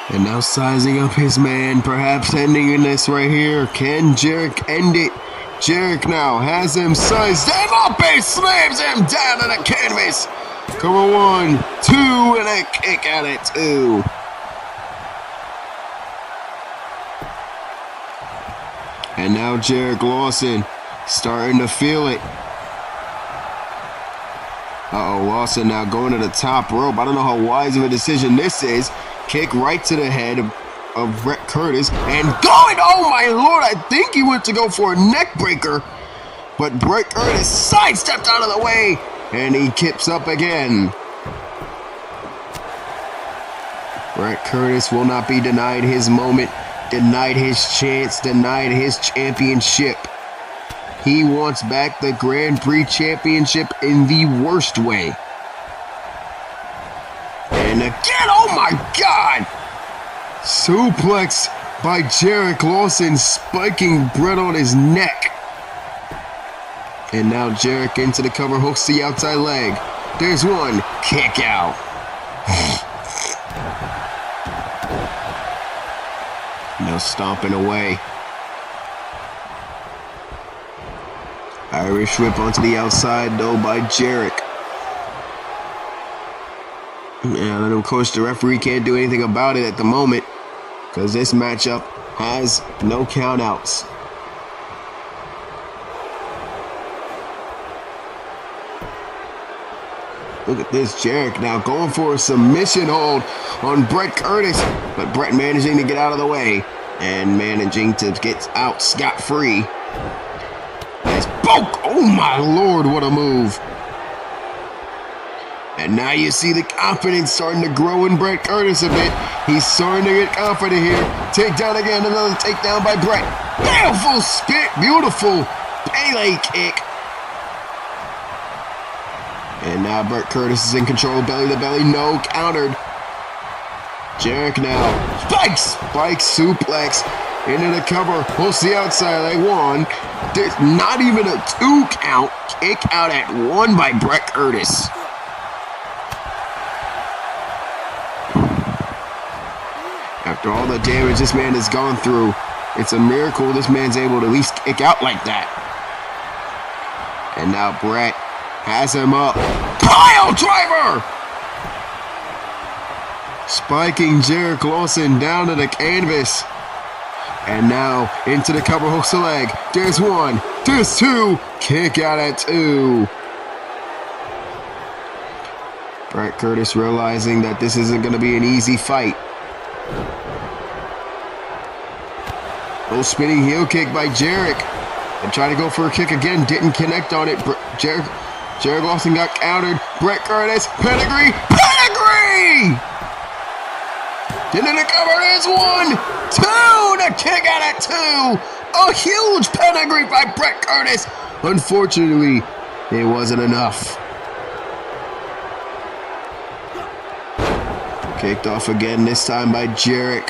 And now sizing up his man, perhaps ending in this right here. Can Jarek end it? Jarek now has him sized him up and slams him down to the canvas. Come on, 1, 2, and a kick out at 2. And now Jarek Lawson starting to feel it. Lawson now going to the top rope. I don't know how wise of a decision this is. Kick right to the head of Brett Curtis, and going, oh my lord, I think he went to go for a neck breaker, but Brett Curtis sidestepped out of the way, and he kips up again. Brett Curtis will not be denied his moment, denied his chance, denied his championship. He wants back the Grand Prix championship in the worst way. And again, oh my god! Suplex by Jarek Lawson, spiking Brett on his neck. And now Jarek into the cover, hooks the outside leg. There's one, kick out. Now stomping away. Irish whip onto the outside though by Jarek. And of course the referee can't do anything about it at the moment, because this matchup has no countouts. Look at this, Jarek now going for a submission hold on Brett Curtis, but Brett managing to get out of the way and managing to get out scot-free. As Boke, oh my lord, what a move. And now you see the confidence starting to grow in Brett Curtis a bit. He's starting to get confident here. Takedown again, another takedown by Brett. Beautiful spit, beautiful Pele kick. And now Brett Curtis is in control, belly to belly, no, countered. Jarek now, spike suplex into the cover, pulls the outside leg, 1. There's not even a 2 count, kick out at 1 by Brett Curtis. After all the damage this man has gone through, it's a miracle this man's able to at least kick out like that. And now Brett has him up. Pile driver! Spiking Jarek Lawson down to the canvas. And now into the cover, hooks the leg. There's 1, there's 2, kick out at 2. Brett Curtis realizing that this isn't going to be an easy fight. Little spinning heel kick by Jarek. And tried to go for a kick again, didn't connect on it. Jarek Lawson got countered. Brett Curtis, pedigree, pedigree! Into the cover, there's 1, 2, the kick out at 2. A huge pedigree by Brett Curtis. Unfortunately, it wasn't enough. Kicked off again, this time by Jarek.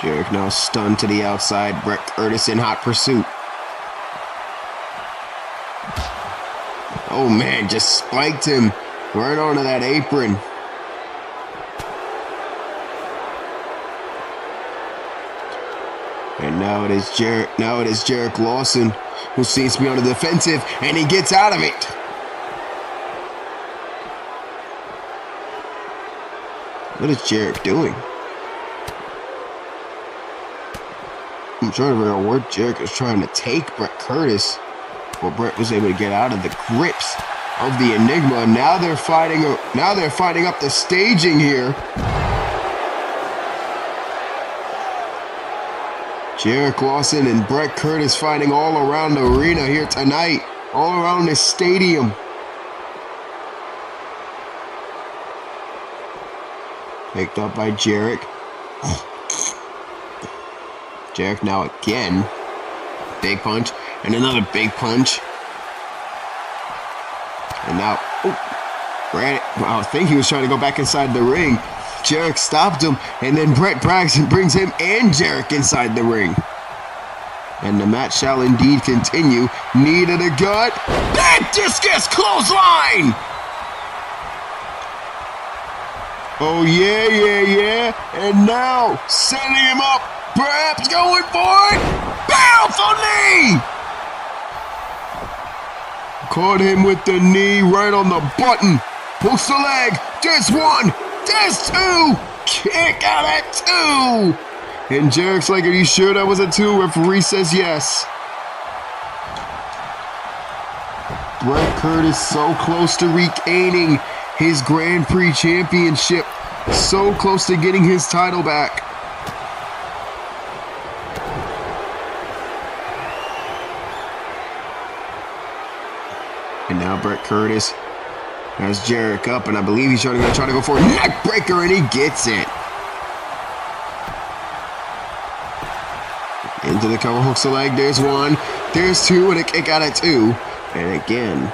Jarek now stunned to the outside. Brett Curtis in hot pursuit. Oh man, just spiked him right onto that apron. And now it is Jarek Lawson, who seems to be on the defensive, and he gets out of it. What is Jarek doing? I'm trying to figure out where Jarek is trying to take Brett Curtis. Well, Brett was able to get out of the grips of the Enigma. Now they're fighting up the staging here. Jarek Lawson and Brett Curtis fighting all around the arena here tonight, all around the stadium. Picked up by Jarek. Jarek now again. Big punch and another big punch. And now, I think he was trying to go back inside the ring. Jarek stopped him, and then Brett Braxton brings him and Jarek inside the ring. And the match shall indeed continue. Knee to the gut. That discus clothesline! Oh yeah. And now, setting him up, perhaps going for it. Powerful knee! Caught him with the knee right on the button. Hooks the leg. There's one. There's two! Kick out at two! And Jarek's like, are you sure that was a two? Referee says yes. Brett Curtis so close to regaining his Grand Prix championship. So close to getting his title back. And now Brett Curtis has Jarek up, and I believe he's going to try to go for a neck breaker, and he gets it. Into the cover, hooks the leg. There's one. There's two, and a kick out at two. And again.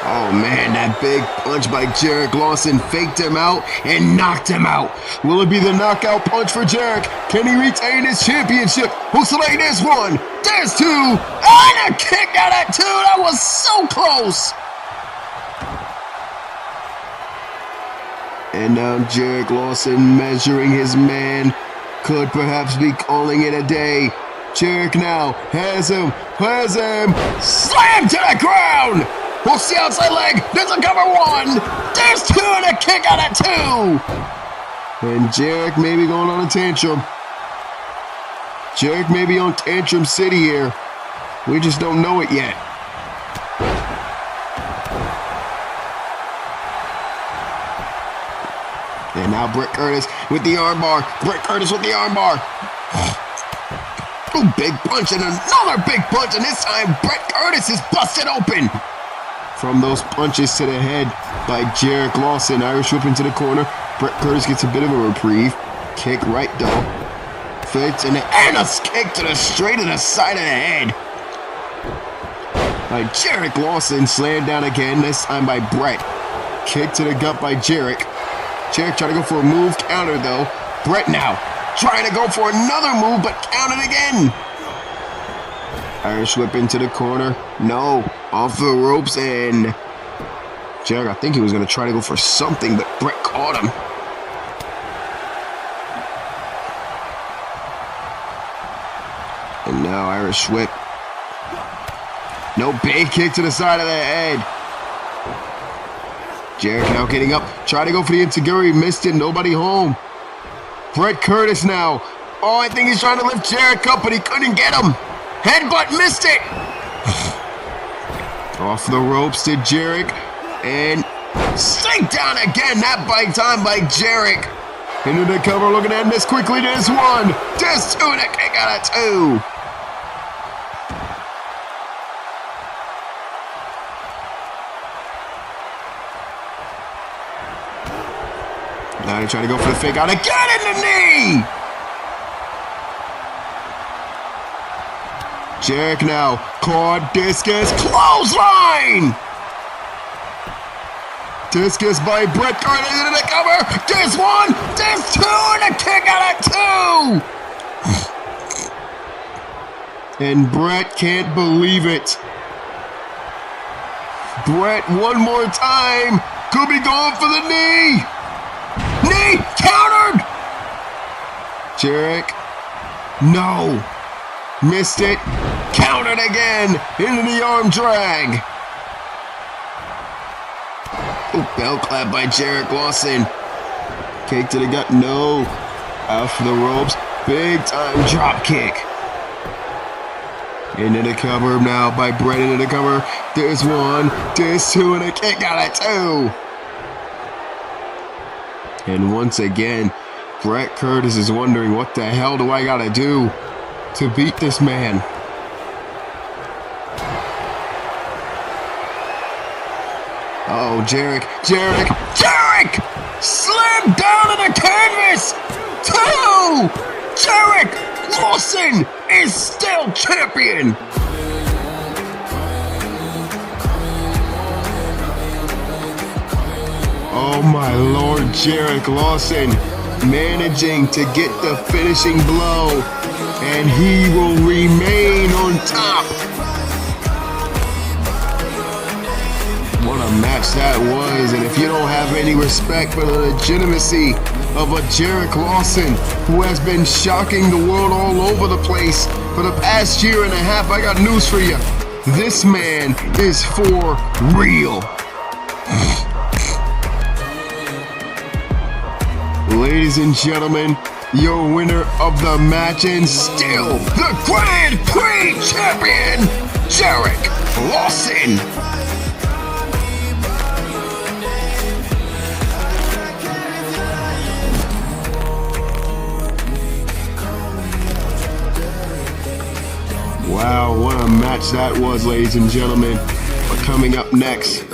Oh man, that big punch by Jarek Lawson faked him out and knocked him out. Will it be the knockout punch for Jarek? Can he retain his championship? Hooks the leg. There's one. There's two. And a kick out at two. That was so close. And now Jarek Lawson measuring his man. Could perhaps be calling it a day. Jarek now has him. Slam to the ground. Hooks the outside leg. There's a cover one. There's two and a kick out at two. And Jarek may be going on a tantrum. Jarek may be on Tantrum City here. We just don't know it yet. And now Brett Curtis with the armbar. Oh, big punch and another big punch. And this time Brett Curtis is busted open. From those punches to the head by Jarek Lawson. Irish whip into the corner. Brett Curtis gets a bit of a reprieve. Kick right though. Fits and a kick to the straight of the side of the head. By Jarek Lawson. Slammed down again. This time by Brett. Kick to the gut by Jarek. Jarek trying to go for a move. Counter though. Brett now trying to go for another move, but counted again. Irish whip into the corner. No. Off the ropes, and Jarek, I think he was going to try to go for something, but Brett caught him. And now Irish whip. No, big kick to the side of the head. Jarek now getting up. Try to go for the enziguri. Missed it. Nobody home. Brett Curtis now. Oh, I think he's trying to lift Jarek up, but he couldn't get him. Headbutt, missed it. Off the ropes to Jarek. And sink down again. That bite time by Jarek. Into the cover, looking at this quickly. There's one. There's two, and a kick out at two. Now they're trying to go for the fake out again in the knee. Jarek now, caught discus, clothesline. Discus by Bret Hart into the cover. There's one, there's two, and a kick out at 2. And Bret can't believe it. Bret one more time. Could be going for the knee. Knee countered. Jarek, no. Missed it. Countered again into the arm drag. Oh, bell clap by Jarek Lawson. Kick to the gut. No. Out for the ropes. Big time drop kick. Into the cover now by Bret into the cover. There's one. There's two. And a kick out at 2. And once again, Bret Curtis is wondering, what the hell do I gotta do to beat this man? Oh, Jarek! Slammed down on the canvas! 2! Jarek Lawson is still champion! Oh my Lord, Jarek Lawson managing to get the finishing blow, and he will remain on top. What a match that was, and if you don't have any respect for the legitimacy of a Jarek Lawson who has been shocking the world all over the place for the past year and a half, I got news for you. This man is for real. Ladies and gentlemen, your winner of the match and still the Grand Prix champion, Jarek Lawson. Wow, what a match that was, ladies and gentlemen. But coming up next,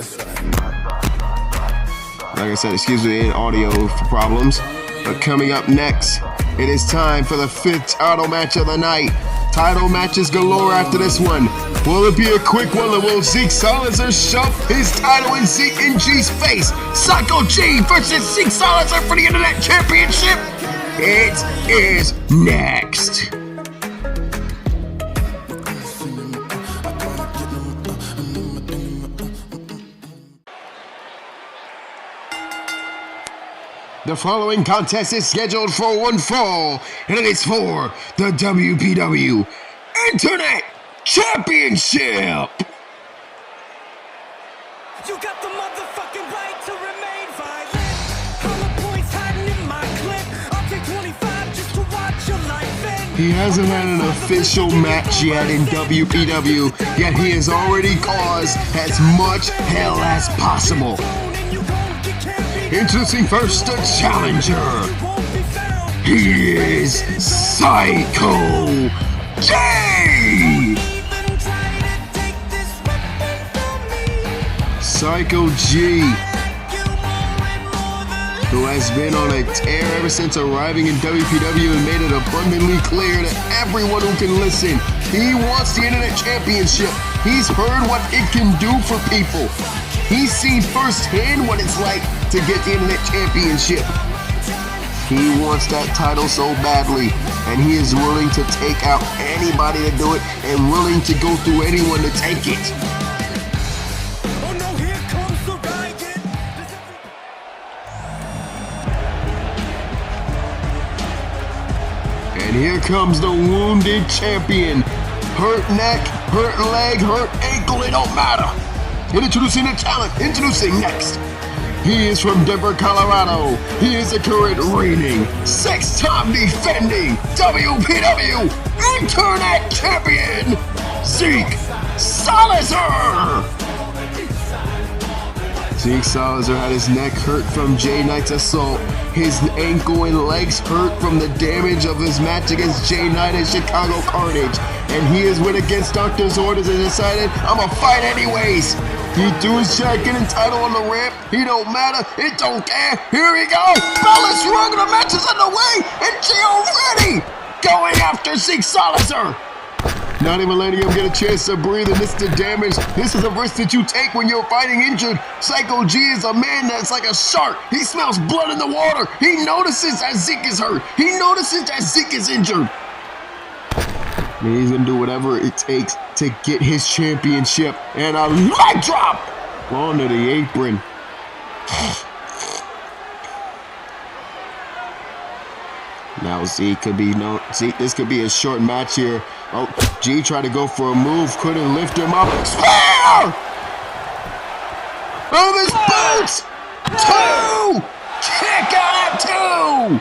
like I said, excuse me, in audio problems. But coming up next, it is time for the 5th title match of the night. Title matches galore after this one. Will it be a quick one, or will Zeke Salizer shove his title in Zeke and G's face? Psycho G versus Zeke Salizer for the Internet Championship. It is next. The following contest is scheduled for one fall, and it is for the WPW Internet Championship! You got the motherfucking right to remain violent. Hollow points hiding in my clip. I'll take 25 just to watch your life end. He hasn't had an official match yet in WPW, yet he has already caused as much hell as possible. Introducing first the challenger. He is Psycho J! Psycho G, who has been on a tear ever since arriving in WPW and made it abundantly clear to everyone who can listen. He wants the Internet Championship. He's heard what it can do for people. He's seen firsthand what it's like to get the Internet Championship. He wants that title so badly, and he is willing to take out anybody to do it, and willing to go through anyone to take it. Oh no, here comes the riot. And here comes the wounded champion. Hurt neck, hurt leg, hurt ankle, it don't matter. And introducing the talent, introducing next. He is from Denver, Colorado. He is the current reigning, 6-time defending WPW Internet Champion, Zeke Salizer. Zeke Salizer had his neck hurt from Jay Knight's assault. His ankle and legs hurt from the damage of his match against Jay Knight at Chicago Carnage. And he has went against doctor's orders and decided, I'm gonna fight anyways. He threw his jacket and title on the ramp. He don't matter. It don't care. Here we go. Fellas, Rogan, the match is underway. And Gio Redding going after Zeke Salizer. Not even letting him get a chance to breathe, and this is the damage. This is a risk that you take when you're fighting injured. Psycho G is a man that's like a shark. He smells blood in the water. He notices that Zeke is hurt. He notices that Zeke is injured. And he's gonna do whatever it takes to get his championship. And a leg drop onto the apron. Now Zeke could be this could be a short match here. Oh, G tried to go for a move, couldn't lift him up. Spear! Oh, his boots! 2! Kick out at 2!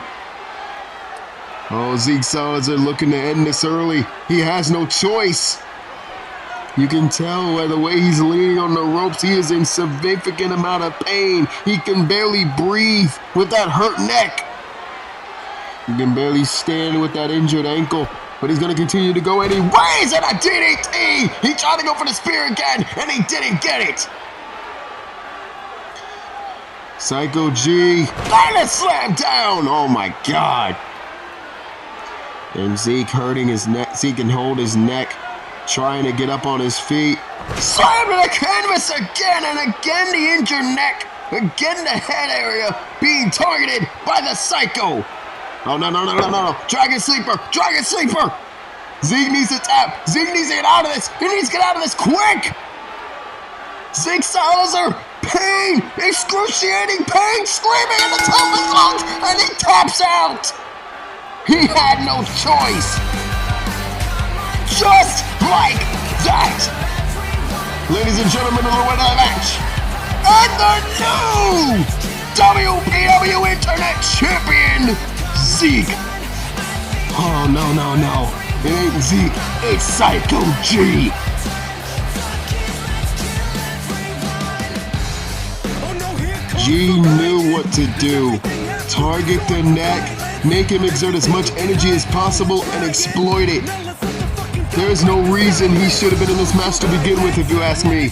Oh, Zeke Salizer looking to end this early. He has no choice. You can tell by the way he's leaning on the ropes, he is in significant amount of pain. He can barely breathe with that hurt neck. He can barely stand with that injured ankle, but he's going to continue to go, and he weighs at a DDT! He tried to go for the spear again, and he didn't get it! Psycho G, and a slam down! Oh my God! And Zeke hurting his neck. Zeke can hold his neck, trying to get up on his feet. Slam to the canvas again, and again the injured neck. Again the head area being targeted by the Psycho. Oh, no. Dragon Sleeper. Zeke needs to tap. Zeke needs to get out of this. He needs to get out of this quick. Zeke Salizer, pain, excruciating pain, screaming at the top of his lungs, and he taps out. He had no choice. Just like that. Ladies and gentlemen, the winner of the match, and the new WPW Internet Champion, Zeke. Oh, no. It ain't Zeke. It's Psycho G. G knew what to do. Target the neck, make him exert as much energy as possible, and exploit it. There's no reason he should have been in this match to begin with, if you ask me.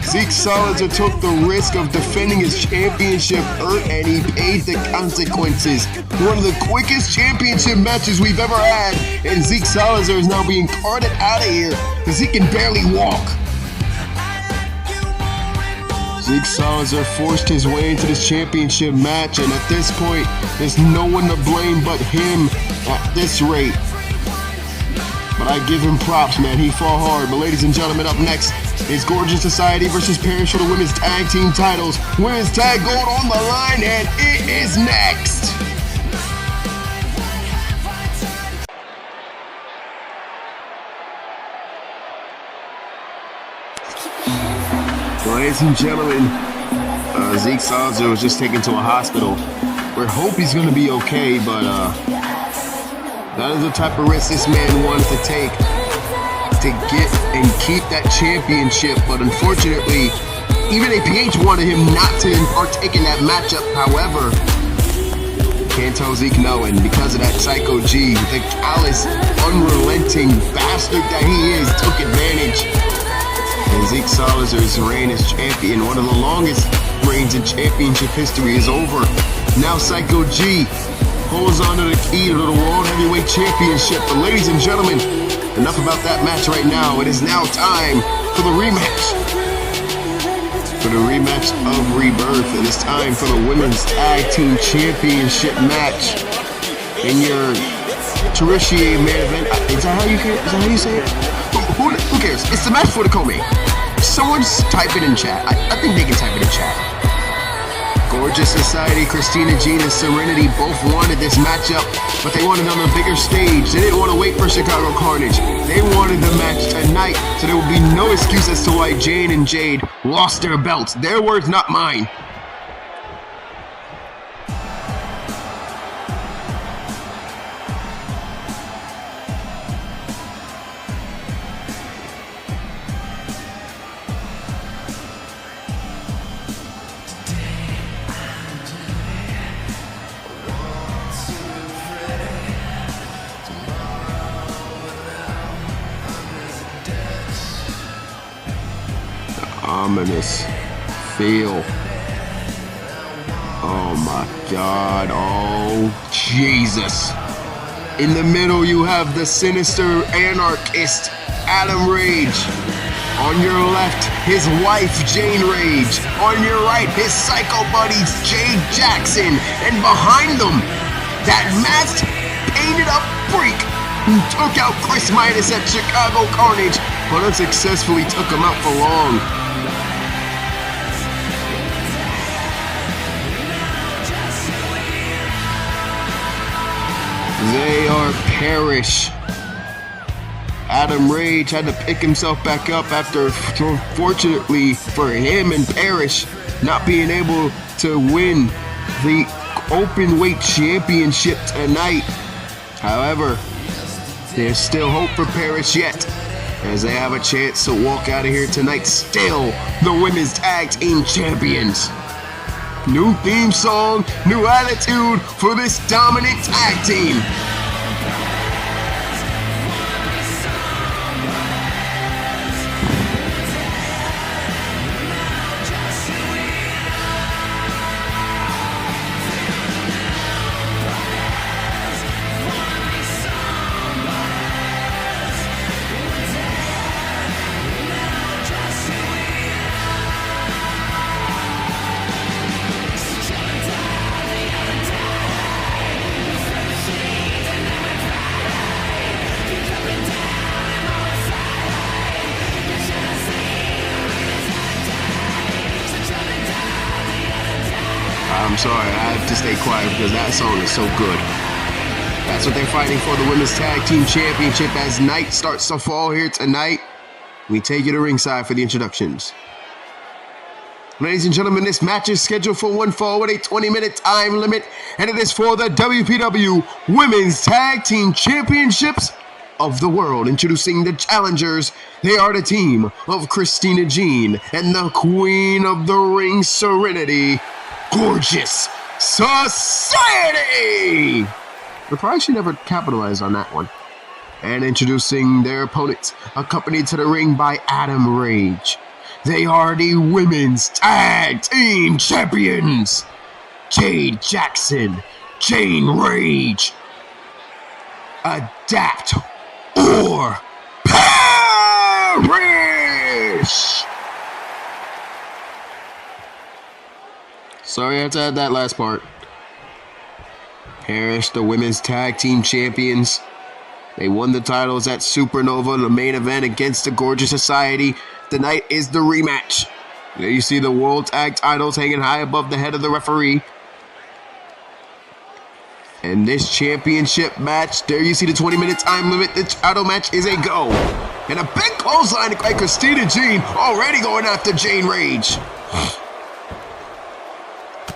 Zeke Salizer took the risk of defending his championship hurt, and he paid the consequences. One of the quickest championship matches we've ever had, and Zeke Salizer is now being carted out of here because he can barely walk. Zeke Salizer forced his way into this championship match, and at this point, there's no one to blame but him at this rate. But I give him props, man. He fought hard. But ladies and gentlemen, up next is Gorgeous Society versus Parrish for the women's tag team titles. Women's tag gold on the line, and it is next. Ladies and gentlemen, Zeke Salizer was just taken to a hospital. We hope he's going to be okay, but that is the type of risk this man wanted to take to get and keep that championship. But unfortunately, even APH wanted him not to partake in that matchup. However, can't tell Zeke no, and because of that, Psycho G, the callous, unrelenting bastard that he is, took advantage. And Zeke Salizer's reign as champion, one of the longest reigns in championship history, is over. Now Psycho G holds on to the key to the World Heavyweight Championship. But ladies and gentlemen, enough about that match right now. It is now time for the rematch. For the rematch of Rebirth. It is time for the Women's Tag Team Championship match. In your tertiary main event. Is that how you say it? Who cares? It's the match for the co-main. Someone's type it in chat. I think they can type it in chat. Gorgeous Society, Christina Jean, and Serenity both wanted this matchup, but they wanted it on a bigger stage. They didn't want to wait for Chicago Carnage. They wanted the match tonight, so there would be no excuse as to why Jane and Jade lost their belts. Their words, not mine. ominous feel. Oh my God, oh Jesus. In the middle you have the sinister anarchist, Adam Rage. On your left, his wife, Jane Rage. On your right, his psycho buddy, Jade Jackson. And behind them, that masked, painted up freak who took out Chris Midas at Chicago Carnage, but unsuccessfully took him out for long. They are Parrish. Adam Rage had to pick himself back up after, fortunately for him and Parrish, not being able to win the Openweight Championship tonight. However, there's still hope for Parrish yet, as they have a chance to walk out of here tonight still the Women's Tag Team Champions. New theme song, new attitude for this dominant tag team. I'm sorry, I have to stay quiet because that song is so good. That's what they're fighting for, the Women's Tag Team Championship, as night starts to fall here tonight. We take you to ringside for the introductions. Ladies and gentlemen, this match is scheduled for one fall with a 20-minute time limit, and it is for the WPW Women's Tag Team Championships of the world. Introducing the challengers, they are the team of Christina Jean and the Queen of the Ring Serenity, Gorgeous Society! We probably should never capitalize on that one. And introducing their opponents, accompanied to the ring by Adam Rage. They are the Women's Tag Team Champions, Jade Jackson, Jane Rage. Adapt or perish! Sorry I had to add that last part. Parrish, the Women's Tag Team Champions. They won the titles at Supernova in the main event against the Gorgeous Society. Tonight is the rematch. There you see the World Tag titles hanging high above the head of the referee. And this championship match, there you see the 20-minute time limit. The title match is a go. And a big clothesline by Christina Jean, already going after Jane Rage.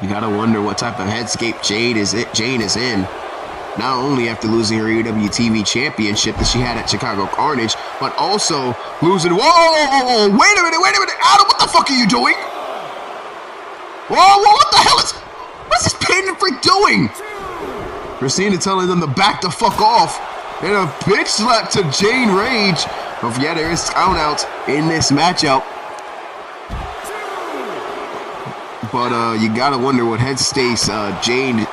You gotta wonder what type of headscape Jane is in. Not only after losing her WPW Championship that she had at Chicago Carnage, but also losing. Whoa! Wait a minute! Adam, what the fuck are you doing? Whoa! What the hell is? What's this painted freak doing? Christina telling them to back the fuck off, and a bitch slap to Jane Rage. Oh yeah, there is countouts in this matchup. But you gotta wonder what headspace Jane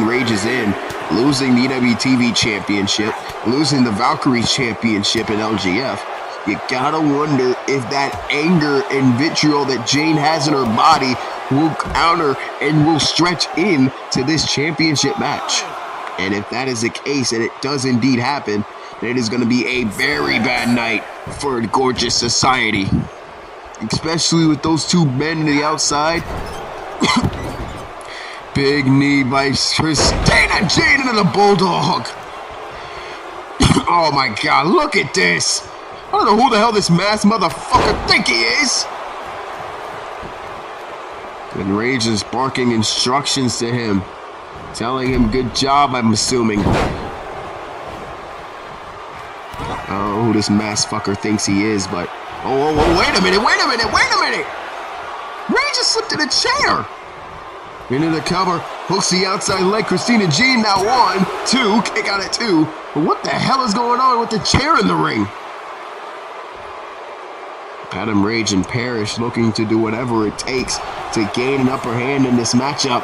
Rage is in, losing the WPW Championship, losing the Valkyrie Championship in LGF. You gotta wonder if that anger and vitriol that Jane has in her body will counter and will stretch in to this championship match. And if that is the case, and it does indeed happen, then it is going to be a very bad night for Gorgeous Society. Especially with those two men on the outside. Big knee by Christina Jean into the Bulldog. Oh my God, look at this. I don't know who the hell this masked motherfucker think he is. And Rage is barking instructions to him. Telling him good job, I'm assuming. I don't know who this masked fucker thinks he is, but... Oh, wait a minute! Ray just slipped in a chair! Into the cover, hooks the outside leg, Christina Jean now 1, 2, kick out at 2. But what the hell is going on with the chair in the ring? Adam Rage and Parrish looking to do whatever it takes to gain an upper hand in this matchup.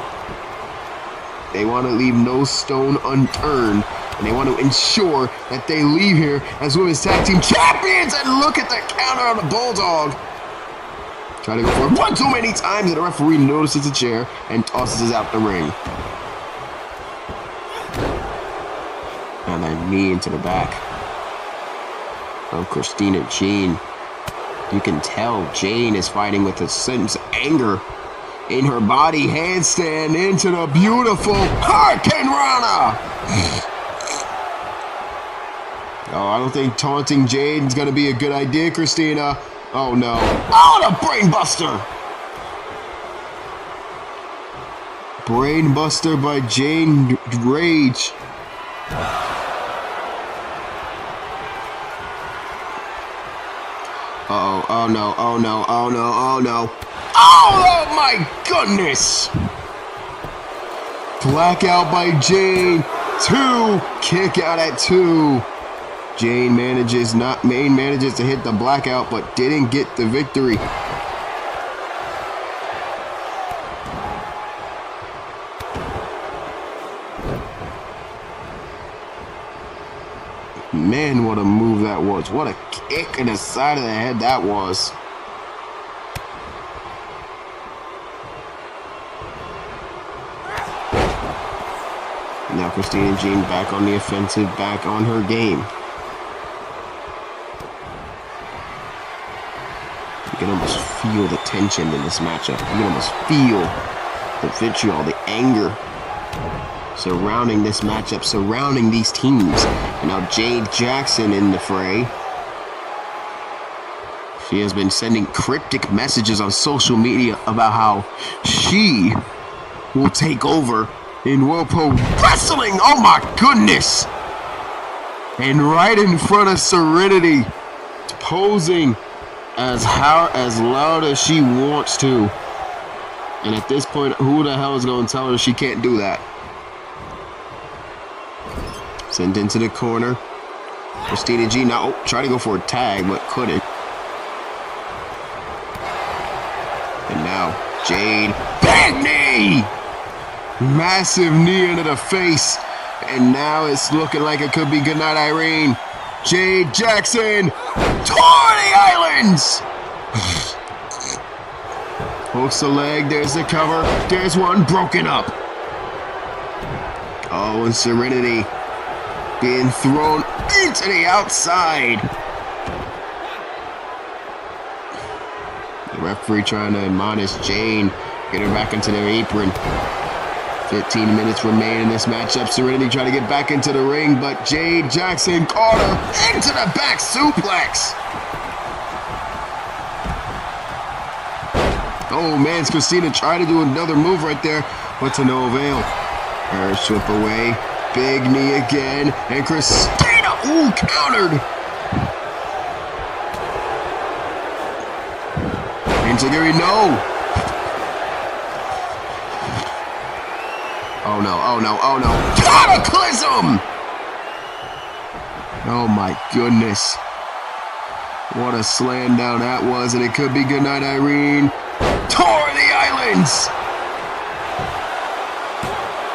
They want to leave no stone unturned, and they want to ensure that they leave here as women's tag team champions. And look at the counter on the Bulldog. Try to go for it one too many times, and the referee notices a chair and tosses it out the ring. And then knee into the back of Christina Jean. You can tell Jane is fighting with a sense of anger in her body. Handstand into the beautiful Hurricane Rana. Oh, I don't think taunting Jane's gonna be a good idea, Christina. Oh no. Oh, the Brainbuster! Brainbuster by Jane Rage. Uh-oh, oh no, oh no, oh no, oh no. Oh my goodness! Blackout by Jane. 2. Kick out at 2. Jane manages to hit the blackout, but didn't get the victory. Man, what a move that was. What a kick in the side of the head that was. Now Christina Jean back on the offensive, back on her game. You can almost feel the tension in this matchup. You can almost feel the vitriol, the anger surrounding this matchup, surrounding these teams. And now Jade Jackson in the fray. She has been sending cryptic messages on social media about how she will take over in World Pro Wrestling. Oh my goodness! And right in front of Serenity, posing as loud as she wants to. And at this point, who the hell is going to tell her she can't do that? Sent into the corner. Christina G now tried to go for a tag, but couldn't. And now Jade, big knee! Massive knee into the face. And now it's looking like it could be goodnight Irene. Jade Jackson, toward the islands! Hooks the leg, there's the cover. There's one broken up. Oh, and Serenity being thrown into the outside. The referee trying to admonish Jane, get her back into their apron. 15 minutes remain in this matchup. Serenity trying to get back into the ring, but Jade Jackson caught her into the back suplex. Oh man, Christina tried to do another move right there, but to no avail. Her slip away. Big knee again, and Christina, ooh, countered. Enzuigiri, no. Oh no, oh no, oh no. Cataclysm! Oh my goodness. What a slam down that was, and it could be goodnight Irene. Tour the Islands!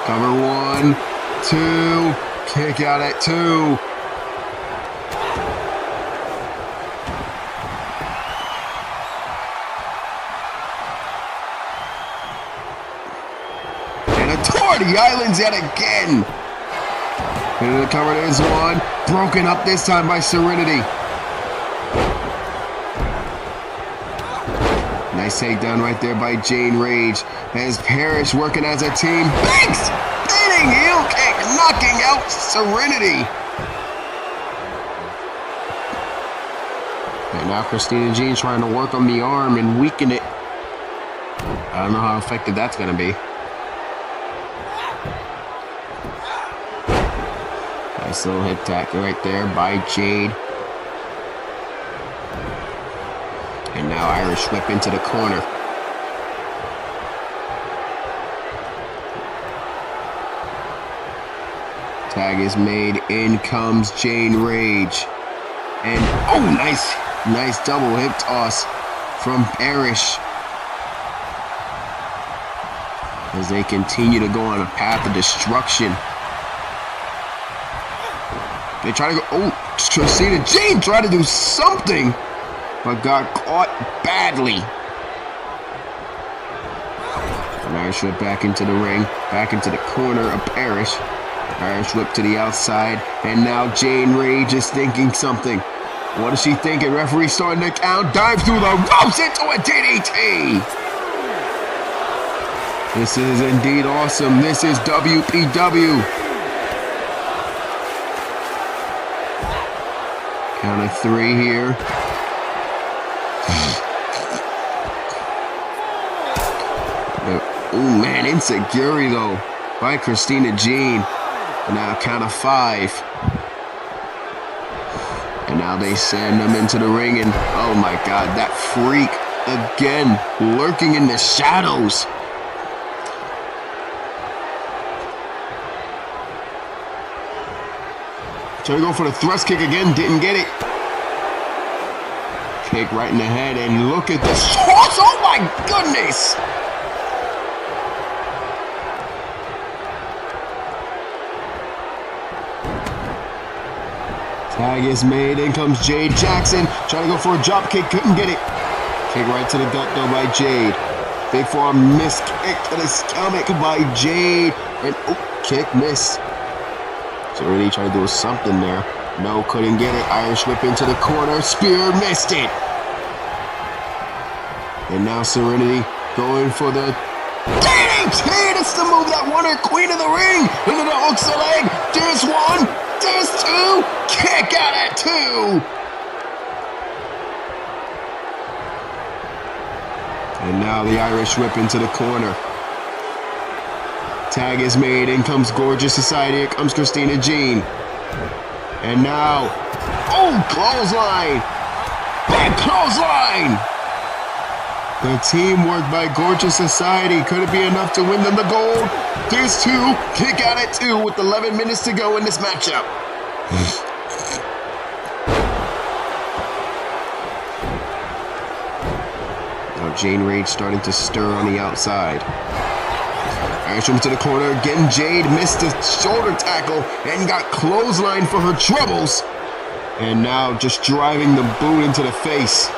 Cover 1, 2, kick out at 2. And a tour the Islands yet again. And the cover, there's one. Broken up this time by Serenity. Nice takedown right there by Jane Rage. As Parrish working as a team. Big spinning heel kick, knocking out Serenity. And now Christina Jean trying to work on the arm and weaken it. I don't know how effective that's going to be. Nice little hip tackle right there by Jade. And now Irish whip into the corner. Tag is made. In comes Jane Rage. And, oh, nice Nice double hip toss from Parrish. As they continue to go on a path of destruction. They try to go, oh, Christina Jane tried to do something, but got caught badly. And Irish whip back into the ring, back into the corner of Parrish. Irish whip to the outside, and now Jane Rage is thinking something. What is she thinking? Referee starting to count, dive through the ropes into a DDT. This is indeed awesome. This is WPW. Count of 3 here. Oh man, insecurity though by Christina Jean. And now count of 5. And now they send them into the ring, and oh my god, that freak again lurking in the shadows. Trying to go for the thrust kick again, didn't get it. Kick right in the head, and look at this. Oh my goodness! Tag is made, in comes Jade Jackson. Trying to go for a drop kick, couldn't get it. Kick right to the gut though by Jade. Big forearm miss kick to the stomach by Jade. And oh, kick miss. Serenity tried to do something there. No, couldn't get it. Irish whip into the corner. Spear missed it. And now Serenity going for the DDT. That's the move that won her Queen of the Ring. Into the hooks the leg. There's 1. There's 2. Kick out at 2. And now the Irish whip into the corner. Tag is made, in comes Gorgeous Society, here comes Christina Jean. And now, oh, clothesline! Big clothesline! The teamwork by Gorgeous Society, could it be enough to win them the gold? There's 2, kick out at 2 with 11 minutes to go in this matchup. Now Jane Rage starting to stir on the outside. Irish into the corner again. Jade missed the shoulder tackle and got clothesline for her troubles. And now just driving the boot into the face.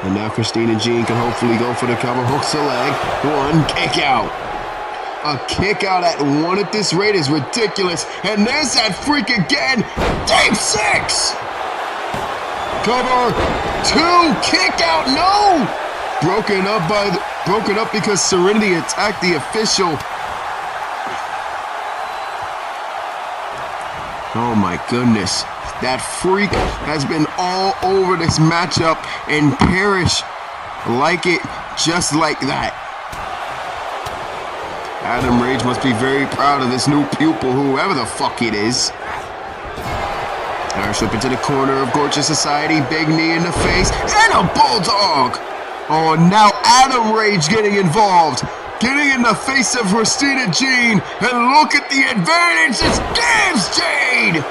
And now Christina Jean can hopefully go for the cover. Hooks the leg. 1 kick out. A kick out at 1 at this rate is ridiculous. And there's that freak again. Deep 6. Cover. 2 kick out. No. Broken up because Serenity attacked the official. Oh my goodness. That freak has been all over this matchup, and Parrish like it just like that. Adam Rage must be very proud of this new pupil, whoever the fuck it is. Irish whip into the corner of Gorgeous Society, big knee in the face, and a bulldog. Oh, now Adam Rage getting involved. Getting in the face of Christina Jean, and look at the advantage this gives Jade!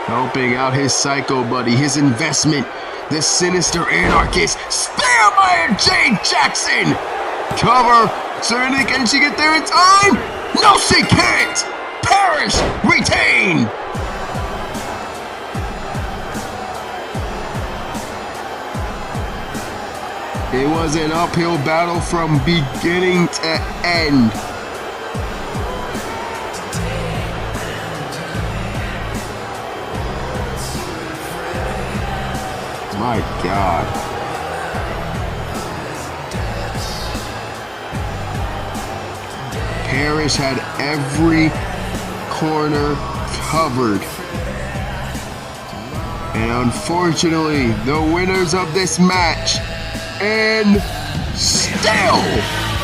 Helping out his psycho buddy, his investment, the sinister anarchist, spear by Jade Jackson! Cover, Serenity, can she get there in time? No, she can't! Parrish, retain! It was an uphill battle from beginning to end. My God. Parrish had every corner covered. And unfortunately, the winners of this match, and still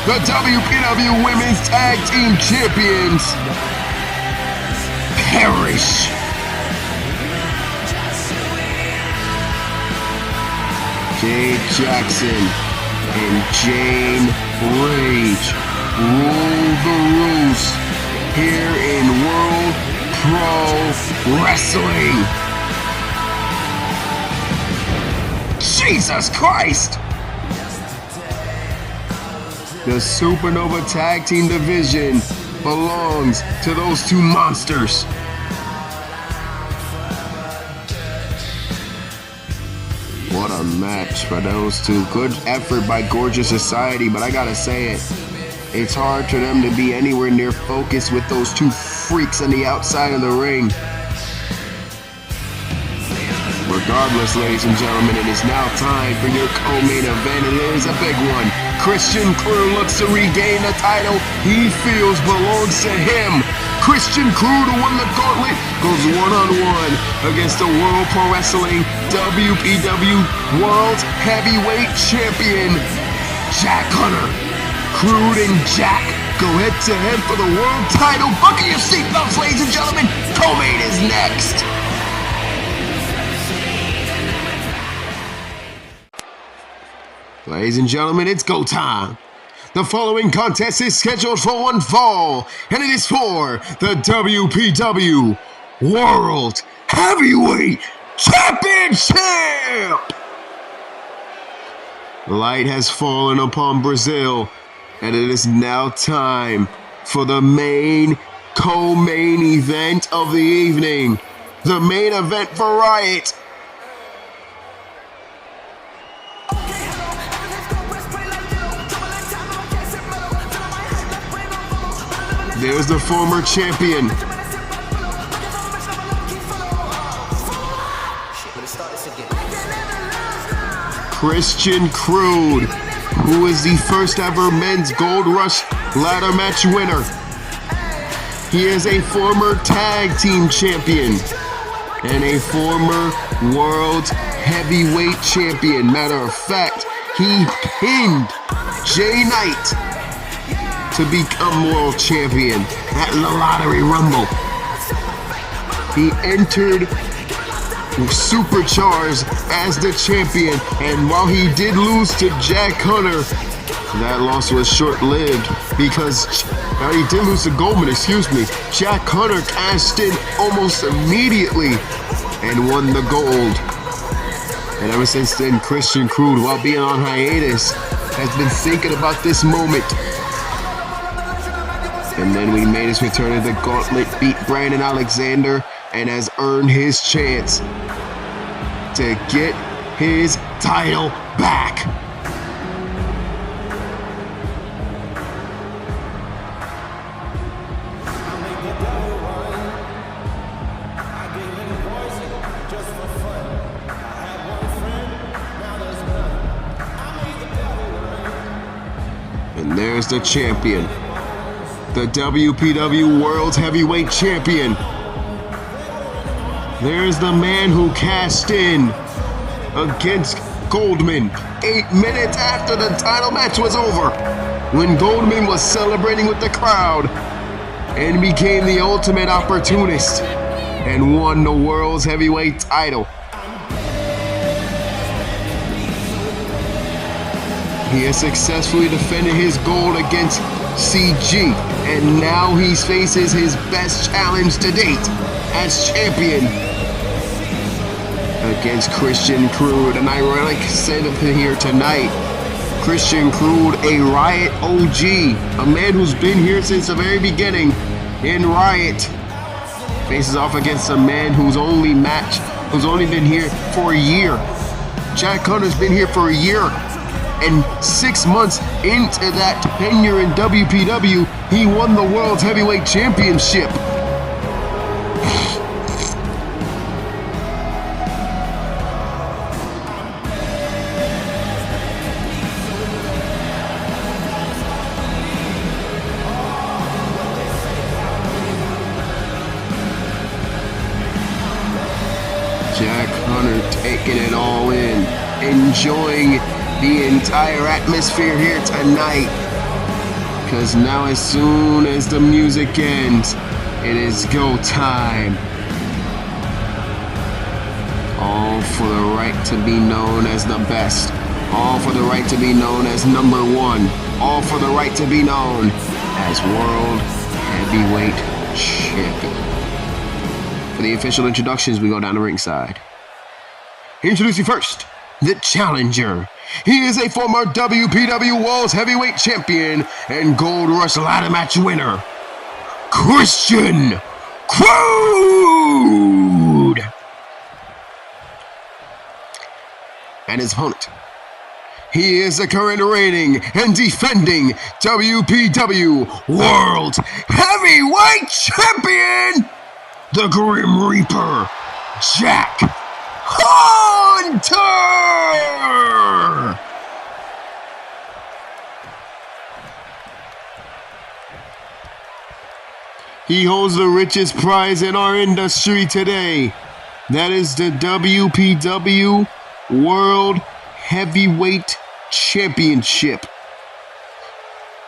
the WPW Women's Tag Team Champions, Parrish. Jade Jackson and Jane Rage rule the roost here in World Pro Wrestling. Jesus Christ! The Supernova Tag Team Division belongs to those two monsters. What a match for those two. Good effort by Gorgeous Society, but I gotta say it. It's hard for them to be anywhere near focused with those two freaks on the outside of the ring. Regardless, ladies and gentlemen, it is now time for your co-main event, and it is a big one. Christian Crude looks to regain the title he feels belongs to him. Christian Crude, who won the gauntlet, goes one-on-one against the World Pro Wrestling WPW World Heavyweight Champion, Jack Hunter. Crude and Jack go head-to-head for the world title. Buckle your seatbelts, ladies and gentlemen. Co-main is next. Ladies and gentlemen, it's go time. The following contest is scheduled for one fall, and it is for the WPW World Heavyweight Championship! Light has fallen upon Brazil, and it is now time for the co-main event of the evening. The main event for Riot. There's the former champion. Christian Crude, who is the first ever men's Gold Rush ladder match winner. He is a former tag team champion and a former world heavyweight champion. Matter of fact, he pinned Jay Knight to become world champion at the Lottery Rumble. He entered supercharged as the champion, and while he did lose to Jack Hunter, that loss was short-lived because he did lose to Goldman, Jack Hunter cashed in almost immediately and won the gold. And ever since then, Christian Crude, while being on hiatus, has been thinking about this moment. And then we made his return to the gauntlet, beat Brandon Alexander, and has earned his chance to get his title back. And there's the champion. The WPW World Heavyweight Champion. There's the man who cashed in against Goldman 8 minutes after the title match was over, when Goldman was celebrating with the crowd and became the ultimate opportunist and won the World's Heavyweight title. He has successfully defended his gold against CG, and now he faces his best challenge to date as champion against Christian Crude. An ironic setup here tonight. Christian Crude, a Riot OG, a man who's been here since the very beginning in Riot, faces off against a man who's only been here for a year. Jack Hunter's been here for a year. And 6 months into that tenure in WPW, he won the World Heavyweight Championship. Jack Hunter taking it all in, enjoying the entire atmosphere here tonight, because now as soon as the music ends, it is go time. All for the right to be known as the best, all for the right to be known as number one, all for the right to be known as World Heavyweight Champion. For the official introductions, we go down to ringside. Introducing first, the challenger. He is a former WPW World Heavyweight Champion and Gold Rush Ladder Match winner, Christian Crude. And his opponent. He is the current reigning and defending WPW World Heavyweight Champion, the Grim Reaper, Jack Hunter! He holds the richest prize in our industry today. That is the WPW World Heavyweight Championship.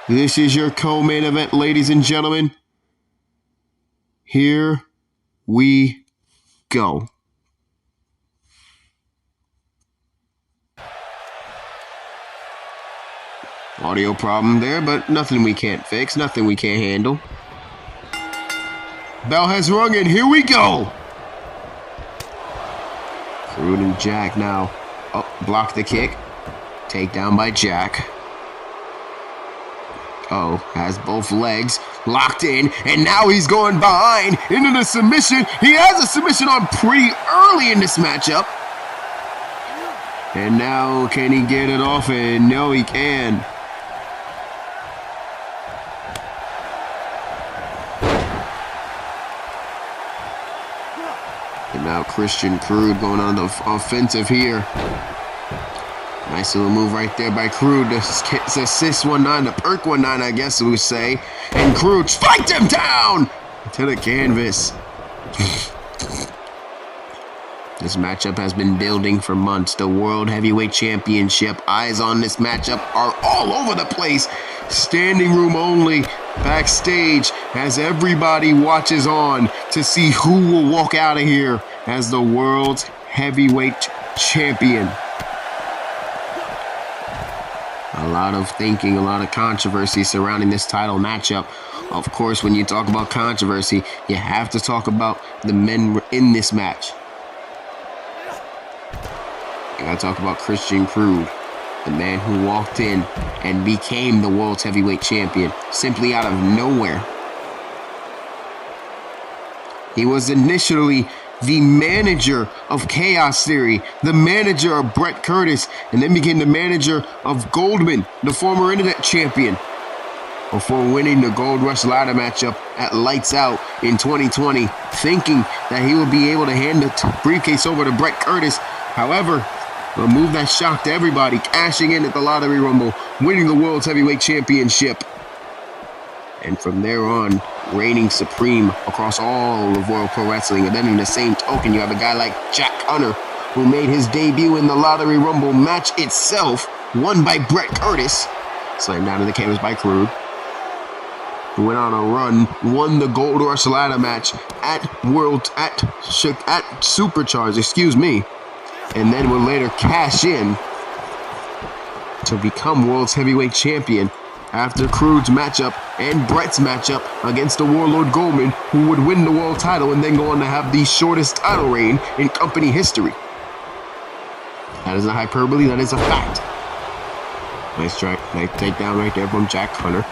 This is your co-main event, ladies and gentlemen. Here we go. Audio problem there, but nothing we can't fix, nothing we can't handle. Bell has rung and here we go. Crude and Jack now. Oh, block the kick. Takedown by Jack. Oh, has both legs locked in, and now he's going behind into the submission. He has a submission on pretty early in this matchup. And now, can he get it off? And no, he can. And now Christian Crude going on the offensive here. Nice little move right there by Crude. It's assist 1-9, the perk 1-9, I guess we would say. And Crude spiked him down to the canvas. This matchup has been building for months. The World Heavyweight Championship. Eyes on this matchup are all over the place. Standing room only, backstage, as everybody watches on to see who will walk out of here as the World Heavyweight Champion. A lot of thinking, a lot of controversy surrounding this title matchup. Of course, when you talk about controversy, you have to talk about the men in this match. You gotta talk about Christian Crude, the man who walked in and became the World's Heavyweight Champion simply out of nowhere. He was initially the manager of Chaos Theory, the manager of Brett Curtis, and then became the manager of Goldman, the former internet champion, before winning the Gold Rush ladder matchup at Lights Out in 2020, thinking that he would be able to hand the briefcase over to Brett Curtis. However, a move that shocked everybody, cashing in at the Lottery Rumble, winning the World's Heavyweight Championship. And from there on, reigning supreme across all of World Pro Wrestling. And then in the same token, you have a guy like Jack Hunter, who made his debut in the Lottery Rumble match itself, won by Brett Curtis, slammed down to the canvas by Crude, who went on a run, won the Gold Rush ladder match at Supercharged, and then would later cash in to become World's Heavyweight Champion after Crude's matchup and Brett's matchup against the Warlord Goldman, who would win the world title and then go on to have the shortest title reign in company history. That is a hyperbole, that is a fact. Nice takedown right there from Jack Hunter.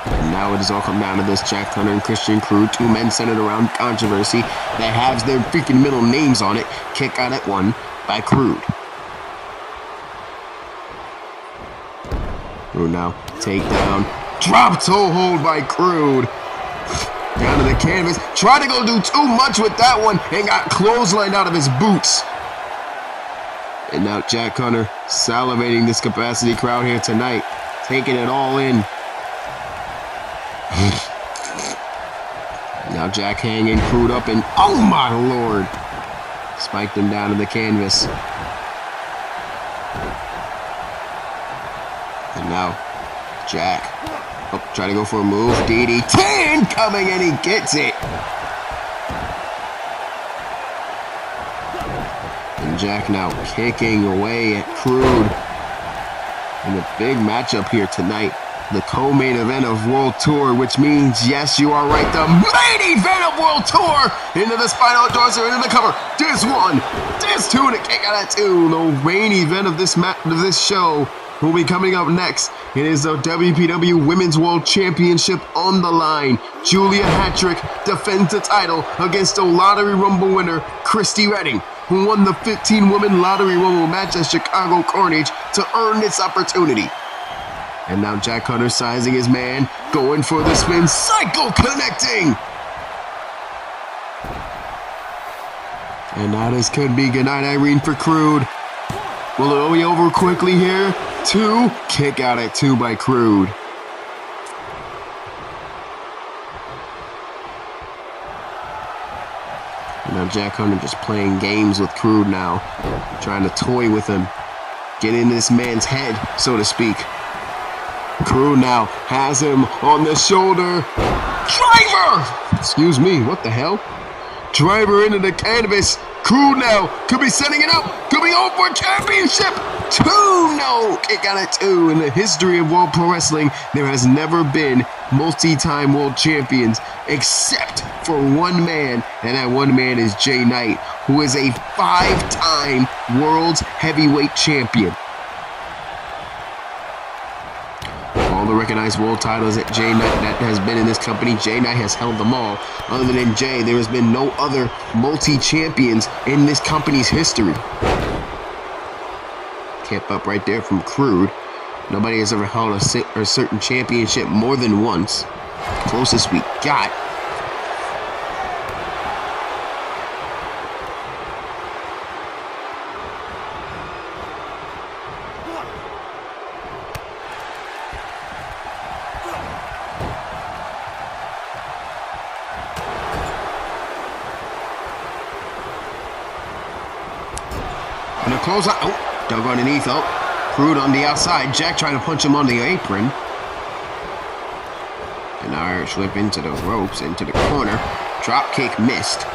And now it has all come down to this: Jack Hunter and Christian Crude, two men centered around controversy that has their freaking middle names on it. Kick out at one by Crude. Crude now, takedown, drop toe hold by Crude. Down to the canvas, tried to go do too much with that one and got clotheslined out of his boots. And now Jack Hunter salivating this capacity crowd here tonight, taking it all in. Now Jack hanging Crude up and, oh my lord, spiked him down to the canvas. And now Jack, try to go for a move, DDT incoming, and he gets it. And Jack now kicking away at Crude in a big matchup here tonight. the co-main event of World Tour, which means, yes, you are right, the main event of World Tour. Into the spinal dorsal, into the cover. There's one, there's two, and a kick out at two. The main event of this show will be coming up next. It is the WPW Women's World Championship on the line. Julia Hattrick defends the title against the Lottery Rumble winner, Kristie Redding, who won the 15-woman Lottery Rumble match at Chicago Carnage to earn this opportunity. And now Jack Hunter sizing his man, going for the spin, cycle connecting! And now this could be goodnight Irene for Crude. Will it be over quickly here? Two, kick out at two by Crude. And now Jack Hunter just playing games with Crude now, trying to toy with him, get in this man's head, so to speak. Crude now has him on the shoulder. Driver! Excuse me, what the hell? Driver into the canvas. Crude now could be setting it up. Could be on for a championship. Two, no. Kick out at two. In the history of World Pro Wrestling, there has never been multi-time world champions except for one man, and that one man is Jay Knight, who is a 5-time world's heavyweight champion. All the recognized world titles that Jay Knight that has been in this company, Jay Knight has held them all. Other than Jay, there has been no other multi-champions in this company's history. Kept up right there from Crude. Nobody has ever held a certain championship more than once. Closest we got. And a close out. Oh, dug underneath. Oh, Crude on the outside. Jack trying to punch him on the apron. An Irish whip into the ropes, into the corner. Drop kick missed.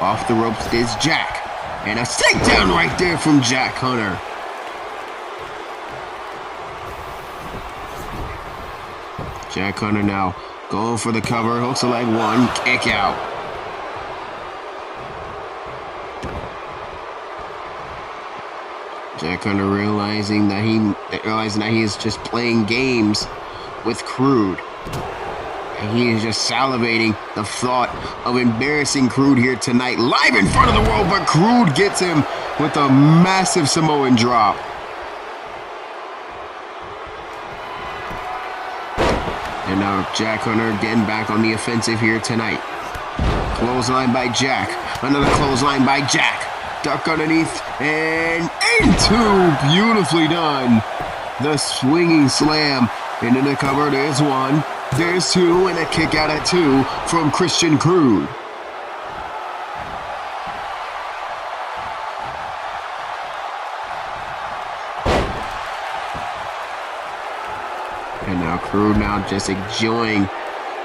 Off the ropes is Jack. And a takedown right there from Jack Hunter. Jack Hunter now going for the cover. Hooks a leg one. Kick out. Jack Hunter realizing that he is just playing games with Crude. And he is just salivating the thought of embarrassing Crude here tonight, live in front of the world, but Crude gets him with a massive Samoan drop. And now Jack Hunter getting back on the offensive here tonight. Clothesline by Jack. Another clothesline by Jack. Duck underneath and into. Beautifully done. The swinging slam into the cover. There's one. There's two. And a kick out at two from Christian Crude. And now Crude now just enjoying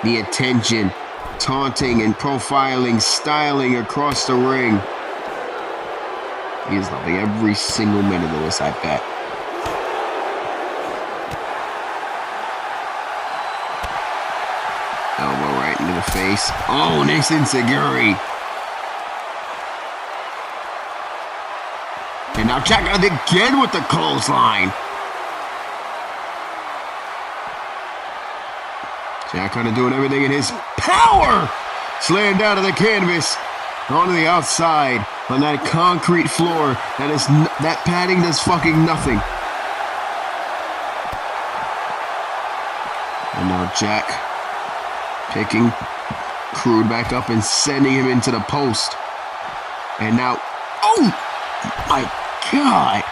the attention. Taunting and profiling, styling across the ring. He is loving every single minute of this, I bet. Elbow right into the face. Oh, nice enziguri. And now Jack out again with the clothesline. Jack Hunter doing everything in his power. Slammed down to the canvas. Onto the outside. On that concrete floor, that padding does fucking nothing. And now Jack picking Crude back up and sending him into the post. And now, oh my God,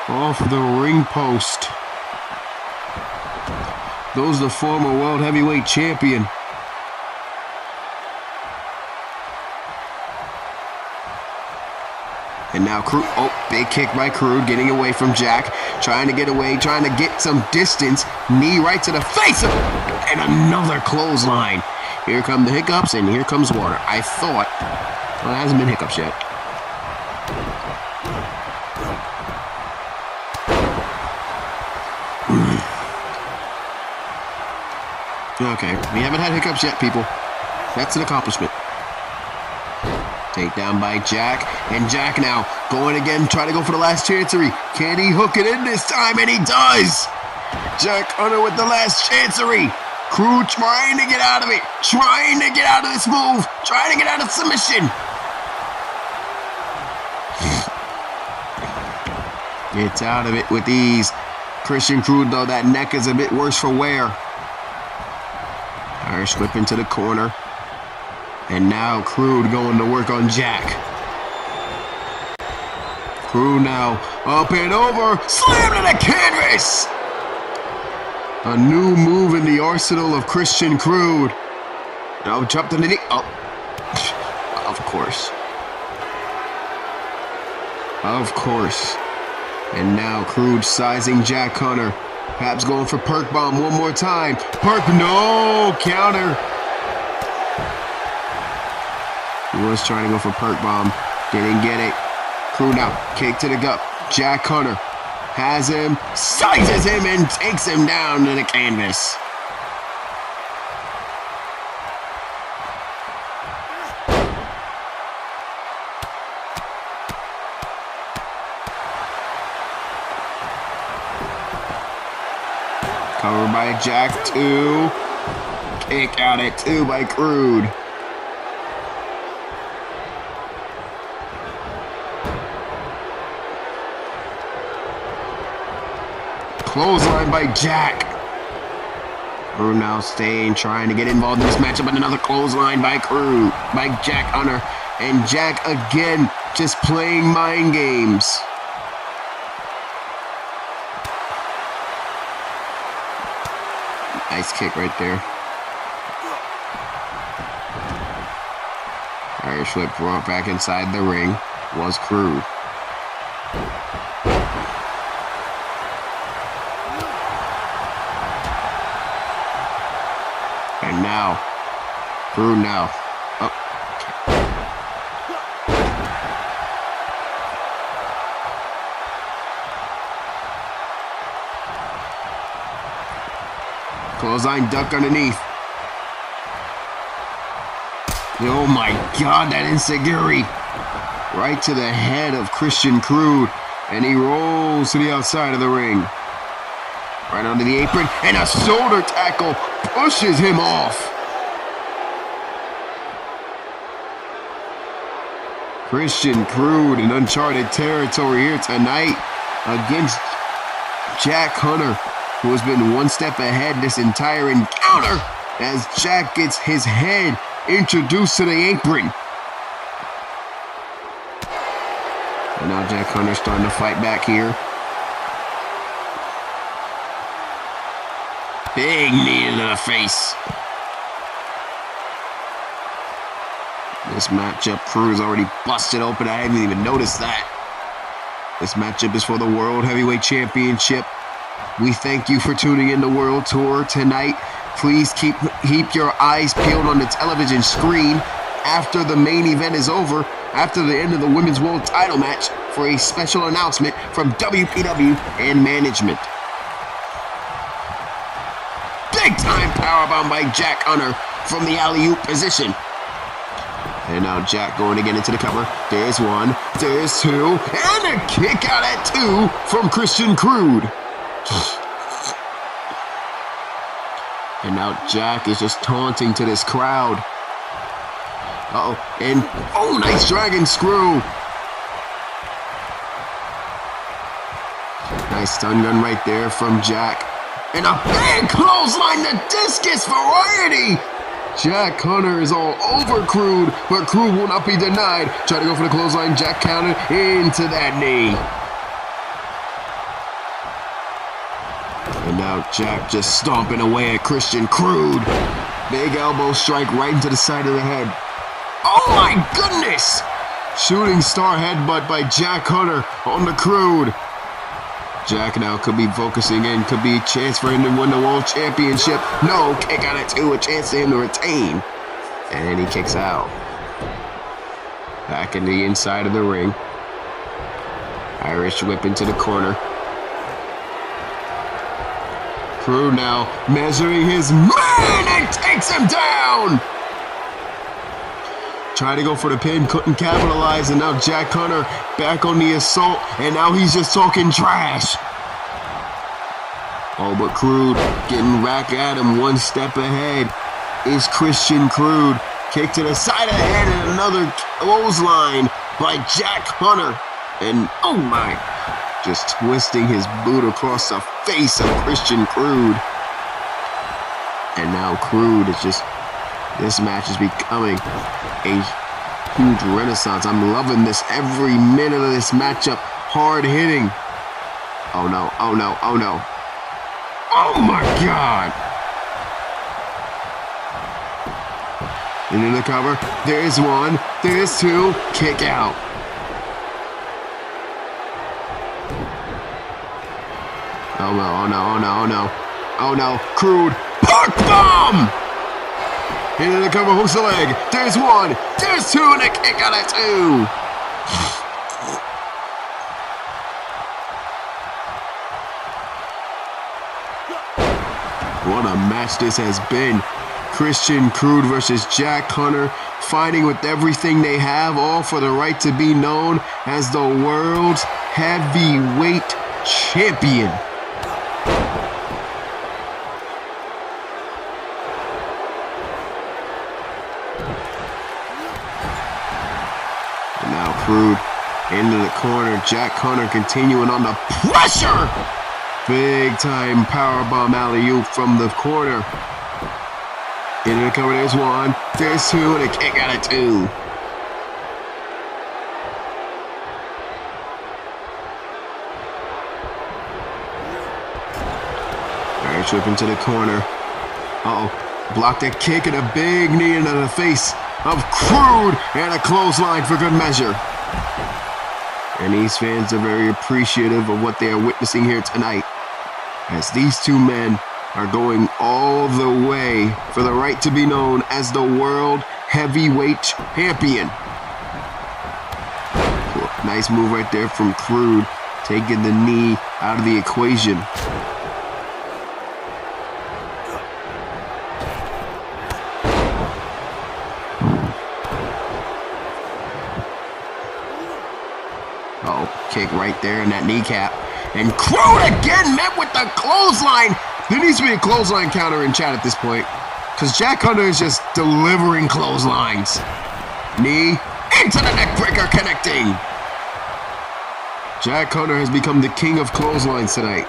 off the ring post. Goes the former world heavyweight champion. And now Crude, oh, big kick by Crude, getting away from Jack, trying to get away, trying to get some distance, knee right to the face, and another clothesline. Here come the hiccups, and here comes water. I thought, well, it hasn't been hiccups yet. Okay, we haven't had hiccups yet, people. That's an accomplishment. Takedown by Jack, and Jack now going again, trying to go for the last chancery. Can he hook it in this time? And he does! Jack Hunter with the last chancery. Crude trying to get out of it, trying to get out of this move, trying to get out of submission. Gets out of it with ease. Christian Crude, though, that neck is a bit worse for wear. Irish whip into the corner. And now Crude going to work on Jack. Crude now up and over. Slam to the canvas! A new move in the arsenal of Christian Crude. Now jump to the knee. Oh, of course. Of course. And now Crude sizing Jack Hunter. Perhaps going for perk bomb one more time. Perk, no! Counter. He was trying to go for perk bomb. Didn't get it. Crude now. Kick to the gut. Jack Hunter has him, sizes him, and takes him down to the canvas. Covered by Jack, 2. Kick out at 2 by Crude. Clothesline by Jack. Crude now staying, trying to get involved in this matchup, but another clothesline by Crude, by Jack Hunter. And Jack again, just playing mind games. Nice kick right there. Irish whip brought back inside the ring was Crude. And now, Crude now. Oh. Clothesline duck underneath. Oh my God, that enziguri. Right to the head of Christian Crude. And he rolls to the outside of the ring. Right onto the apron. And a shoulder tackle pushes him off. Christian Crude in uncharted territory here tonight against Jack Hunter, who has been one step ahead this entire encounter as Jack gets his head introduced to the apron. And now Jack Hunter's starting to fight back here. Big knee to the face. This matchup, Crude's already busted open. I haven't even noticed that. This matchup is for the World Heavyweight Championship. We thank you for tuning in to World Tour tonight. Please keep your eyes peeled on the television screen after the main event is over, after the end of the Women's World title match, for a special announcement from WPW and management. Big time powerbomb by Jack Hunter from the alley-oop position. And now Jack going again into the cover. There's 1, there's 2, and a kick out at 2 from Christian Crude. And now Jack is just taunting to this crowd. Uh-oh, and oh, nice dragon screw. Nice stun gun right there from Jack. And a big clothesline, the discus variety. Jack Hunter is all over Crude, but Crude will not be denied. Try to go for the clothesline. Jack countered into that knee. And now Jack just stomping away at Christian Crude. Big elbow strike right into the side of the head. Oh my goodness! Shooting star headbutt by Jack Hunter on the Crude. Jack now could be focusing in, could be a chance for him to win the World Championship. No, kick out at 2, a chance for him to retain. And he kicks out. Back in the inside of the ring. Irish whip into the corner. Crude now measuring his man and takes him down. Tried to go for the pin, couldn't capitalize, and now Jack Hunter back on the assault, and now he's just talking trash. Oh, but Crude getting back at him, one step ahead is Christian Crude. Kick to the side of the head and another clothesline by Jack Hunter. And oh my, just twisting his boot across the face of Christian Crude. And now Crude is just, this match is becoming a huge renaissance. I'm loving this every minute of this matchup. Hard hitting. Oh no, oh no, oh no. Oh my God. Into the cover. There's one. There's two. Kick out. Oh no, oh no, oh no, oh no. Oh no. Crude. Park bomb! Into the cover, hooks the leg. There's one. There's two, and a kick out at two. What a match this has been. Christian Crude versus Jack Hunter, fighting with everything they have, all for the right to be known as the world's heavyweight champion. And now Crude into the corner. Jack Hunter continuing on the pressure. Big time powerbomb alley-oop from the corner. Into the cover, there's one, there's two, and a kick out of two. Alright, trip into the corner. Uh-oh, blocked a kick and a big knee into the face of Crude, and a clothesline for good measure. And these fans are very appreciative of what they are witnessing here tonight, as these two men are going all the way for the right to be known as the World Heavyweight Champion. Cool. Nice move right there from Crude, taking the knee out of the equation. Oh, kick right there in that kneecap. And Crude again met with the clothesline. There needs to be a clothesline counter in chat at this point, because Jack Hunter is just delivering clotheslines. Knee into the neck breaker, connecting. Jack Hunter has become the king of clotheslines tonight.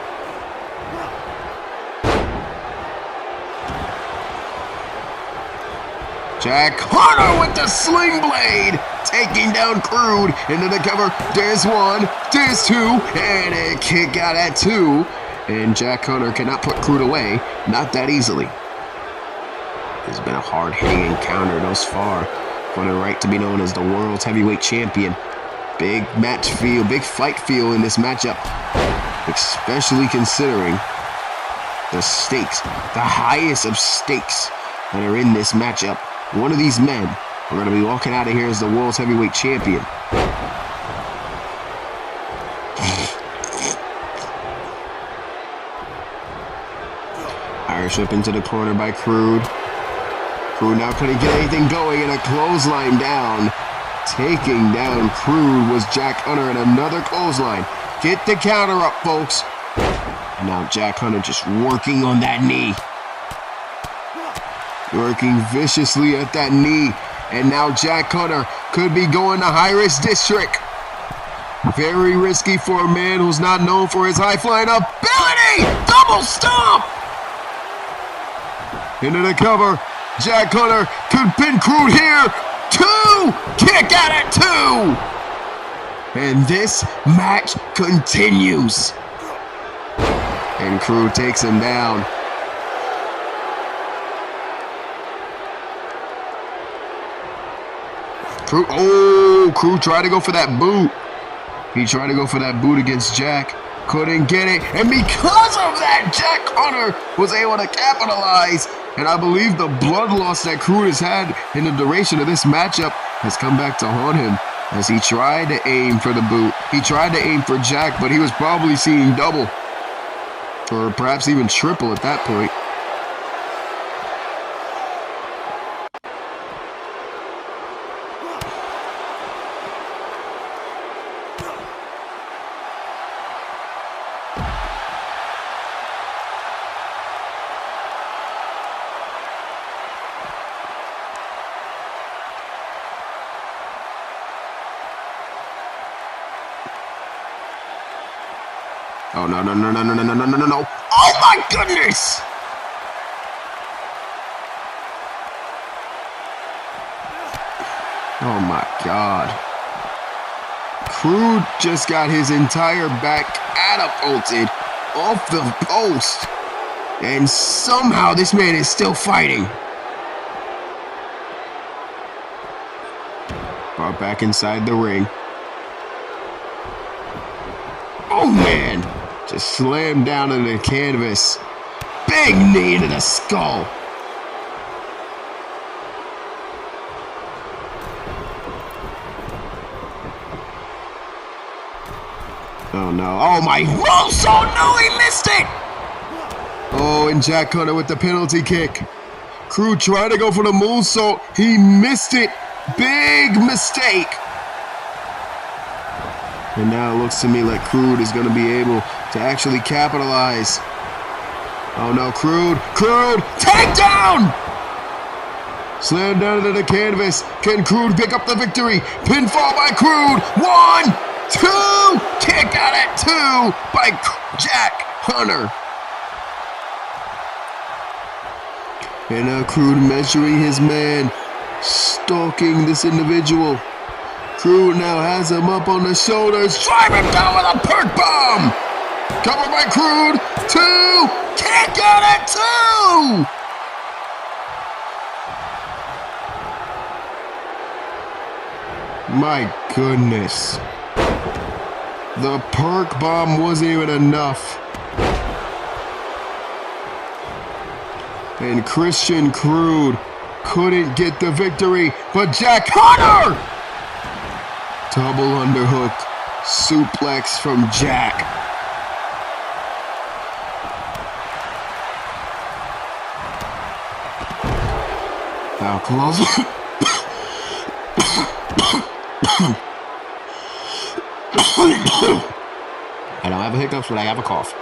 Jack Hunter with the sling blade, taking down Crude into the cover. There's one, there's two, and a kick out at two. And Jack Hunter cannot put Crude away, not that easily. It's been a hard-hitting encounter thus far for the right to be known as the world's heavyweight champion. Big match feel, big fight feel in this matchup, especially considering the stakes, the highest of stakes that are in this matchup. One of these men are going to be walking out of here as the world's heavyweight champion. Irish whip into the corner by Crude. Crude now couldn't get anything going, and a clothesline down. Taking down Crude was Jack Hunter, and another clothesline. Get the counter up, folks. And now Jack Hunter just working on that knee. Working viciously at that knee. And now Jack Hunter could be going to high-risk district. Very risky for a man who's not known for his high-flying ability. Double stomp. Into the cover. Jack Hunter could pin Crude here. Two. Kick out at two. And this match continues. And Crude takes him down. Crude tried to go for that boot. He tried to go for that boot against Jack. Couldn't get it. And because of that, Jack Hunter was able to capitalize. And I believe the blood loss that Crude has had in the duration of this matchup has come back to haunt him, as he tried to aim for the boot. He tried to aim for Jack, but he was probably seeing double. Or perhaps even triple at that point. Oh, no. Oh, my goodness! Oh, my God. Crude just got his entire back catapulted off the post. And somehow this man is still fighting. Brought back inside the ring. Oh, man. Just slammed down into the canvas. Big knee into the skull. Oh, no. Oh, my. Oh, no, he missed it. Oh, and Jack Hunter with the penalty kick. Crude tried to go for the moonsault. He missed it. Big mistake. And now it looks to me like Crude is going to be able to actually capitalize. Oh no, Crude, takedown! Slammed down into the canvas. Can Crude pick up the victory? Pinfall by Crude. 1, 2, kick out at 2 by Jack Hunter. And now Crude measuring his man, stalking this individual. Crude now has him up on the shoulders. Drive him down with a perk bomb. Covered by Crude. 2. Kick out at 2. My goodness. The perk bomb wasn't even enough. And Christian Crude couldn't get the victory. But Jack Hunter! Double underhook suplex from Jack. Now close. I don't have a hiccups, but I have a cough.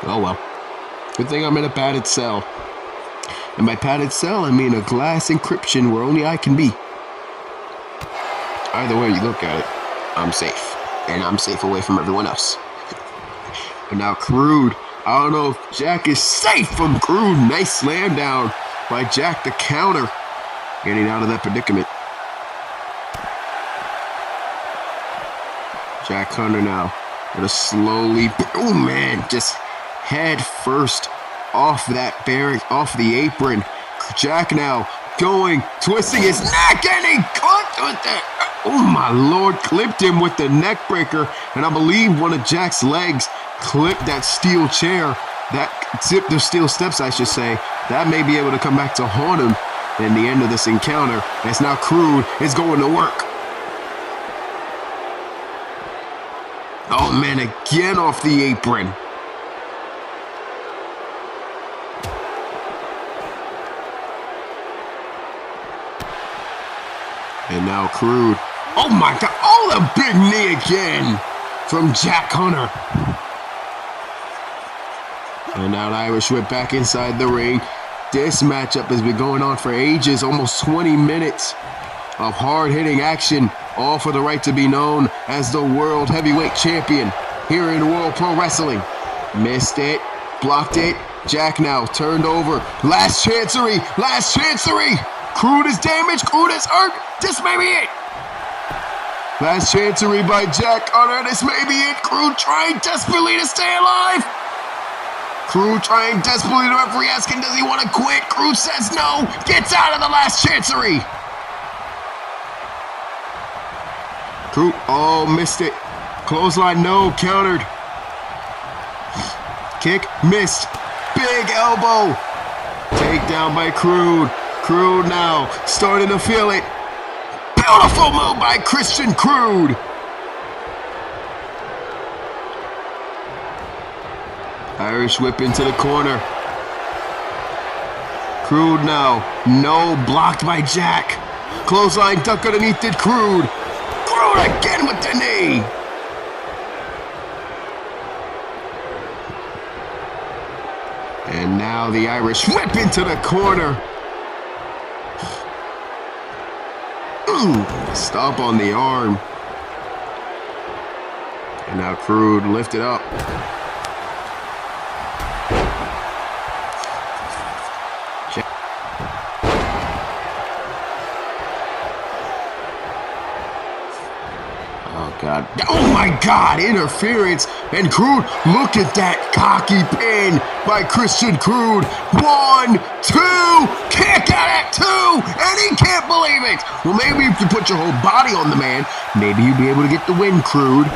Oh well. Good thing I'm in a padded cell. And by padded cell, I mean a glass encryption where only I can be. Either way you look at it, I'm safe. And I'm safe away from everyone else. But now Crude, I don't know if Jack is safe from Crude. Nice slam down by Jack the counter. Getting out of that predicament. Jack Hunter now. Gonna slowly, oh man, just head first off that barrier, off the apron. Jack now going, twisting his neck, and he caught with that. Oh my lord, clipped him with the neck breaker, and I believe one of Jack's legs clipped that steel chair, that zipped the steel steps, I should say. That may be able to come back to haunt him in the end of this encounter, as now Crude is going to work. Oh man, again off the apron. And now Crude. Oh my god, oh the big knee again from Jack Hunter. And now the Irish whip back inside the ring. This matchup has been going on for ages, almost 20 minutes of hard-hitting action, all for the right to be known as the World Heavyweight Champion here in World Pro Wrestling. Missed it, blocked it. Jack now turned over. Last chancery, last chancery. Crude is damaged, Crude is hurt. This may be it. Last chancery by Jack Hunter. This may be it. Crude trying desperately to stay alive. Crude trying desperately. The referee asking, does he want to quit? Crude says no. Gets out of the last chancery. Crude, oh, missed it. Clothesline, no, countered. Kick, missed. Big elbow. Takedown by Crude. Crude now starting to feel it. Beautiful move by Christian Crude. Irish whip into the corner. Crude now. No, blocked by Jack. Clothesline duck underneath it, Crude. Crude again with the knee. And now the Irish whip into the corner. Stomp on the arm. And now Crude lifted up. Oh, God. Oh, my God. Interference. And Crude, look at that cocky pin by Christian Crude. 1, 2, kick out at 2. And he can't believe it. Well, maybe if you put your whole body on the man, maybe you'd be able to get the win, Crude.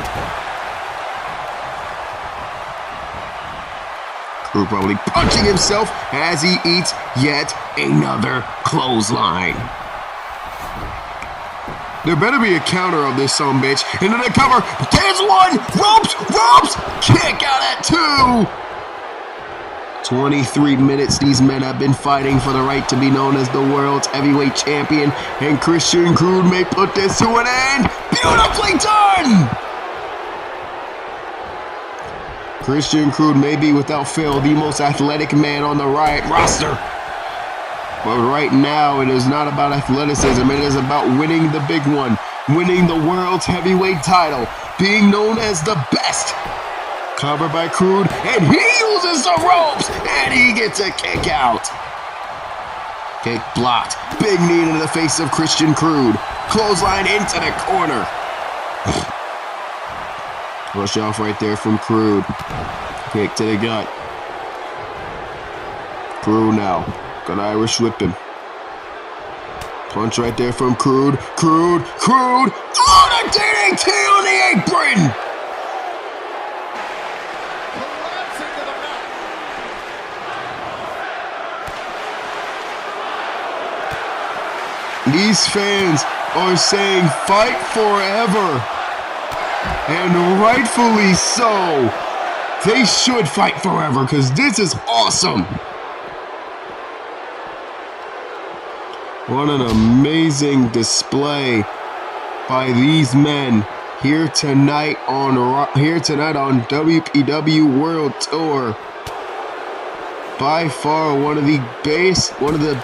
Crude probably punching himself as he eats yet another clothesline. There better be a counter of this sumbitch. Into the cover. There's one. Ropes. Kick out at 2. 23 minutes these men have been fighting for the right to be known as the world's heavyweight champion. And Christian Crude may put this to an end. Beautifully done. Christian Crude may be without fail the most athletic man on the Riot roster. But right now, it is not about athleticism. It is about winning the big one. Winning the world's heavyweight title. Being known as the best. Covered by Crude. And he uses the ropes. And he gets a kick out. Kick blocked. Big knee into the face of Christian Crude. Clothesline into the corner. Rush off right there from Crude. Kick to the gut. Crude now. Gonna Irish whip him. Punch right there from Crude. Crude. Oh, the DDT on the apron! These fans are saying fight forever. And rightfully so. They should fight forever because this is awesome. What an amazing display by these men here tonight on WPW World Tour. By far one of the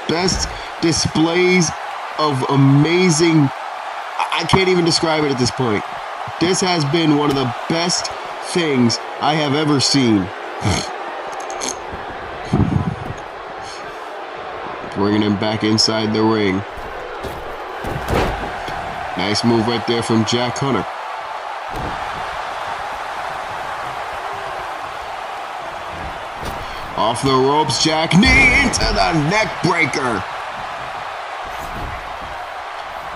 best displays of amazing. I can't even describe it at this point. This has been one of the best things I have ever seen. Bringing him back inside the ring. Nice move right there from Jack Hunter. Off the ropes, Jack. Knee into the neck breaker.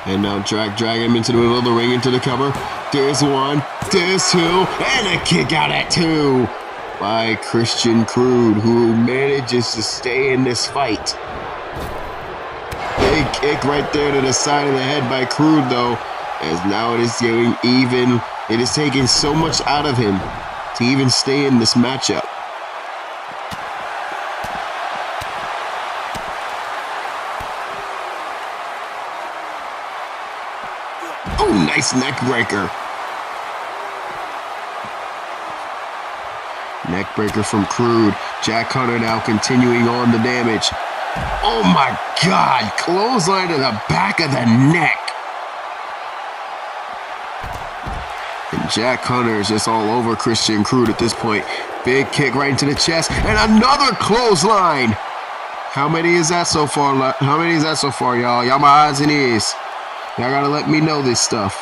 And now drag him into the middle of the ring, into the cover. There's 1, there's 2, and a kick out at 2 by Christian Crude, who manages to stay in this fight. Big kick right there to the side of the head by Crude, though, as now it is getting even. It is taking so much out of him to even stay in this matchup. Oh, nice neck breaker. Neck breaker from Crude. Jack Hunter now continuing on the damage. Oh my God, clothesline to the back of the neck. And Jack Hunter is just all over Christian Crude at this point. Big kick right into the chest, and another clothesline. How many is that so far, y'all? Y'all my eyes and ears. Y'all gotta let me know this stuff.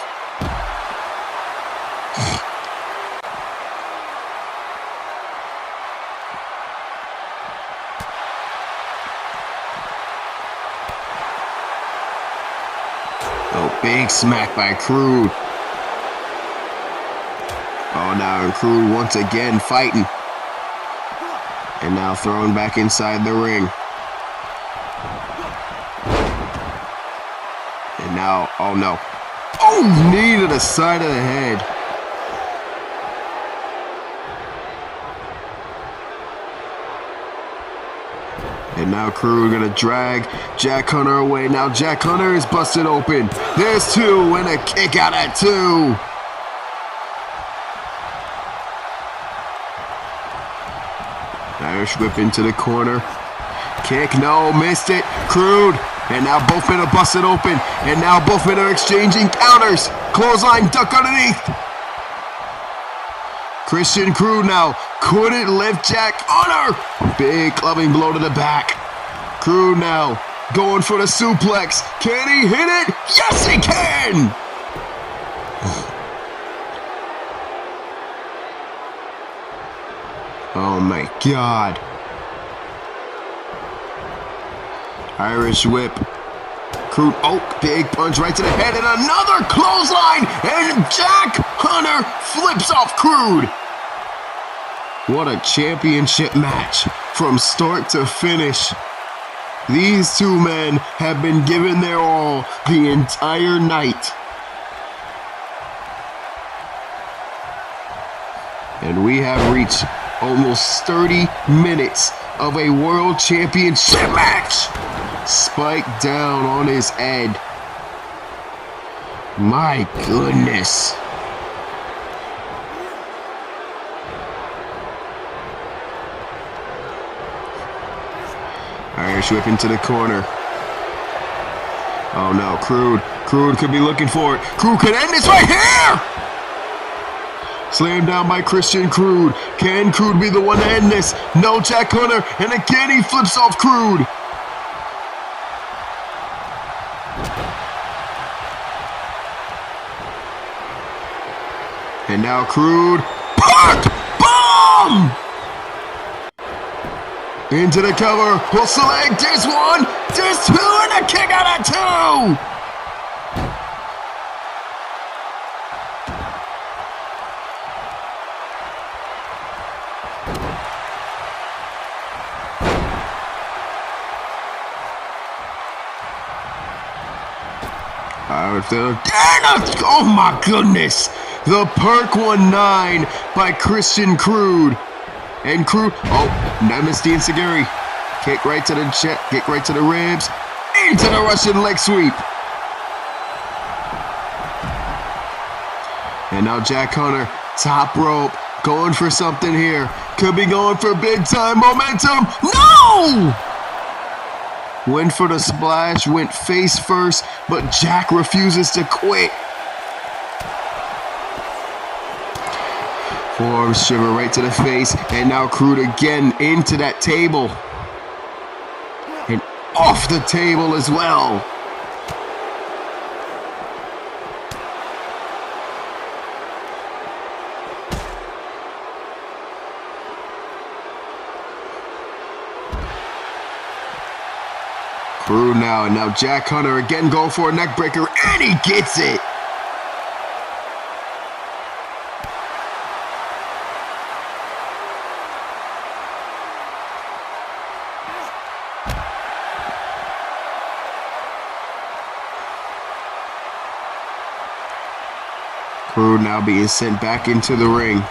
Oh, big smack by Crude. Oh, now Crude once again fighting. And now thrown back inside the ring. And now, oh no. Oh, knee to the side of the head. now Crude gonna drag Jack Hunter away. Now Jack Hunter is busted open. There's 2 and a kick out at 2. Irish whip into the corner. Kick, no, missed it. Crude. And now both men are busted open. And now both men are exchanging counters. Clothesline duck underneath. Christian Crude now couldn't lift Jack Hunter. Big clubbing blow to the back. Crude now going for the suplex. Can he hit it? Yes, he can! Oh my God. Irish whip. Crude, oh, big punch right to the head and another clothesline, and Jack Hunter flips off Crude. What a championship match from start to finish. These 2 men have been given their all the entire night. And we have reached almost 30 minutes of a world championship match. Spike down on his head. My goodness. Irish whip into the corner. Oh no, Crude. Crude could be looking for it. Crude could end this right here! Slammed down by Christian Crude. Can Crude be the one to end this? No, Jack Hunter. And again he flips off Crude. And now Crude. Park! Bomb! Into the cover. He'll select. There's 1. There's 2. And a kick out at 2. Oh my goodness! The Perk 19 by Christian Crude. And Crude, oh, Nemesis Enziguri. Kick right to the chest, kick right to the ribs. Into the Russian leg sweep. And now Jack Hunter, top rope, going for something here. Could be going for big time momentum. No! Went for the splash, went face first, but Jack refuses to quit. Forearm shiver right to the face, and now Crude again into that table. And off the table as well. Crude now, and now Jack Hunter again going for a neck breaker, and he gets it. Crude now being sent back into the ring.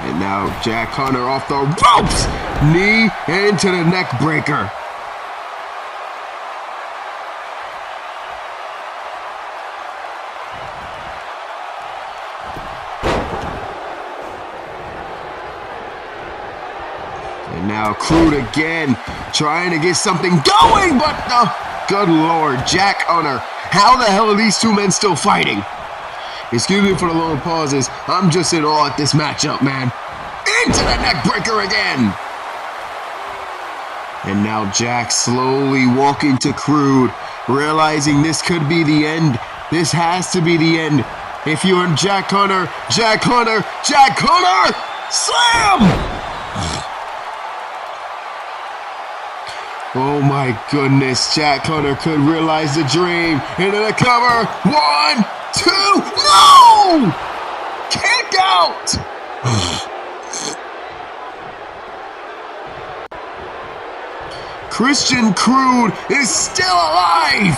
And now Jack Hunter off the ropes! Knee into the neck breaker. And now Crude again, trying to get something going, but good Lord, Jack Hunter. How the hell are these 2 men still fighting? Excuse me for the long pauses. I'm just in awe at this matchup, man. Into the neck breaker again. And now Jack slowly walking to Crude, realizing this could be the end. This has to be the end. If you're Jack Hunter, Jack Hunter, Jack Hunter, slam! Oh my goodness, Jack Hunter could realize the dream. Into the cover, 1, 2, no! Kick out! Christian Crude is still alive!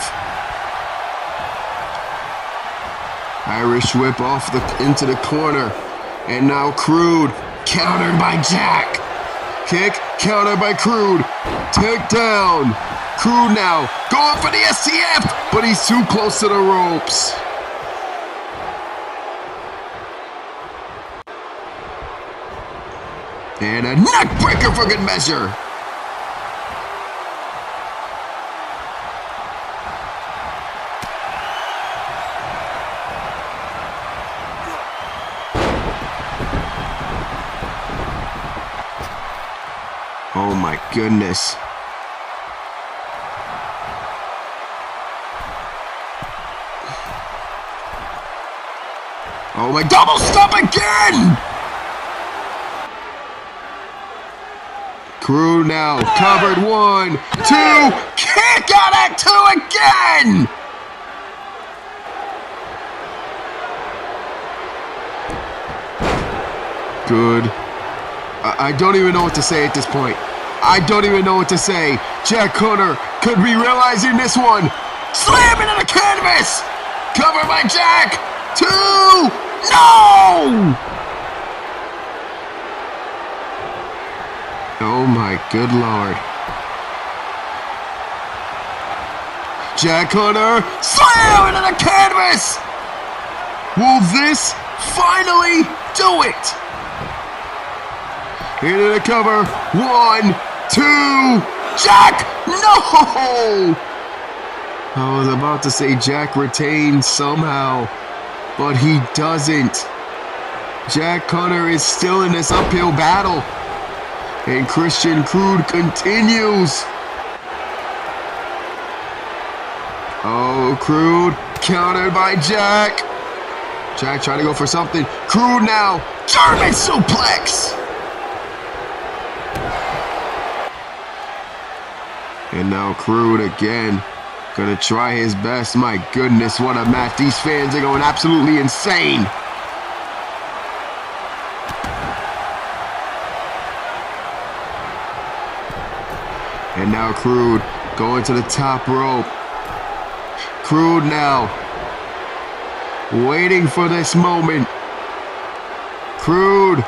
Irish whip off into the corner. And now Crude, countered by Jack. Kick, countered by Crude. Take down. Crude now going for the STF, but he's too close to the ropes. And a neck breaker for good measure. Oh my goodness. Oh my, double stop again! Crude now, covered 1, 2, kick out at 2 again! Good. I don't even know what to say at this point. I don't even know what to say. Jack Hunter could be realizing this one. Slam into the canvas! Covered by Jack! 2! No! Oh my good lord. Jack Hunter, slam into the canvas! Will this finally do it? Into the cover, 1, 2, Jack, no! I was about to say Jack retains somehow, but he doesn't. Jack Hunter is still in this uphill battle, and Christian Crude continues. Oh, Crude, countered by Jack. Jack trying to go for something. Crude now, German suplex! And now Crude again, gonna try his best. My goodness, what a match. These fans are going absolutely insane. And now Crude going to the top rope. Crude now, waiting for this moment. Crude,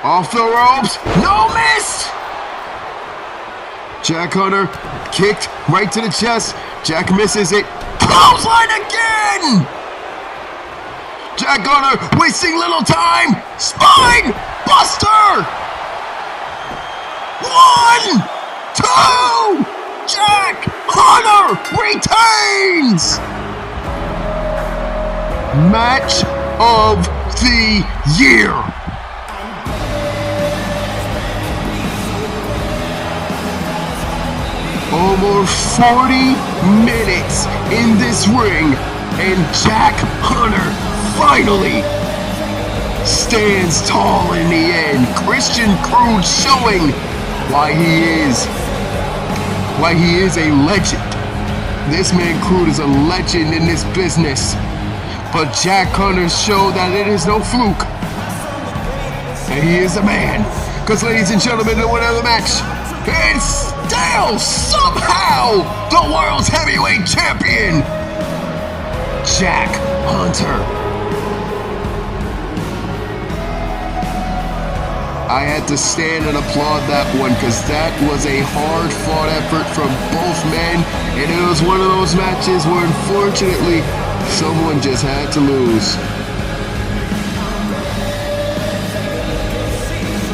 off the ropes, no miss! Jack Hunter kicked right to the chest. Jack misses it. Clothesline again! Jack Hunter wasting little time. Spine buster! 1, 2! Jack Hunter retains! Match of the year. Almost 40 minutes in this ring, and Jack Hunter finally stands tall in the end. Christian Crude showing why he is a legend. This man Crude is a legend in this business. But Jack Hunter showed that it is no fluke. And he is a man. Because ladies and gentlemen, the winner of the match is still somehow the world's heavyweight champion, Jack Hunter. I had to stand and applaud that one because that was a hard-fought effort from both men, and it was one of those matches where unfortunately someone just had to lose.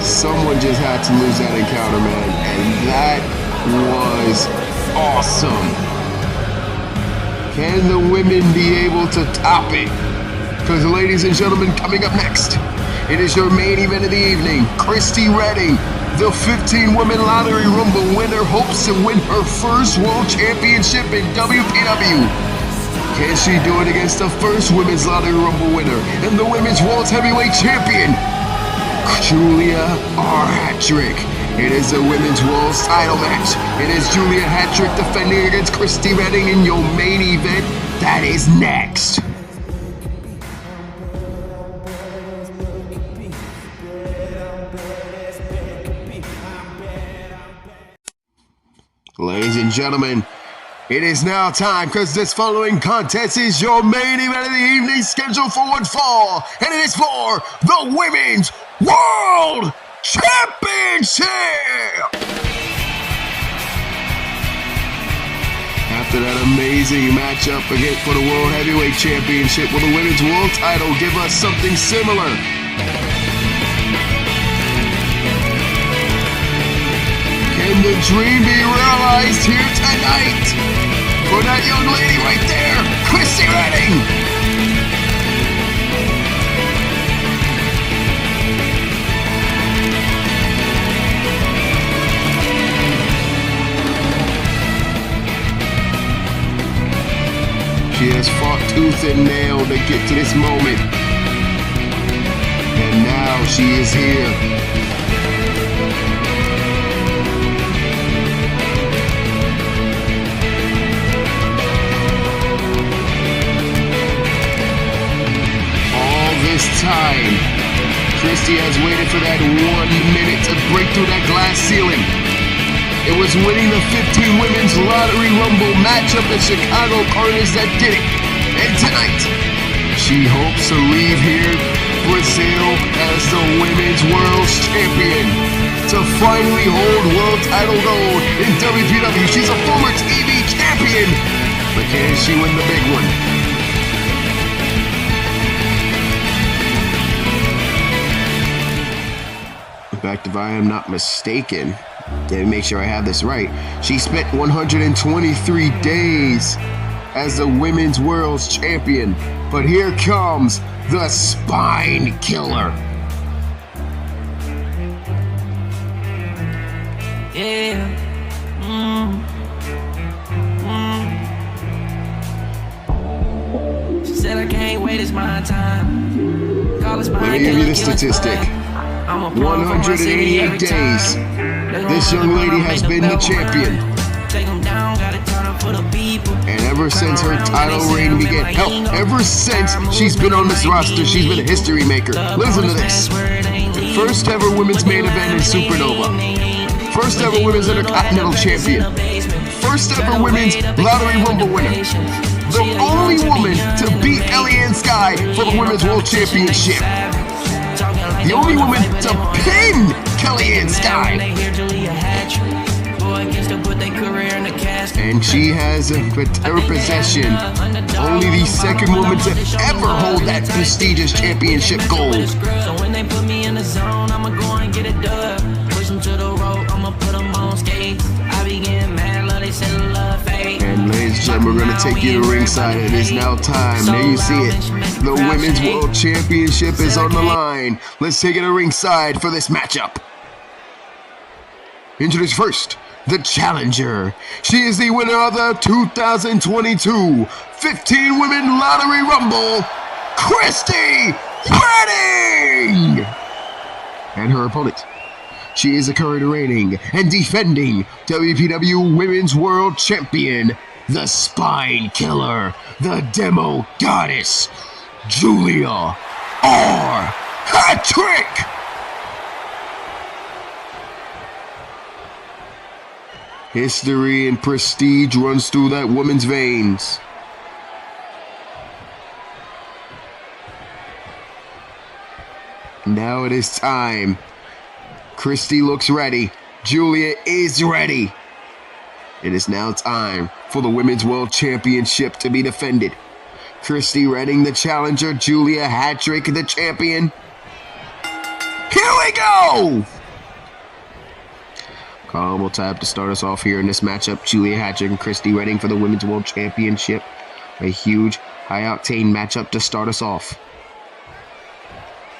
Someone just had to lose that encounter, man, and that was awesome. Can the women be able to top it? Because ladies and gentlemen, coming up next, it is your main event of the evening. Kristie Redding, the 15-woman Lottery Rumble winner, hopes to win her first world championship in WPW. Can she do it against the first women's Lottery Rumble winner and the women's world heavyweight champion, Julia Hattrick? It is a women's world title match. It is Julia Hattrick defending against Kristie Redding in your main event. That is next. ladies and gentlemen, it is now time, because this following contest is your main event of the evening, scheduled for one fall, and it is for the Women's World Championship! After that amazing matchup again for the World Heavyweight Championship, will the Women's World title give us something similar? Can the dream be realized here tonight? For that young lady right there, Kristie Redding! She has fought tooth and nail to get to this moment. And now she is here. Time. Kristie has waited for that 1 minute to break through that glass ceiling. It was winning the 15 Women's Lottery Rumble matchup at Chicago Corners that did it. And tonight, she hopes to leave here Brazil as the Women's World Champion to finally hold world title gold in WPW. She's a former TV champion, but can she win the big one? In fact, if I am not mistaken, let me make sure I have this right, she spent 123 days as the Women's World Champion. But here comes the Spine Killer. Yeah. She said I can't wait, it's my time. Call us Let me give you the statistic. 188 days. This young lady has been the champion. And ever since her title reign began, hell, ever since she's been on this roster, she's been a history maker. Listen to this. The first ever women's main event in Supernova. First ever women's Intercontinental champion. First ever women's Lottery Rumble winner. The only woman to beat Kellyanne Sky for the Women's World Championship. The only woman to pin Kellyanne Sky. And she has in her possession only the second woman to ever hold that prestigious championship gold. So when they put me in the zone, I'ma go and get it done. Push them to the road, I'ma put them on skates. I be getting mad, love, they said love fake. And ladies and gentlemen, we're going to take you to ringside. It is now time. There you see it. The Women's World Championship is on the line. Let's take it to ringside for this matchup. Introduce first, the challenger. She is the winner of the 2022 15 Women Lottery Rumble, Kristie Redding! And her opponent. She is the current reigning and defending WPW Women's World Champion, the Spine Killer, the Demo Goddess, Julia Hattrick! History and prestige runs through that woman's veins. Now it is time. Kristie looks ready. Julia is ready. It is now time for the Women's World Championship to be defended. Kristie Redding, the challenger. Julia Hattrick, the champion. Here we go! Combo tab to start us off here in this matchup. Julia Hattrick and Kristie Redding for the Women's World Championship. A huge, high-octane matchup to start us off.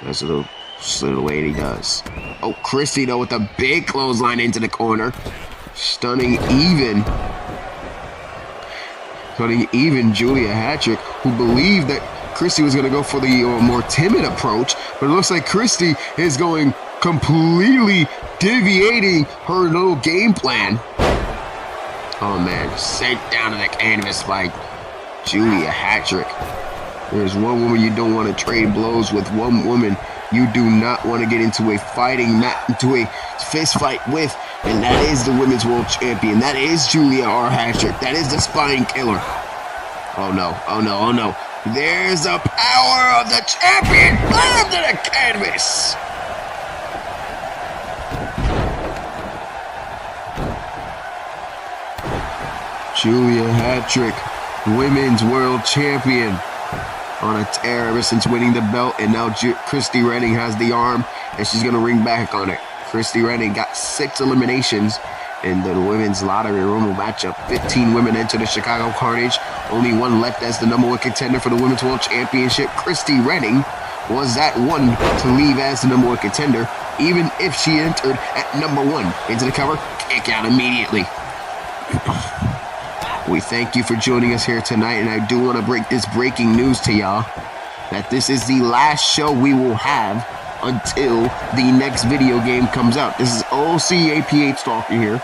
That's a little lady does. Oh, Kristie though with a big clothesline into the corner. Stunning even Julia Hattrick, who believed that Kristie was going to go for the more timid approach, but it looks like Kristie is going completely deviating her little game plan. Oh man, sent down to the canvas by Julia Hattrick. There's one woman you don't want to trade blows with, one woman you do not want to get into a fighting match, into a fist fight with. And that is the Women's World Champion. That is Julia Hattrick. That is the Spine Killer. Oh no, oh no, oh no. There's the power of the champion onto the canvas. Julia Hattrick, Women's World Champion, on a tear ever since winning the belt, and now Kristie Redding has the arm, and she's going to ring back on it. Kristie Redding got 6 eliminations in the women's lottery rumble matchup. 15 women enter the Chicago Carnage. Only one left as the #1 contender for the Women's World Championship. Kristie Redding was that one to leave as the #1 contender, even if she entered at #1. Into the cover, kick out immediately. We thank you for joining us here tonight, and I do want to break this breaking news to y'all that this is the last show we will have until the next video game comes out. This is OCAPH talking here.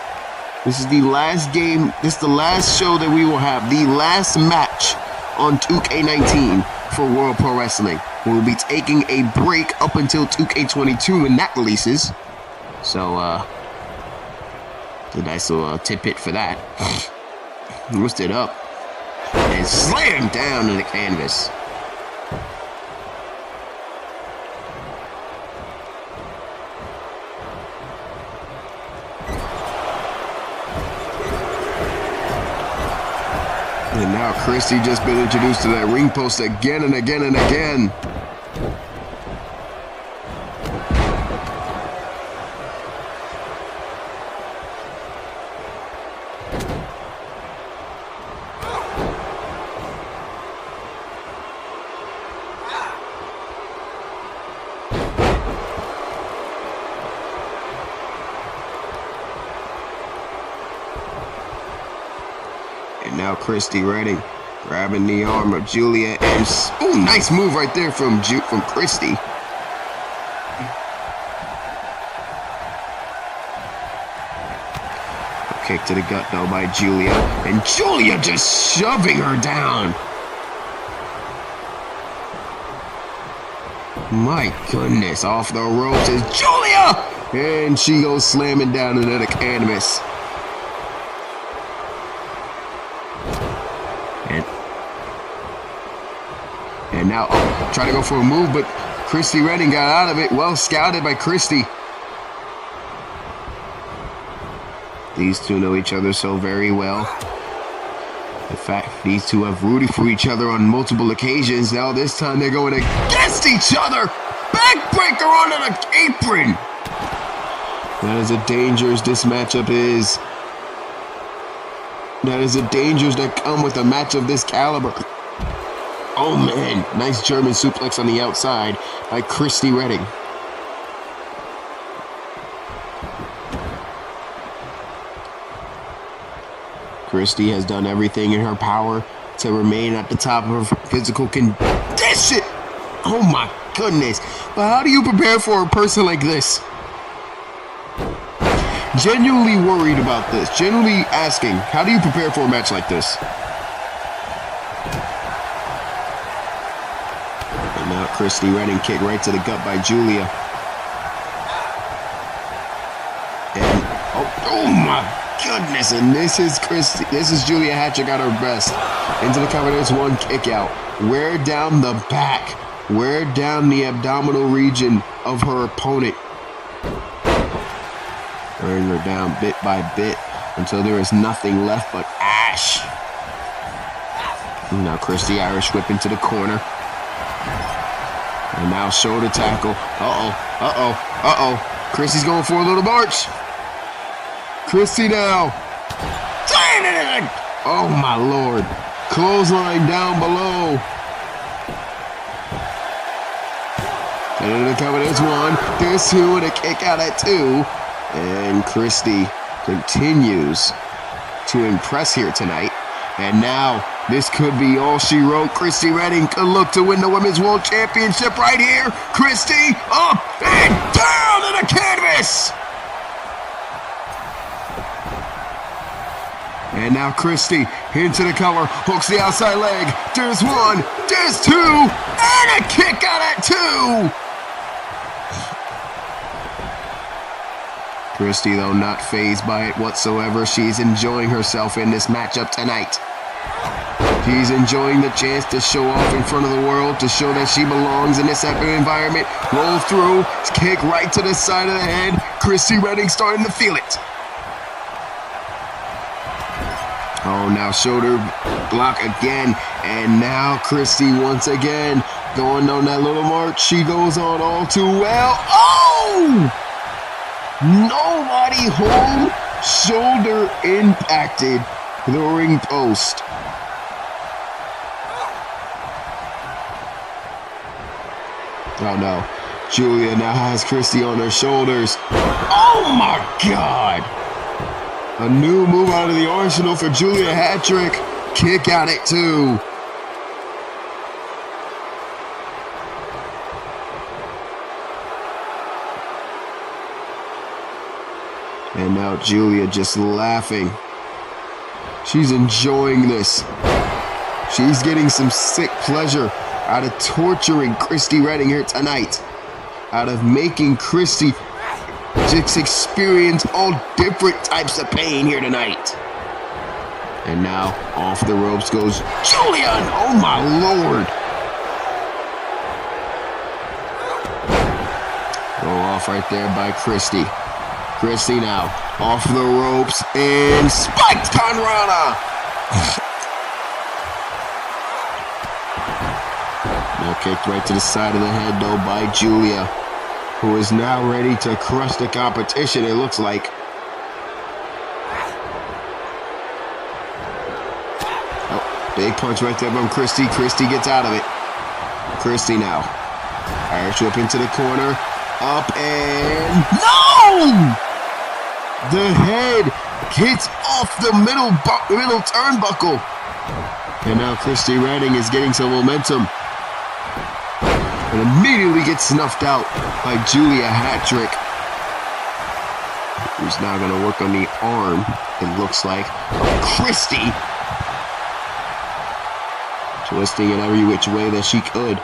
This is the last game, this is the last show that we will have, the last match on 2K19 for World Pro Wrestling. We'll be taking a break up until 2K22 when that releases. So, a nice little tidbit for that. Roosted up and slammed down in the canvas. And now Kristie just been introduced to that ring post again and again and again. Now Kristie Redding grabbing the arm of Julia, and ooh, nice move right there from Kristie. Kick to the gut though by Julia, and Julia just shoving her down. My goodness, off the ropes is Julia, and she goes slamming down into the canvas. And now, try to go for a move, but Kristie Redding got out of it. Well scouted by Kristie. These two know each other so very well. In fact, these two have rooted for each other on multiple occasions. Now this time they're going against each other. Backbreaker onto the apron. That is a dangerous this matchup is. That is the dangers that come with a match of this caliber. Oh man, nice German suplex on the outside by Kristie Redding. Kristie has done everything in her power to remain at the top of her physical condition. Oh my goodness. But how do you prepare for a person like this? Genuinely worried about this. Genuinely asking, how do you prepare for a match like this? And now Kristie Redding kick right to the gut by Julia. And oh my goodness, and this is Julia Hattrick at her best. Into the cover, there's one kick out. Wear down the back. Wear down the abdominal region of her opponent. Wearing her down bit by bit until there is nothing left but ash. And now Kristie Irish whip into the corner. And now shoulder tackle. Kristie's going for a little march. Kristie now. Oh my lord. Clothesline down below. And in the cover, there's one, there's two, and a kick out at two. And Kristie continues to impress here tonight. And now, this could be all she wrote. Kristie Redding could look to win the Women's World Championship right here. Kristie up and down to the canvas. And now Kristie into the cover, hooks the outside leg. There's one, there's two, and a kick out at two. Kristie, though, not fazed by it whatsoever. She's enjoying herself in this matchup tonight. She's enjoying the chance to show off in front of the world, to show that she belongs in this epic environment. Roll through, kick right to the side of the head. Kristie Redding starting to feel it. Oh, now shoulder block again. And now Kristie once again going on that little march. She goes on all too well. Oh! Nobody home. Shoulder impacted the ring post. Oh no. Julia now has Kristie on her shoulders. Oh my God! A new move out of the arsenal for Julia Hattrick. Kick out at 2. And now Julia just laughing. She's enjoying this. She's getting some sick pleasure out of torturing Kristie Redding here tonight. Out of making Kristie just experience all different types of pain here tonight. And now off the ropes goes Julia. Oh my Lord. Go off right there by Kristie. Kristie now off the ropes and spiked Conrada. Now kicked right to the side of the head though by Julia, who is now ready to crush the competition, it looks like. Oh, big punch right there from Kristie. Kristie gets out of it. Kristie now. Irish whip into the corner. Up and... No! The head hits off the middle turnbuckle. And now Kristie Redding is getting some momentum. And immediately gets snuffed out by Julia Hattrick, who's now going to work on the arm, it looks like, of Kristie. Twisting it every which way that she could.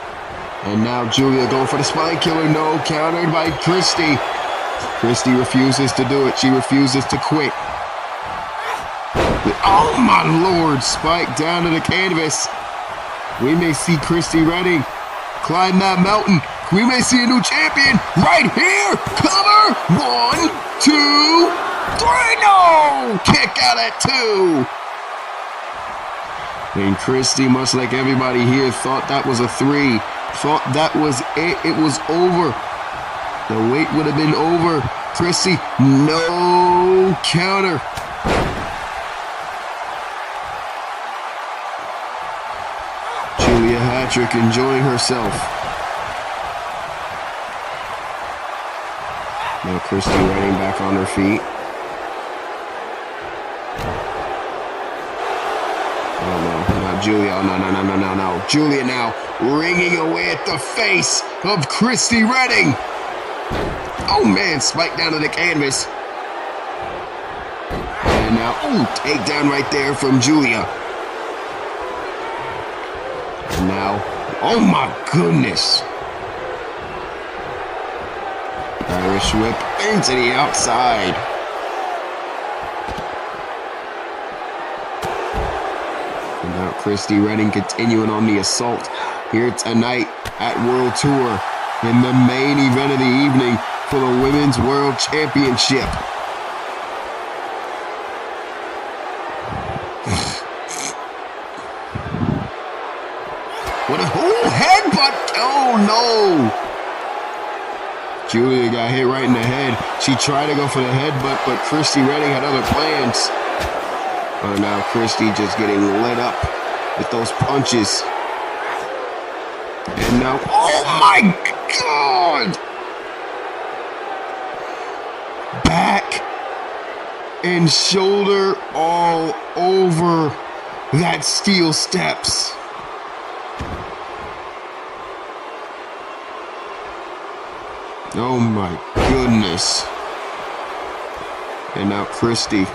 And now Julia going for the spine killer. No, countered by Kristie. Kristie refuses to do it. She refuses to quit. Oh my Lord, spike down to the canvas. We may see Kristie Redding climb that mountain. We may see a new champion right here. Cover. 1, 2, 3. No! Kick out at 2. And Kristie, much like everybody here, thought that was a 3. Thought that was it. It was over. The wait would have been over. Kristie, no counter. Julia Hattrick enjoying herself. Now Kristie Redding back on her feet. Oh no, not Julia. Oh, no. Julia now ringing away at the face of Kristie Redding. Oh man, spike down to the canvas. And now, takedown right there from Julia. And now, oh my goodness. Irish whip into the outside. And now Kristie Redding continuing on the assault here tonight at World Tour in the main event of the evening for the Women's World Championship. What a headbutt! Oh no! Julia got hit right in the head. She tried to go for the headbutt, but Kristie Redding had other plans. Oh, now Kristie just getting lit up with those punches. And now, oh my God! Back and shoulder all over that steel steps. Oh my goodness. And now Kristie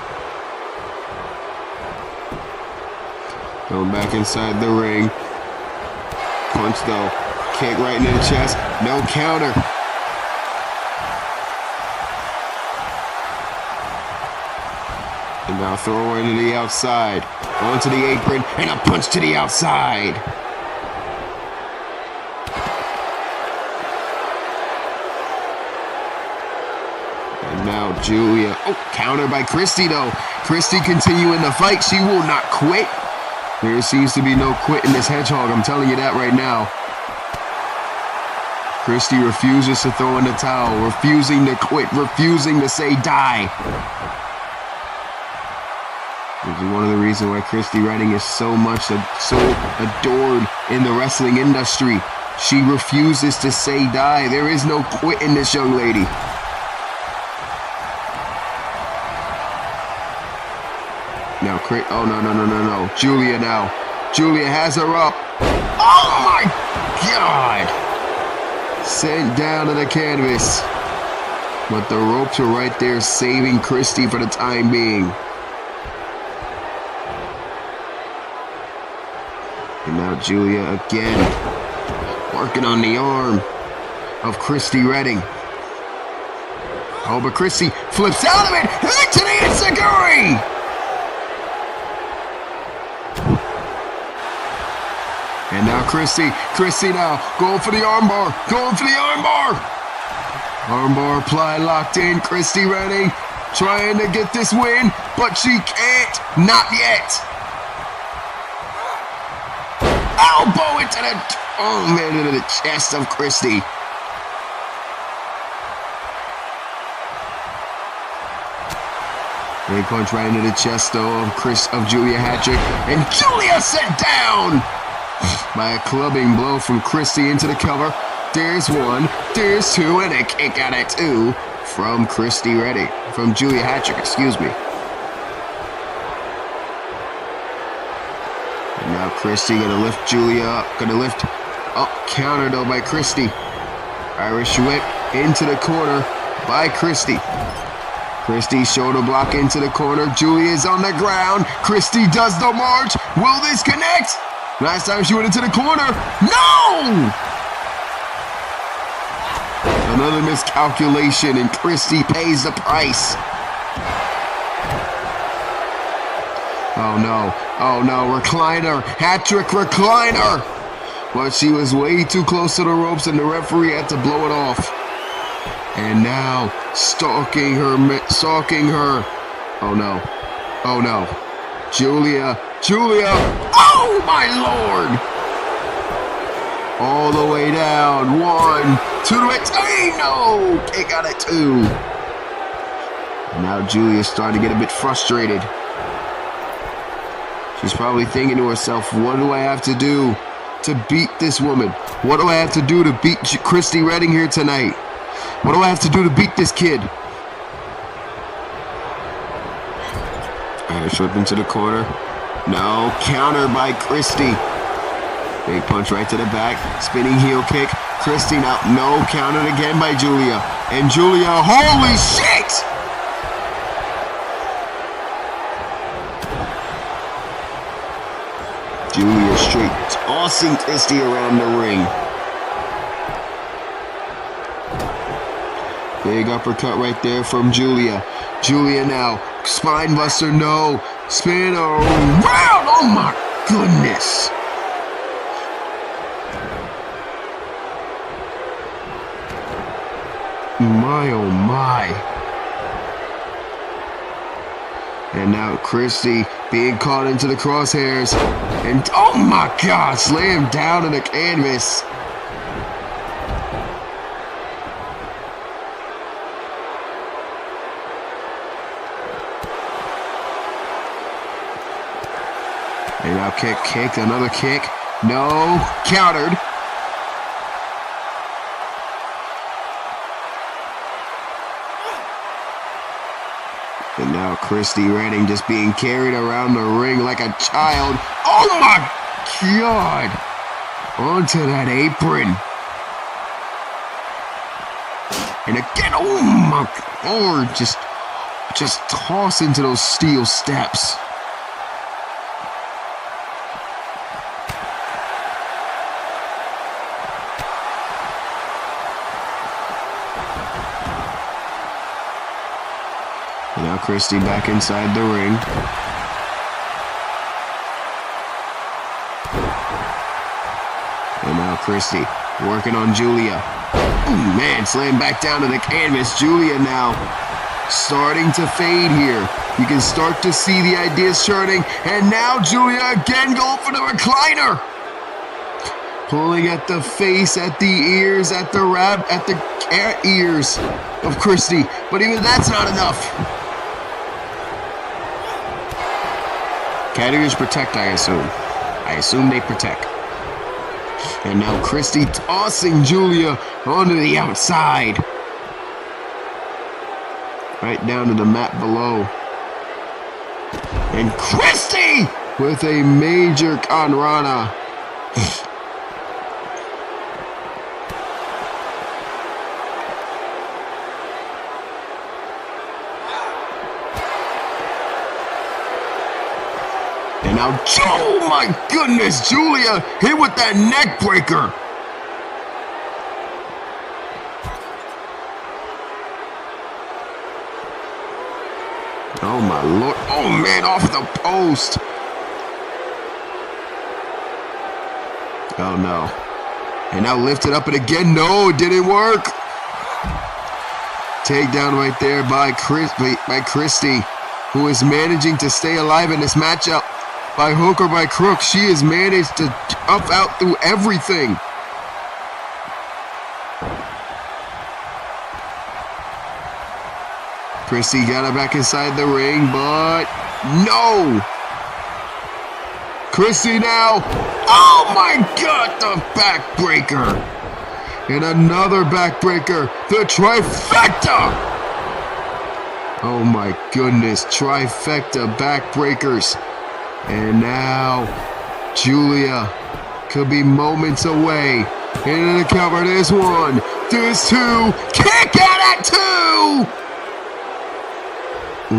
going back inside the ring. Punch though. Kick right into the chest. No counter. Now throw her into the outside. Onto the apron and a punch to the outside. And now Julia. Oh, countered by Kristie though. Kristie continuing the fight. She will not quit. There seems to be no quit in this hedgehog. I'm telling you that right now. Kristie refuses to throw in the towel. Refusing to quit. Refusing to say die. This is one of the reasons why Kristie Redding is so adored in the wrestling industry. She refuses to say die. There is no quit in this young lady. Now, oh, no. Julia now. Julia has her up. Oh, my God. Sent down to the canvas. But the ropes are right there saving Kristie for the time being. And now Julia again, working on the arm of Kristie Redding. Oh, but Kristie flips out of it, right to the enziguri! And now Kristie now, going for the armbar, Armbar applied, locked in, Kristie Redding trying to get this win, but she can't, not yet. Elbow into the chest of Kristie. Big punch right into the chest though of Julia Hattrick, and Julia sent down by a clubbing blow from Kristie into the cover. There's one, there's two, and a kick out at two from Kristie Redding, from Julia Hattrick, excuse me. Now Kristie gonna lift Julia up, counter though by Kristie. Irish whip into the corner by Kristie. Kristie shoulder block into the corner. Julia's on the ground. Kristie does the march. Will this connect? Last time she went into the corner. No! Another miscalculation and Kristie pays the price. Oh no, recliner, Hattrick recliner! But she was way too close to the ropes and the referee had to blow it off. And now, stalking her. Oh no. Julia, oh my lord! All the way down, 1, 2, no! Kick out at 2. And now Julia's starting to get a bit frustrated. She's probably thinking to herself, what do I have to do to beat this woman? What do I have to do to beat Kristie Redding here tonight? What do I have to do to beat this kid? Irish whip into the corner. No, counter by Kristie. Big punch right to the back. Spinning heel kick. Kristie now, no, countered again by Julia. And Julia, holy shit! Julia straight tossing Kristie around the ring. Big uppercut right there from Julia. Julia now, spine buster, no. Spin around, oh my goodness. My oh my. And now Kristie being caught into the crosshairs. And oh my God, slammed down in the canvas. And now kick, another kick. No, countered. And now Kristie Redding just being carried around the ring like a child. Oh my God! Onto that apron. And again, oh my Lord, just toss into those steel steps. Now Kristie back inside the ring. And now Kristie working on Julia. Oh man, slam back down to the canvas. Julia now starting to fade here. You can start to see the ideas churning. And now Julia again going for the recliner. Pulling at the face, at the ears, at the ears of Kristie. But even that's not enough. Cat ears protect, I assume. I assume they protect. And now Kristie tossing Julia onto the outside. Right down to the mat below. And Kristie with a major Conrana. And now, oh my goodness, Julia hit with that neck breaker. Oh my lord, oh man, off the post. Oh no. And now lift it up and again, no, it didn't work. Takedown right there by Kristie, who is managing to stay alive in this matchup. By hook or by crook, she has managed to up out through everything. Kristie got her back inside the ring, but no! Kristie now, oh my god, the backbreaker! And another backbreaker, the trifecta! Oh my goodness, trifecta backbreakers. And now, Julia could be moments away. Into the cover, there's one, there's two, kick out at two!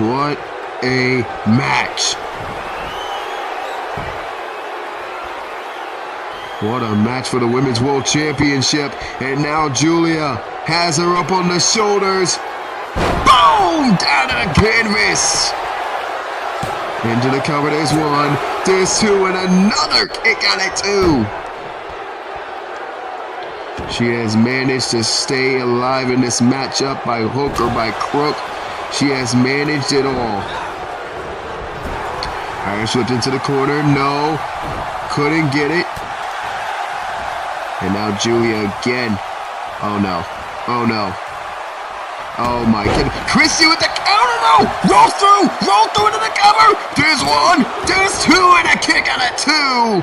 What a match. What a match for the Women's World Championship. And now Julia has her up on the shoulders. Boom! Down to the canvas. Into the cover, there's one, there's two, and another kick out at two. She has managed to stay alive in this matchup by hook or by crook. She has managed it all. Irish whipped into the corner, no, couldn't get it. And now Julia again. Oh no, oh no. Oh my goodness. Kristie with the counter though! Roll through into the cover! There's one, there's two, and a kick out at two!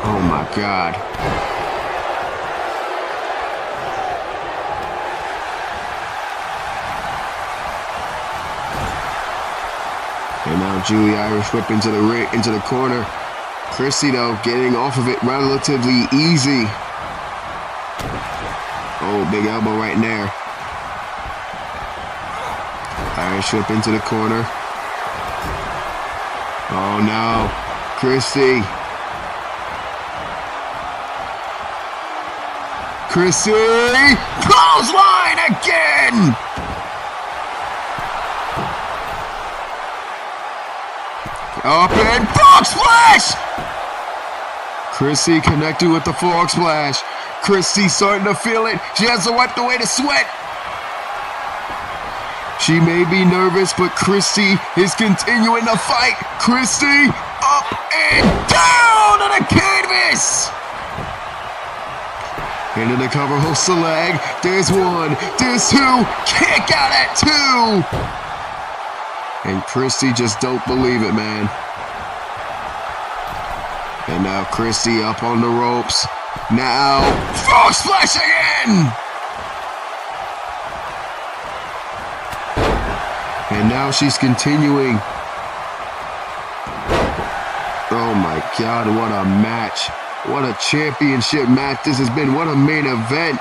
Oh my god. And now Julia Irish whip into the ring, into the corner. Kristie though getting off of it relatively easy. Oh, big elbow right in there. Irish whip into the corner. Oh no, Kristie. Kristie, clothesline again. Up and frog splash! Kristie connected with the frog splash. Kristie starting to feel it. She has to wipe away the sweat. She may be nervous, but Kristie is continuing to fight. Kristie up and down to the canvas. Into the cover, hooks the leg. There's one, there's two, kick out at two. And Kristie just don't believe it, man. And now Kristie up on the ropes. Now, frog splash again! And now she's continuing. Oh my God, what a match. What a championship match this has been. What a main event.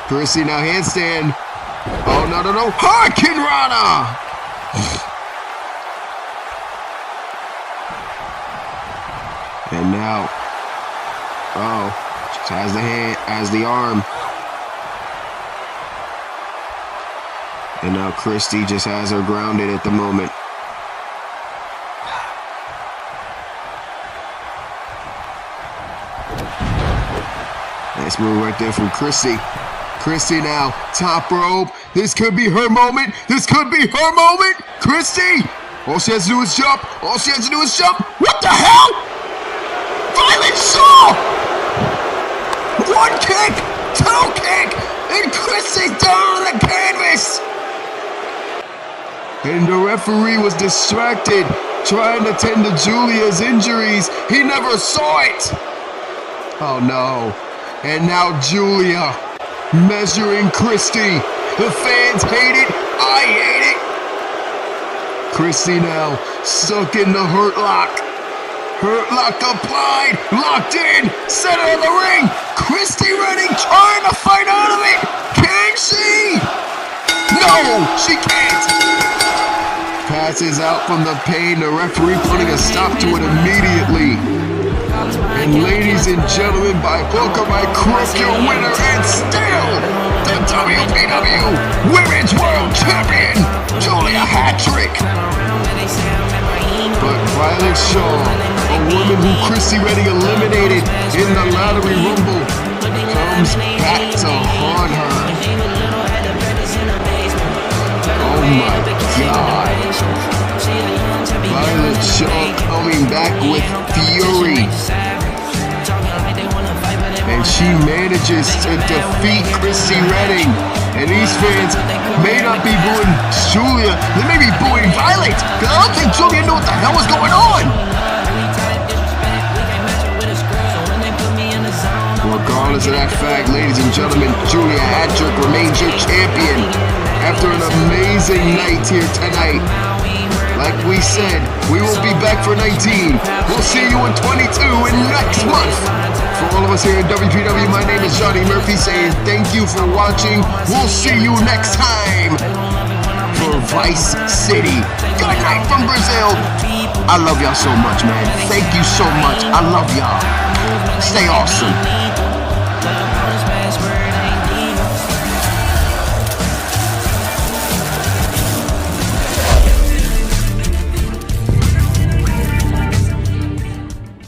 Kristie now handstand. Oh, no. Hurricane Rana! now, just has the hand, has the arm. And now Kristie just has her grounded at the moment. Nice move right there from Kristie. Kristie now, top rope. This could be her moment. This could be her moment. Kristie! All she has to do is jump. All she has to do is jump. What the hell? Violent Shaw! One kick, two kick, and Kristie's down on the canvas. And the referee was distracted, trying to tend to Julia's injuries. He never saw it. Oh no. And now Julia measuring Kristie. The fans hate it. I hate it. Kristie now stuck in the hurt lock. Hurt lock applied. Locked in. Center of the ring. Kristie Redding trying to fight out of it. Can she? No, she can't. Passes out from the pain. The referee putting a stop to it immediately. And ladies and gentlemen, by hook or by crook, your winner and still the WPW Women's World Champion, Julia Hattrick. But Violet Shaw, a woman who Kristie Redding eliminated in the Lottery Rumble, comes back to haunt her. Oh my God. Violet Shaw coming back with fury. And she manages to defeat Kristie Redding. And these fans may not be booing Julia, they may be booing Violet. Because I don't think Julia knew what the hell was going on. Regardless of that fact, ladies and gentlemen, Julia Hattrick remains your champion after an amazing night here tonight. Like we said, we will be back for 19. We'll see you in 22 in next month. For all of us here at WPW, my name is Johnny Murphy saying thank you for watching. We'll see you next time for Vice City. Good night from Brazil. I love y'all so much, man. Thank you so much. I love y'all. Stay awesome.